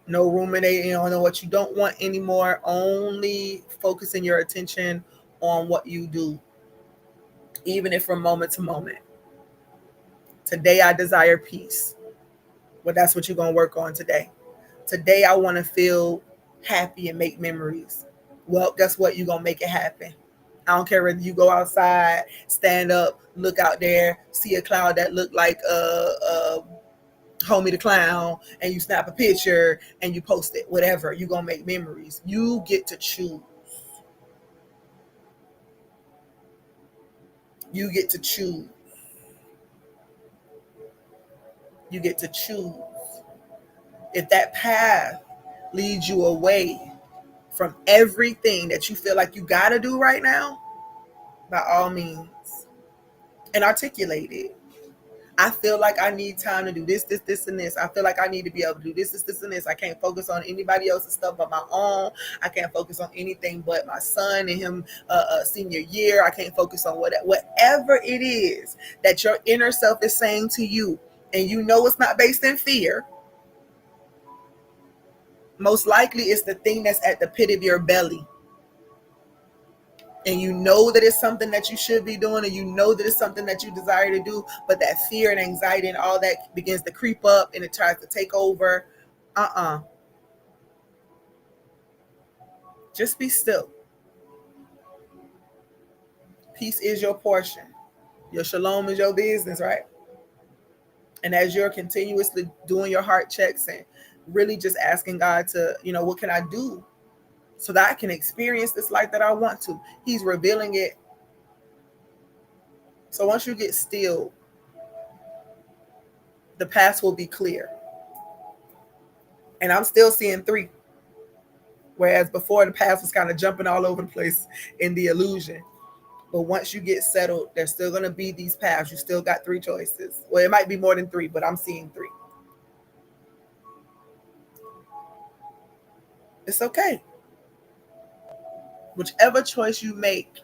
No ruminating on what you don't want anymore. Only focusing your attention on what you do, even if from moment to moment. Today I desire peace. Well, that's what you're going to work on today. Today I want to feel happy and make memories. Well, guess what? You're going to make it happen. I don't care whether you go outside, stand up, look out there, see a cloud that look like Homie the Clown, and you snap a picture and you post it. Whatever. You're going to make memories. You get to choose. You get to choose. You get to choose. If that path leads you away from everything that you feel like you got to do right now, by all means, and articulate it. I feel like I need time to do this, and this. I feel like I need to be able to do this, and this. I can't focus on anybody else's stuff but my own. I can't focus on anything but my son and him senior year. I can't focus on whatever it is that your inner self is saying to you, and you know it's not based in fear. Most likely it's the thing that's at the pit of your belly. And you know that it's something that you should be doing, and you know that it's something that you desire to do, but that fear and anxiety and all that begins to creep up and it tries to take over. Just be still. Peace is your portion. Your shalom is your business, right? And as you're continuously doing your heart checks and really just asking God to, what can I do so that I can experience this life that I want to? He's revealing it. So once you get still, the path will be clear. And I'm still seeing 3. Whereas before, the path was kind of jumping all over the place in the illusion. But once you get settled, there's still going to be these paths. You still got 3 choices. Well, it might be more than 3, but I'm seeing 3. It's okay. Whichever choice you make,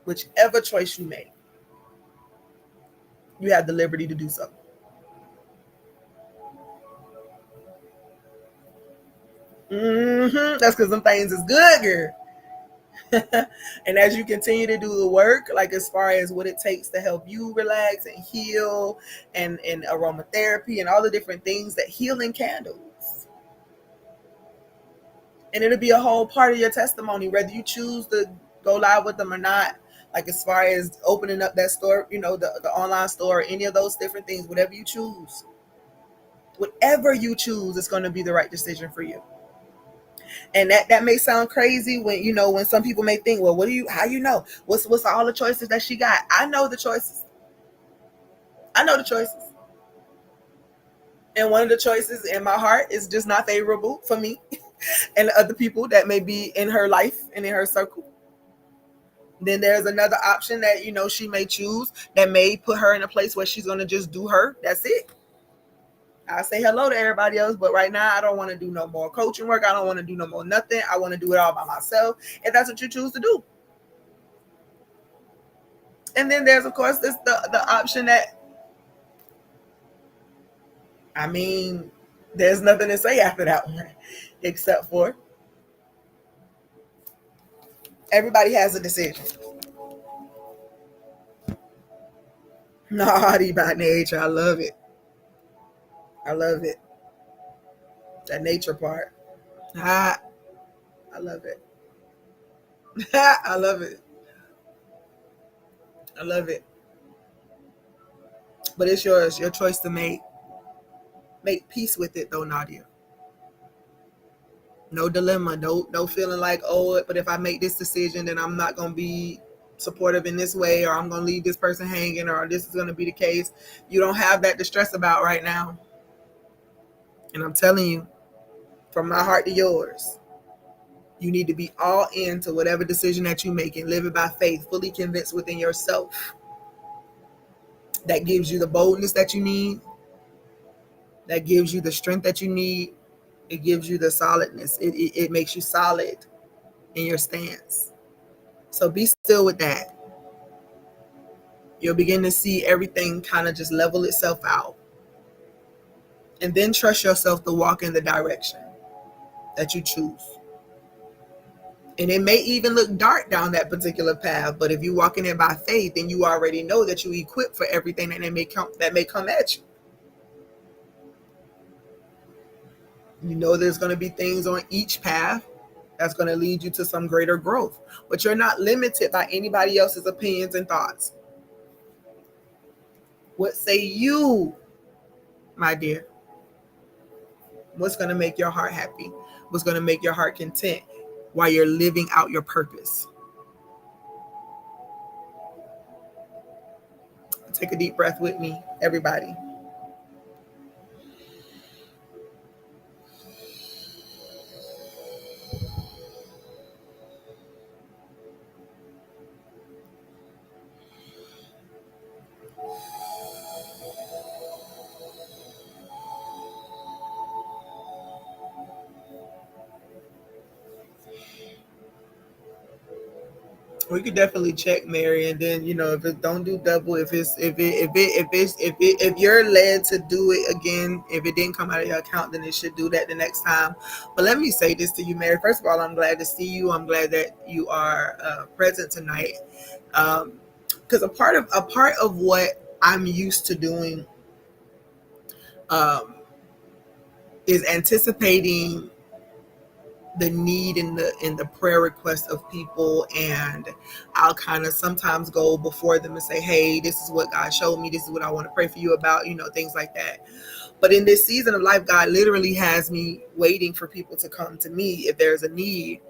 you have the liberty to do so. That's because them things is good, girl. And as you continue to do the work, like as far as what it takes to help you relax and heal, and aromatherapy and all the different things that healing candles. And it'll be a whole part of your testimony, whether you choose to go live with them or not. Like as far as opening up that store, the online store, or any of those different things, whatever you choose, it's going to be the right decision for you. And that may sound crazy when some people may think, well, how you know? What's all the choices that she got? I know the choices. And one of the choices in my heart is just not favorable for me and the other people that may be in her life and in her circle. Then there's another option that, she may choose that may put her in a place where she's going to just do her. That's it. I say hello to everybody else, but right now I don't want to do no more coaching work. I don't want to do no more nothing. I want to do it all by myself, if that's what you choose to do. And then there's, of course, this the option that, there's nothing to say after that one, except for everybody has a decision. Naughty by nature. I love it. That nature part. I love it. I love it. But it's yours, your choice to make peace with it though, Nadia. No dilemma, no feeling like, but if I make this decision, then I'm not going to be supportive in this way, or I'm going to leave this person hanging, or this is going to be the case. You don't have that to stress about right now. And I'm telling you, from my heart to yours, You need to be all into whatever decision that you make and live it by faith, fully convinced within yourself. That gives you the boldness that you need. That gives you the strength that you need. It gives you the solidness. It makes you solid in your stance. So be still with that. You'll begin to see everything kind of just level itself out. And then trust yourself to walk in the direction that you choose. And it may even look dark down that particular path, but if you're walking in by faith, then you already know that you're equipped for everything that may come at you. You know there's going to be things on each path that's going to lead you to some greater growth, but you're not limited by anybody else's opinions and thoughts. What say you, my dear? What's going to make your heart happy? What's going to make your heart content while you're living out your purpose? Take a deep breath with me, everybody. We could definitely check Mary, and then if it don't do double, if you're led to do it again, if it didn't come out of your account, then it should do that the next time. But let me say this to you, Mary. First of all, I'm glad to see you. I'm glad that you are present tonight, because a part of what I'm used to doing is anticipating the need in the prayer request of people, and I'll kind of sometimes go before them and say, hey, this is what God showed me, this is what I want to pray for you about, things like that. But in this season of life, God literally has me waiting for people to come to me if there's a need.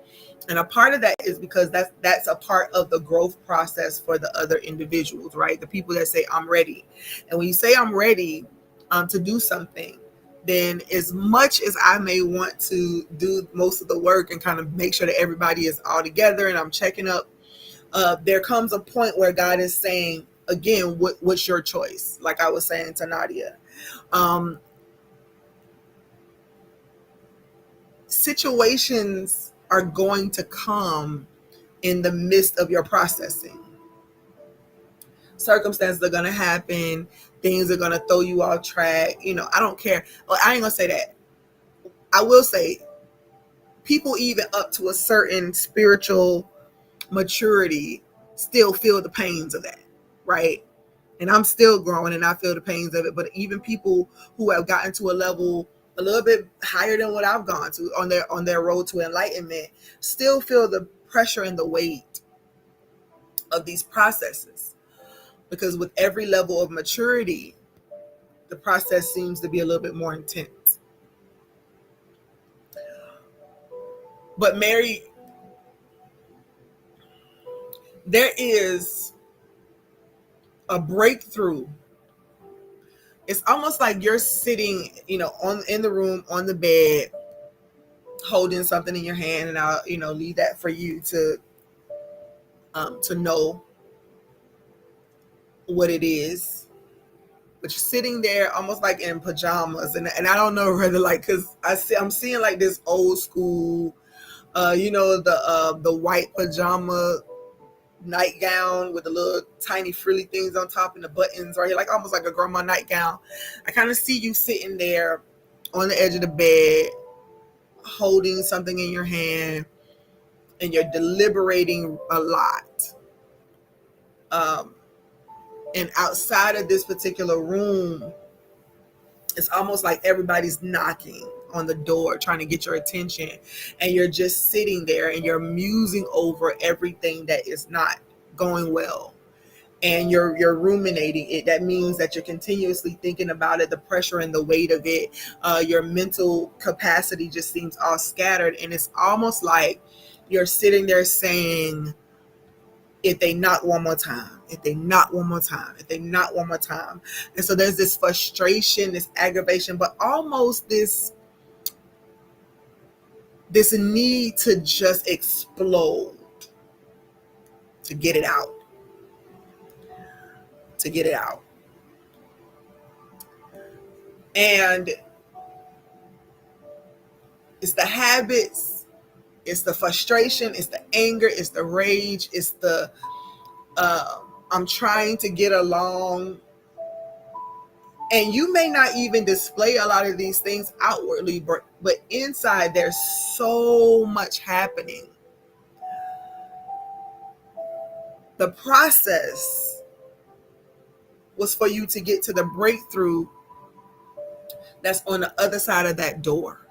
And a part of that is because that's a part of the growth process for the other individuals, right? The people that say, I'm ready. And when you say I'm ready to do something, then as much as I may want to do most of the work and kind of make sure that everybody is all together and I'm checking up, there comes a point where God is saying, again, what's your choice? Like I was saying to Nadia, situations are going to come in the midst of your processing. Circumstances are going to happen. Things are going to throw you off track. I don't care. Well, I ain't going to say that. I will say people even up to a certain spiritual maturity still feel the pains of that, right? And I'm still growing and I feel the pains of it. But even people who have gotten to a level a little bit higher than what I've gone to on their road to enlightenment still feel the pressure and the weight of these processes. Because with every level of maturity, the process seems to be a little bit more intense. But Mary, there is a breakthrough. It's almost like you're sitting, in the room, on the bed, holding something in your hand, and I'll, leave that for you to know what it is. But you're sitting there almost like in pajamas, and I don't know whether because I'm seeing like this old school, the white pajama nightgown with the little tiny frilly things on top and the buttons right here, like almost like a grandma nightgown. I kind of see you sitting there on the edge of the bed, holding something in your hand, and you're deliberating a lot. And outside of this particular room, it's almost like everybody's knocking on the door trying to get your attention, and you're just sitting there and you're musing over everything that is not going well, and you're ruminating it. That means that you're continuously thinking about it, the pressure and the weight of it. Your mental capacity just seems all scattered, and it's almost like you're sitting there saying, if they knock one more time, if they knock one more time, if they knock one more time. And so there's this frustration, this aggravation, but almost this this need to just explode, to get it out, to get it out. And it's the habits, it's the frustration, it's the anger, it's the rage, it's the I'm trying to get along. And you may not even display a lot of these things outwardly, but inside there's so much happening. The process was for you to get to the breakthrough that's on the other side of that door.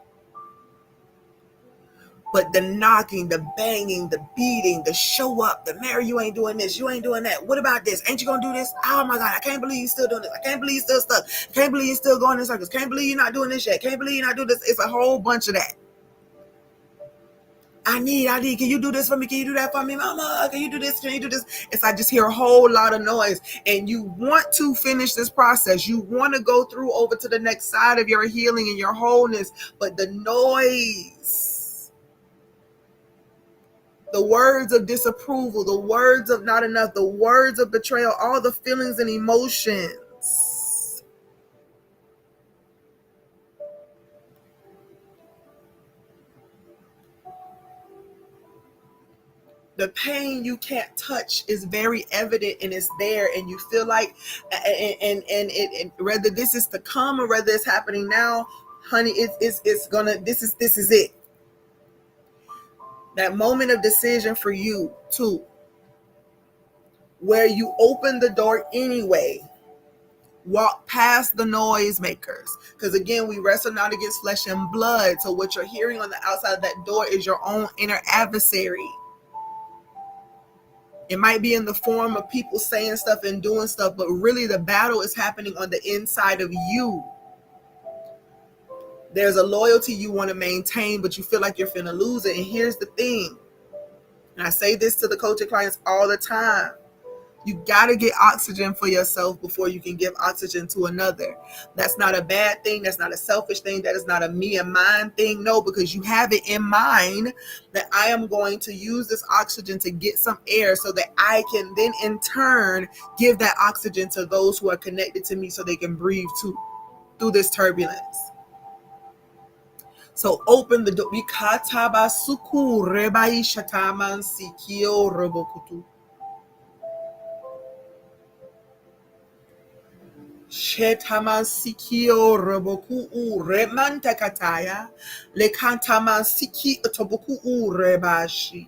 But the knocking, the banging, the beating, the show up, the Mary, you ain't doing this, you ain't doing that. What about this? Ain't you gonna do this? Oh my God, I can't believe you're still doing this. I can't believe you're still stuck. I can't believe you're still going in circles. Can't believe you're not doing this yet. Can't believe you're not doing this. It's a whole bunch of that. I need, can you do this for me? Can you do that for me, mama? Can you do this? Can you do this? It's I just hear a whole lot of noise. And you want to finish this process. You want to go through over to the next side of your healing and your wholeness. But the noise, the words of disapproval, the words of not enough, the words of betrayal, all the feelings and emotions, the pain you can't touch is very evident and it's there, and you feel like and whether this is to come or whether it's happening now, honey, it's gonna, this is it. That moment of decision for you too, where you open the door anyway, walk past the noisemakers, because again, we wrestle not against flesh and blood. So what you're hearing on the outside of that door is your own inner adversary. It might be in the form of people saying stuff and doing stuff, but really the battle is happening on the inside of you. There's a loyalty you want to maintain, but you feel like you're finna lose it. And here's the thing, and I say this to the coaching clients all the time, you got to get oxygen for yourself before you can give oxygen to another. That's not a bad thing. That's not a selfish thing. That is not a me and mine thing. No, because you have it in mind that I am going to use this oxygen to get some air so that I can then in turn give that oxygen to those who are connected to me so they can breathe too through this turbulence. So open the door. Shetamasikio roboku remanta kataya le kantamasiki otoboku rebashi.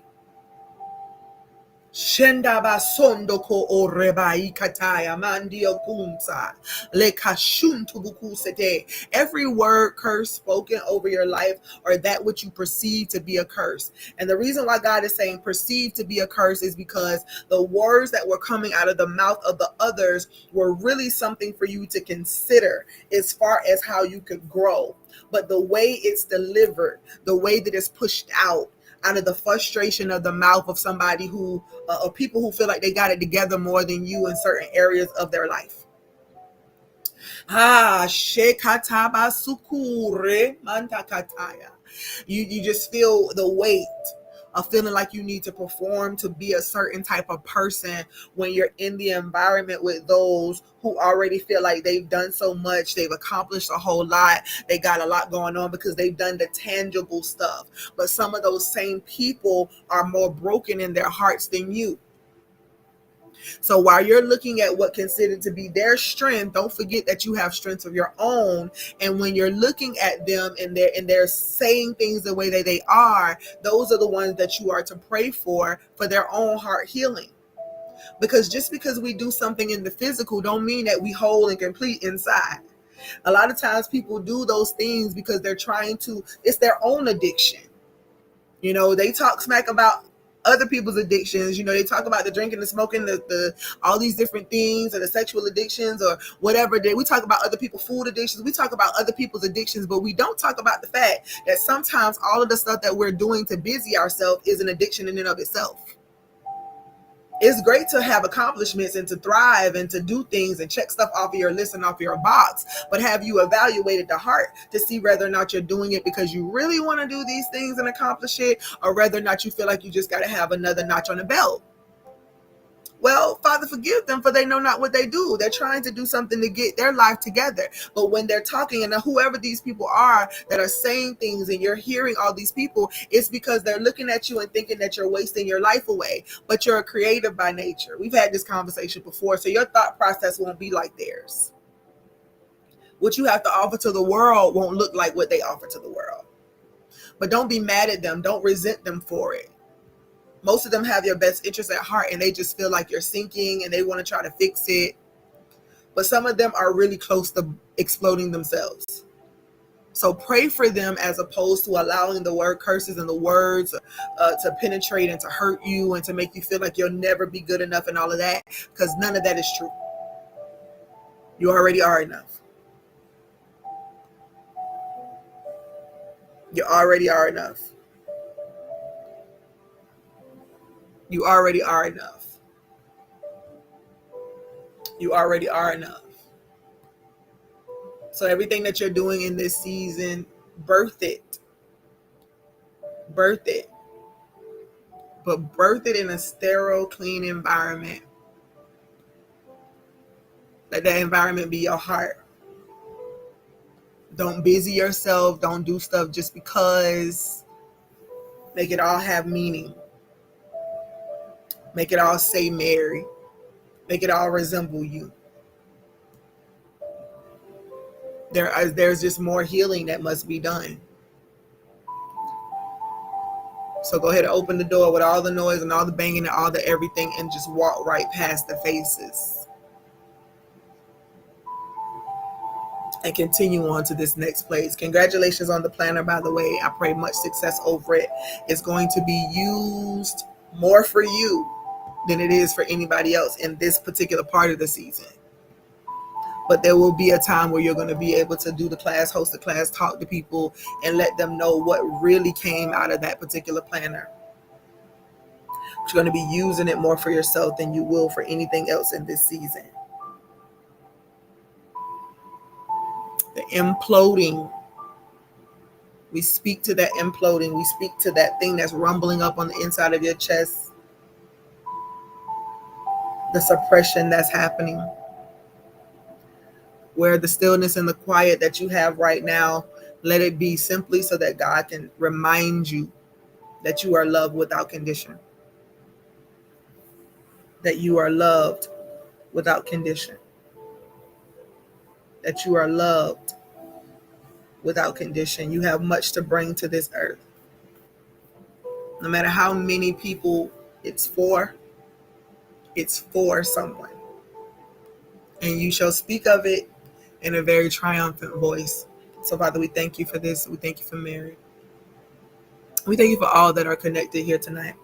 Shenda basondo ko orebai kataya mandio kunsa le kashun tubuku sete. Every word curse spoken over your life, or that which you perceive to be a curse. And the reason why God is saying perceive to be a curse is because the words that were coming out of the mouth of the others were really something for you to consider as far as how you could grow. But the way it's delivered, the way that it's pushed out of the frustration of the mouth of somebody who, or people who feel like they got it together more than you in certain areas of their life. Shekataba sukure mantakataya. You just feel the weight of feeling like you need to perform to be a certain type of person when you're in the environment with those who already feel like they've done so much, they've accomplished a whole lot, they got a lot going on because they've done the tangible stuff. But some of those same people are more broken in their hearts than you. So while you're looking at what considered to be their strength, don't forget that you have strengths of your own. And when you're looking at them and they're saying things the way that they are, those are the ones that you are to pray for their own heart healing. Because just because we do something in the physical don't mean that we whole and complete inside. A lot of times people do those things because they're trying to, it's their own addiction. You know, they talk smack about other people's addictions. You know, they talk about the drinking, the smoking, the all these different things, or the sexual addictions, or whatever. We talk about other people's food addictions. We talk about other people's addictions, but we don't talk about the fact that sometimes all of the stuff that we're doing to busy ourselves is an addiction in and of itself. It's great to have accomplishments and to thrive and to do things and check stuff off of your list and off your box. But have you evaluated the heart to see whether or not you're doing it because you really want to do these things and accomplish it, or whether or not you feel like you just got to have another notch on the belt? Well, Father, forgive them, for they know not what they do. They're trying to do something to get their life together. But when they're talking, and whoever these people are that are saying things, and you're hearing all these people, it's because they're looking at you and thinking that you're wasting your life away. But you're a creative by nature. We've had this conversation before, so your thought process won't be like theirs. What you have to offer to the world won't look like what they offer to the world. But don't be mad at them. Don't resent them for it. Most of them have your best interests at heart, and they just feel like you're sinking and they want to try to fix it. But some of them are really close to exploding themselves. So pray for them, as opposed to allowing the word curses and the words to penetrate and to hurt you and to make you feel like you'll never be good enough and all of that, because none of that is true. You already are enough. You already are enough. You already are enough. You already are enough. So everything that you're doing in this season, birth it. Birth it. But birth it in a sterile, clean environment. Let that environment be your heart. Don't busy yourself. Don't do stuff just because. Make it all have meaning. Make it all say Mary. Make it all resemble you. There's just more healing that must be done. So go ahead and open the door with all the noise and all the banging and all the everything, and just walk right past the faces. And continue on to this next place. Congratulations on the planner, by the way. I pray much success over it. It's going to be used more for you than it is for anybody else in this particular part of the season. But there will be a time where you're going to be able to do the class, host the class, talk to people, and let them know what really came out of that particular planner. But you're going to be using it more for yourself than you will for anything else in this season. The imploding. We speak to that imploding. We speak to that thing that's rumbling up on the inside of your chest. The suppression that's happening. Where the stillness and the quiet that you have right now, let it be simply so that God can remind you that you are loved without condition. That you are loved without condition. That you are loved without condition. You have much to bring to this earth. No matter how many people it's for someone. And you shall speak of it in a very triumphant voice. So, Father, we thank you for this. We thank you for Mary. We thank you for all that are connected here tonight.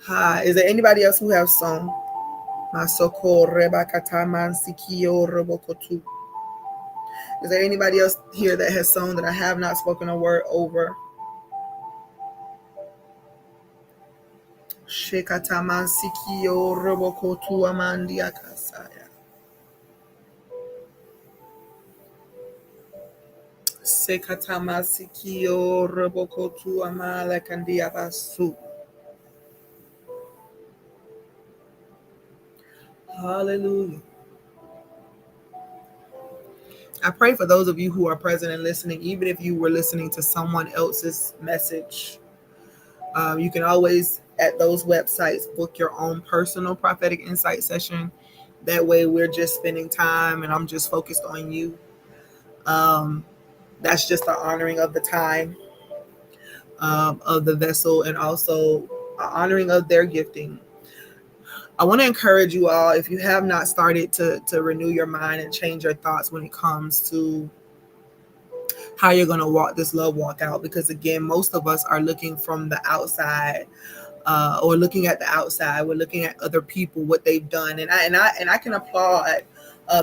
Hi. Is there anybody else who has sung? Is there anybody else here that has sung that I have not spoken a word over? Hallelujah. I pray for those of you who are present and listening, even if you were listening to someone else's message. You can always, at those websites, book your own personal prophetic insight session. That way we're just spending time and I'm just focused on you. That's just the honoring of the time of the vessel, and also honoring of their gifting. I want to encourage you all, if you have not started to renew your mind and change your thoughts when it comes to how you're going to walk this love walk out, because again, most of us are looking from the outside, or looking at the outside. We're looking at other people, what they've done, and I can applaud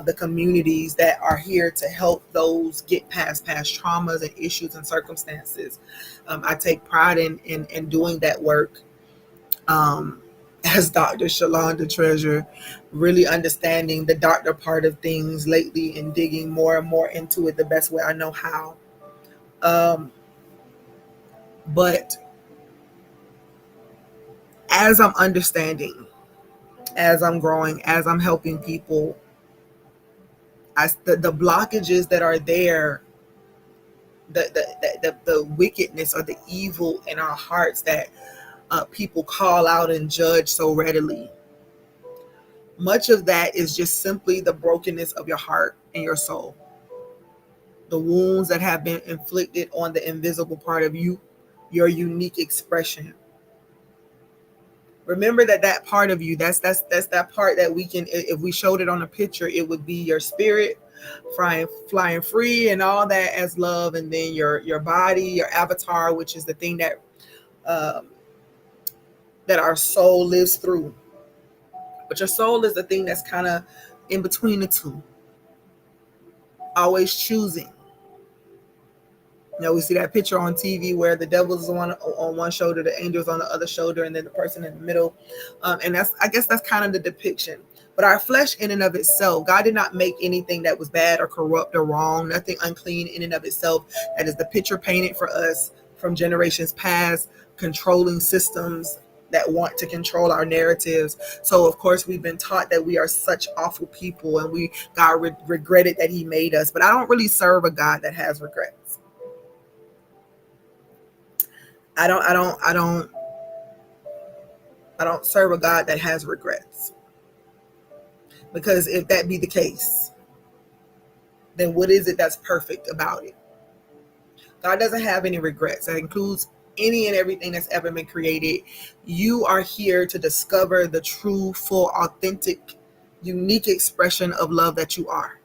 the communities that are here to help those get past traumas and issues and circumstances. I take pride in doing that work. as Dr. Shalonda Treasure, really understanding the doctor part of things lately and digging more and more into it the best way I know how. But as I'm understanding, as I'm growing, as I'm helping people, the blockages that are there, the wickedness or the evil in our hearts that people call out and judge so readily, much of that is just simply the brokenness of your heart and your soul, the wounds that have been inflicted on the invisible part of you, your unique expression. Remember that part of you, that's that part that we can, if we showed it on a picture, it would be your spirit flying free and all that as love, and then your body, your avatar, which is the thing um, that our soul lives through. But your soul is the thing that's kind of in between the two, always choosing. We see that picture on TV where the devil's on one shoulder, the angel's on the other shoulder, and then the person in the middle. And I guess that's kind of the depiction. But our flesh in and of itself, God did not make anything that was bad or corrupt or wrong, nothing unclean in and of itself. That is the picture painted for us from generations past, controlling systems that want to control our narratives. So of course we've been taught that we are such awful people, and God regretted that he made us. But I don't really serve a God that has regrets. I don't serve a God that has regrets. Because if that be the case, then what is it that's perfect about it? God doesn't have any regrets. That includes any and everything that's ever been created. You are here to discover the true, full, authentic, unique expression of love that you are.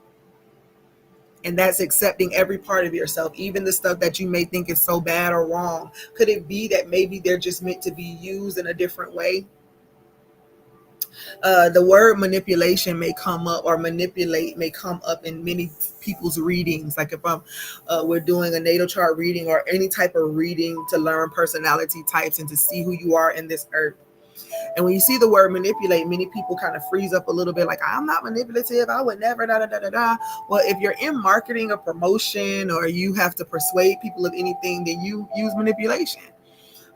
And that's accepting every part of yourself, even the stuff that you may think is so bad or wrong. Could it be that maybe they're just meant to be used in a different way? The word manipulation may come up, or manipulate may come up in many people's readings. Like if we're doing a natal chart reading or any type of reading to learn personality types and to see who you are in this earth. And when you see the word manipulate, many people kind of freeze up a little bit, like, I'm not manipulative, I would never, da da da da da. Well, if you're in marketing or promotion, or you have to persuade people of anything, then you use manipulation.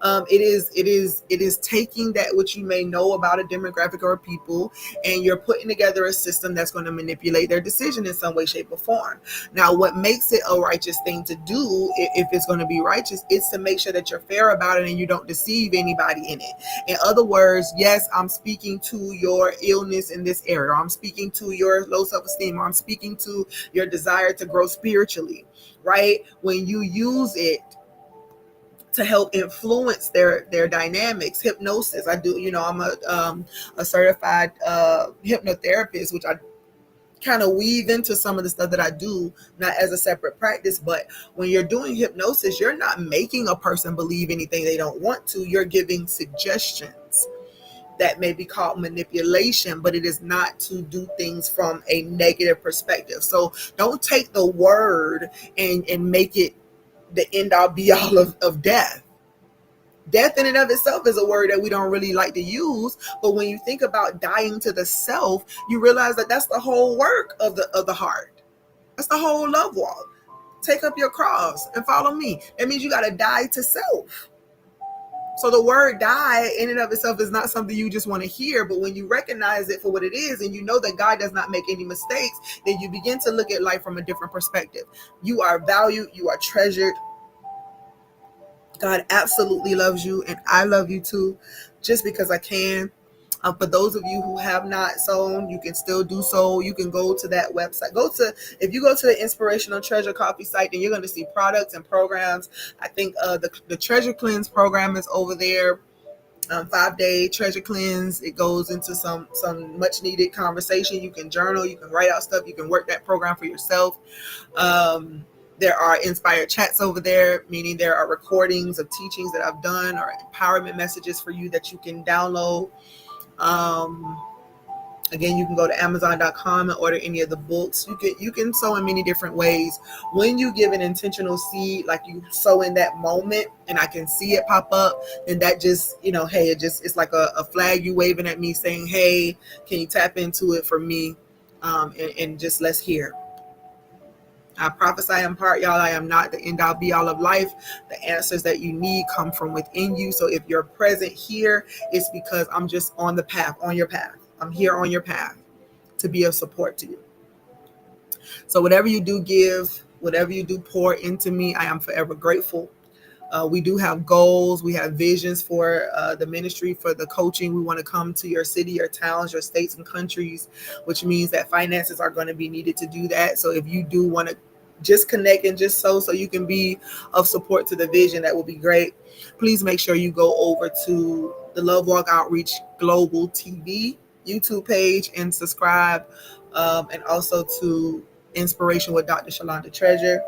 It is taking that which you may know about a demographic or a people, and you're putting together a system that's going to manipulate their decision in some way, shape, or form. Now, what makes it a righteous thing to do, if it's going to be righteous, is to make sure that you're fair about it and you don't deceive anybody in it. In other words, yes, I'm speaking to your illness in this area, or I'm speaking to your low self-esteem, or I'm speaking to your desire to grow spiritually, right? When you use it to help influence their dynamics. Hypnosis, I do, I'm a certified hypnotherapist, which I kind of weave into some of the stuff that I do, not as a separate practice. But when you're doing hypnosis, you're not making a person believe anything they don't want to. You're giving suggestions that may be called manipulation, but it is not to do things from a negative perspective. So don't take the word and make it the end all be all of death. Death in and of itself is a word that we don't really like to use, but when you think about dying to the self, you realize that that's the whole work of the heart. That's the whole love walk. Take up your cross and follow me. That means you got to die to self. So the word die in and of itself is not something you just want to hear, but when you recognize it for what it is, and you know that God does not make any mistakes, then you begin to look at life from a different perspective. You are valued, you are treasured. God absolutely loves you, and I love you too, just because I can. For those of you who have not sown, you can still do so. You can go to that website. If you go to the Inspirational Treasure Coffee site, then you're going to see products and programs. I think the Treasure Cleanse program is over there. 5-day treasure cleanse. It goes into some much needed conversation. You can journal, you can write out stuff, you can work that program for yourself. There are inspired chats over there, meaning there are recordings of teachings that I've done, or empowerment messages for you that you can download. Again, you can go to Amazon.com and order any of the books. You can sow in many different ways. When you give an intentional seed, like you sow in that moment, and I can see it pop up, and that just, hey, it's like a flag you waving at me saying, hey, can you tap into it for me? And just let's hear. I prophesy in part, y'all. I am not the end all be all of life. The answers that you need come from within you. So if you're present here, it's because I'm just on the path, on your path. I'm here on your path to be of support to you. So whatever you do give, whatever you do pour into me, I am forever grateful. We do have goals. We have visions for the ministry, for the coaching. We want to come to your city, your towns, your states and countries, which means that finances are going to be needed to do that. So if you do want to just connect and just so you can be of support to the vision, that would be great. Please make sure you go over to the Love Walk Outreach Global TV YouTube page and subscribe, and also to Inspiration with Dr. Shalonda Treasure.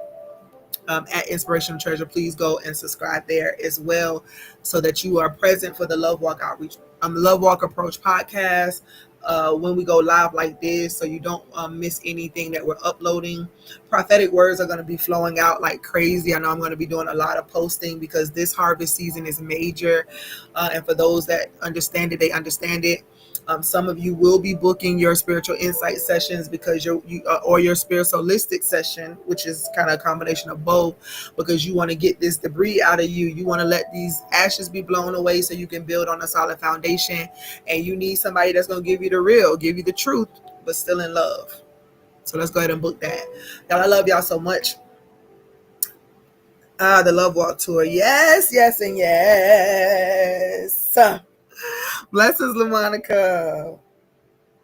At Inspirational Treasure, please go and subscribe there as well, so that you are present for the Love Walk Outreach, Love Walk Approach podcast, when we go live like this, so you don't miss anything that we're uploading. Prophetic words are going to be flowing out like crazy. I know I'm going to be doing a lot of posting because this harvest season is major, and for those that understand it, they understand it. Some of you will be booking your spiritual insight sessions because or your spiritual holistic session, which is kind of a combination of both, because you want to get this debris out of you. You want to let these ashes be blown away so you can build on a solid foundation. And you need somebody that's going to give you the real, give you the truth, but still in love. So let's go ahead and book that. Y'all, I love y'all so much. The Love Walk Tour. Yes, yes, and yes. Blessings, LaMonica.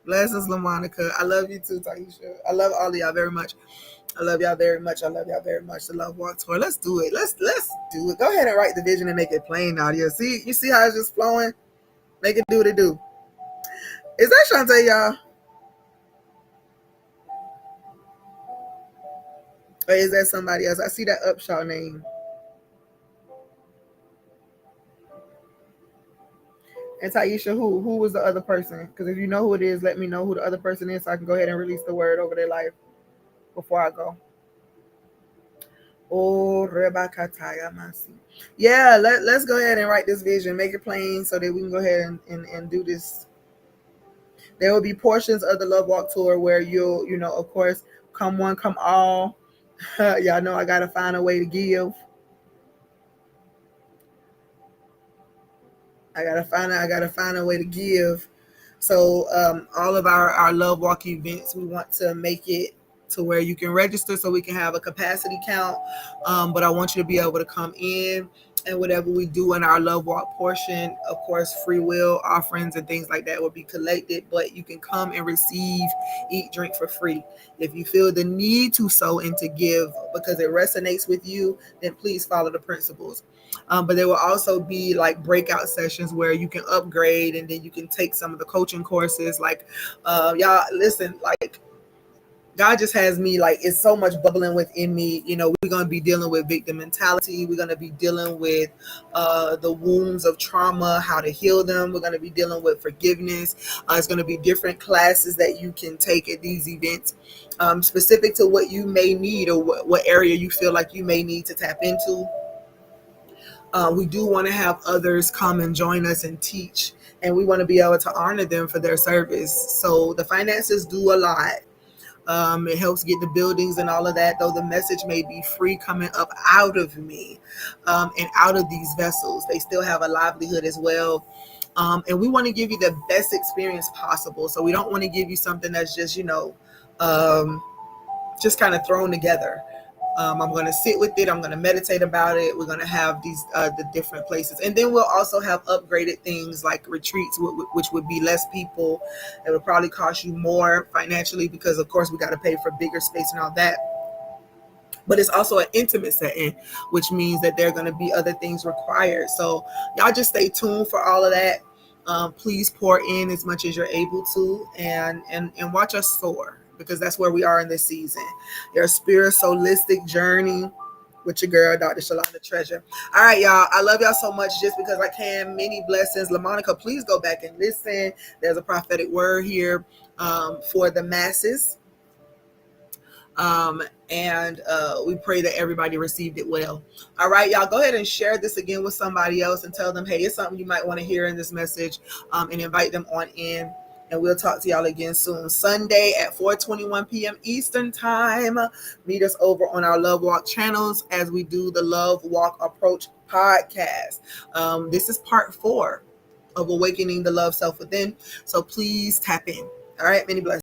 Blessings, LaMonica. I love you too, Taisha. I love all of y'all very much. I love y'all very much. I love y'all very much. The Love Walk Tour. Let's do it. Let's do it. Go ahead and write the vision and make it plain out here. See, you see how it's just flowing? Make it do what it do. Is that Shantae, y'all? Or is that somebody else? I see that Upshaw name. And Taisha, who was the other person? Because if you know who it is, let me know who the other person is so I can go ahead and release the word over their life before I go. Oh, Rebakataya Masi. Yeah, let's go ahead and write this vision, make it plain so that we can go ahead and do this. There will be portions of the Love Walk Tour where you'll, of course, come one, come all. Y'all know I got to find a way to give. I gotta find a way to give. So all of our Love Walk events, we want to make it to where you can register so we can have a capacity count. But I want you to be able to come in, and whatever we do in our Love Walk portion, of course, free will offerings and things like that will be collected, but you can come and receive, eat, drink for free. If you feel the need to sow and to give because it resonates with you, then please follow the principles. But there will also be like breakout sessions where you can upgrade, and then you can take some of the coaching courses. Like, y'all listen, like God just has me like, it's so much bubbling within me. We're going to be dealing with victim mentality. We're going to be dealing with the wounds of trauma, how to heal them. We're going to be dealing with forgiveness. It's going to be different classes that you can take at these events, specific to what you may need, or what area you feel like you may need to tap into. We do want to have others come and join us and teach, and we want to be able to honor them for their service. So the finances do a lot. It helps get the buildings and all of that, though the message may be free coming up out of me, and out of these vessels. They still have a livelihood as well. And we want to give you the best experience possible. So we don't want to give you something that's just, just kind of thrown together. I'm going to sit with it. I'm going to meditate about it. We're going to have these the different places. And then we'll also have upgraded things like retreats, which would be less people. It would probably cost you more financially because, of course, we got to pay for bigger space and all that. But it's also an intimate setting, which means that there are going to be other things required. So y'all just stay tuned for all of that. Please pour in as much as you're able to, and watch us soar, because that's where we are in this season. Your spirit holistic journey with your girl, Dr. Shalonda Treasure. All right, y'all. I love y'all so much. Just because I can. Many blessings. LaMonica, please go back and listen. There's a prophetic word here. for the masses. And we pray that everybody received it well. All right, y'all, go ahead and share this again with somebody else and tell them, hey, it's something you might want to hear in this message, and invite them on in. And we'll talk to y'all again soon. Sunday at 4:21 p.m. Eastern Time. Meet us over on our Love Walk channels as we do the Love Walk Approach podcast. This is part 4 of Awakening the Love Self Within. So please tap in. All right, many blessings.